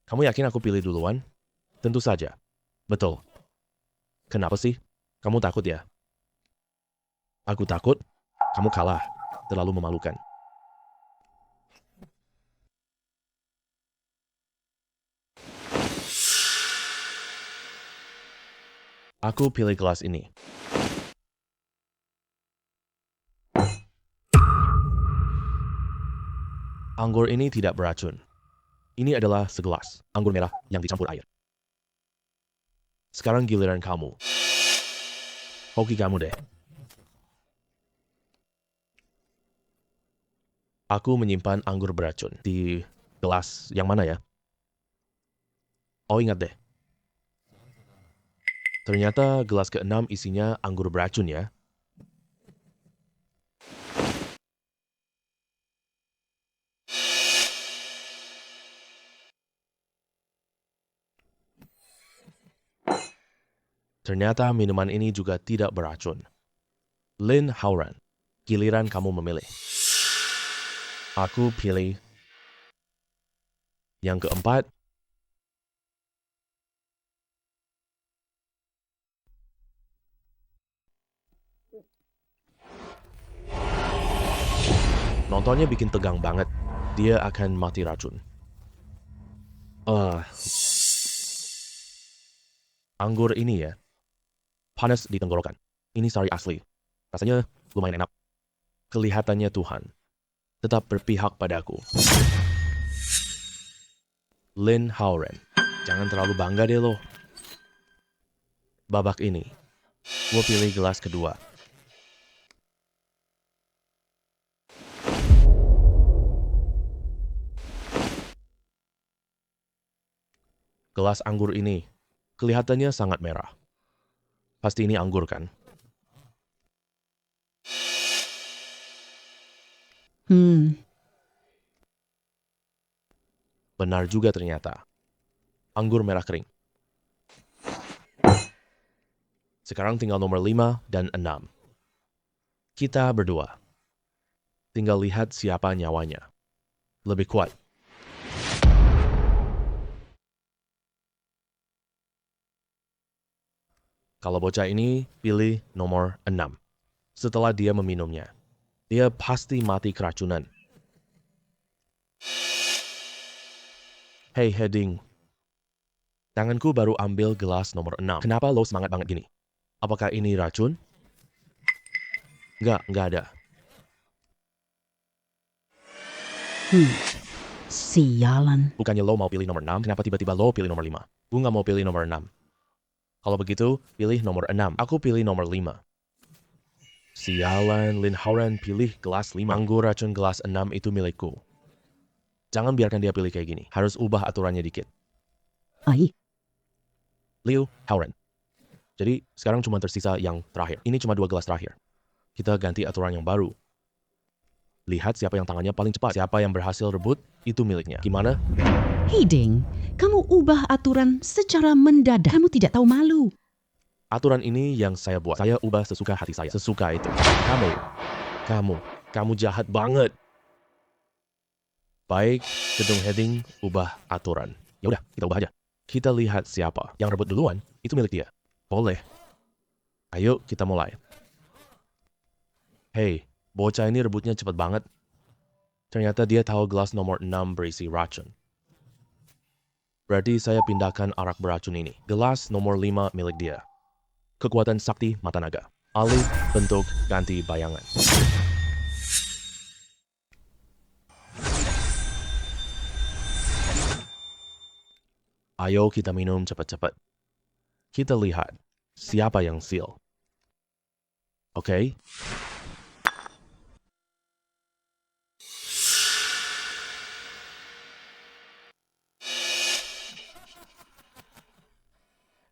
Kamu yakin aku pilih duluan? Tentu saja. Betul. Kenapa sih? Kamu takut ya? Aku takut. Kamu kalah. Terlalu memalukan. Aku pilih gelas ini. Anggur ini tidak beracun. Ini adalah segelas anggur merah yang dicampur air. Sekarang giliran kamu. Hoki kamu deh. Aku menyimpan anggur beracun di gelas yang mana ya? Oh, ingat deh. Ternyata gelas ke-6 isinya anggur beracun ya. Ternyata minuman ini juga tidak beracun. Lin Hauran, giliran kamu memilih. Aku pilih yang keempat. Nontonnya bikin tegang banget. Dia akan mati racun. Anggur ini ya, panas di tenggorokan. Ini sari asli. Rasanya lumayan enak. Kelihatannya Tuhan tetap berpihak padaku. Lin Hauran, jangan terlalu bangga deh lo. Babak ini, gue pilih gelas kedua. Gelas anggur ini kelihatannya sangat merah. Pasti ini anggur kan? Benar juga ternyata. Anggur merah kering. Sekarang tinggal nomor 5 dan 6. Kita berdua. Tinggal lihat siapa nyawanya lebih kuat. Kalau bocah ini pilih nomor 6. Setelah dia meminumnya, dia pasti mati keracunan. Hey Heading, tanganku baru ambil gelas nomor 6. Kenapa lo semangat banget gini? Apakah ini racun? Enggak ada. Sialan. Bukannya lo mau pilih nomor 6, kenapa tiba-tiba lo pilih nomor 5? Gue nggak mau pilih nomor 6. Kalau begitu, pilih nomor 6. Aku pilih nomor 5. Sialan, Lin Hauran pilih gelas 5. Anggur racun gelas 6 itu milikku. Jangan biarkan dia pilih kayak gini. Harus ubah aturannya dikit. Ai, Liu Hauran. Jadi, sekarang cuma tersisa yang terakhir. Ini cuma 2 gelas terakhir. Kita ganti aturan yang baru. Lihat siapa yang tangannya paling cepat. Siapa yang berhasil rebut, itu miliknya. Gimana? Hiding, kamu ubah aturan secara mendadak. Kamu tidak tahu malu. Aturan ini yang saya buat. Saya ubah sesuka hati saya. Sesuka itu. Kamu jahat banget. Baik, gedung Heading ubah aturan. Ya udah, kita ubah aja. Kita lihat siapa yang rebut duluan, itu milik dia. Boleh. Ayo kita mulai. Hey, bocah ini rebutnya cepat banget. Ternyata dia tahu gelas nomor 6 berisi racun. Berarti saya pindahkan arak beracun ini. Gelas nomor 5 milik dia. kekuatan sakti mata naga. Alih bentuk ganti bayangan. Ayo kita minum cepat-cepat. Kita lihat siapa yang seal. Oke?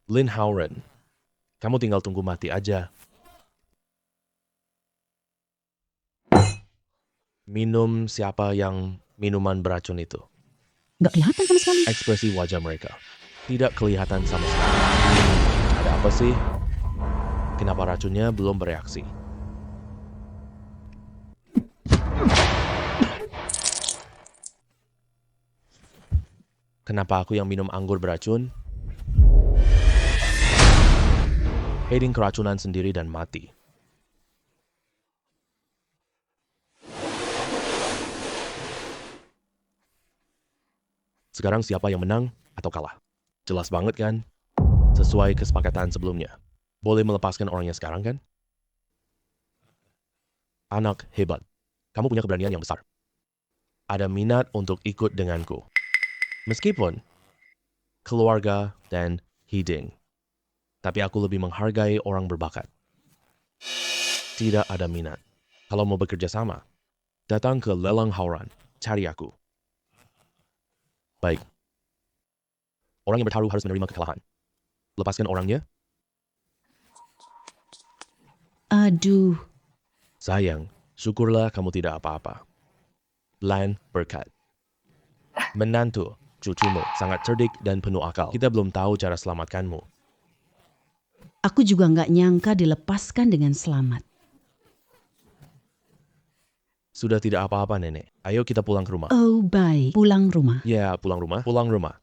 Lin Howren, kamu tinggal tunggu mati aja. Minum siapa yang minuman beracun itu? Nggak kelihatan sama sekali. Ekspresi wajah mereka tidak kelihatan sama sekali. Ada apa sih? Kenapa racunnya belum bereaksi? Kenapa aku yang minum anggur beracun? Hayden keracunan sendiri dan mati. Sekarang siapa yang menang atau kalah? Jelas banget kan? Sesuai kesepakatan sebelumnya. Boleh melepaskan orangnya sekarang kan? Anak hebat. Kamu punya keberanian yang besar. Ada minat untuk ikut denganku. Meskipun keluarga dan hiding. Tapi aku lebih menghargai orang berbakat. Tidak ada minat. Kalau mau bekerja sama, datang ke lelang Howran, cari aku. Baik. Orang yang bertaruh harus menerima kekalahan. Lepaskan orangnya. Aduh, Sayang, syukurlah kamu tidak apa-apa. Lan berkat. Menantu, cucumu sangat cerdik dan penuh akal. Kita belum tahu cara selamatkanmu. aku juga nggak nyangka dilepaskan dengan selamat. Sudah tidak apa-apa, Nenek. Ayo kita pulang ke rumah. Oh, baik. Pulang rumah. Ya, pulang rumah. Pulang rumah.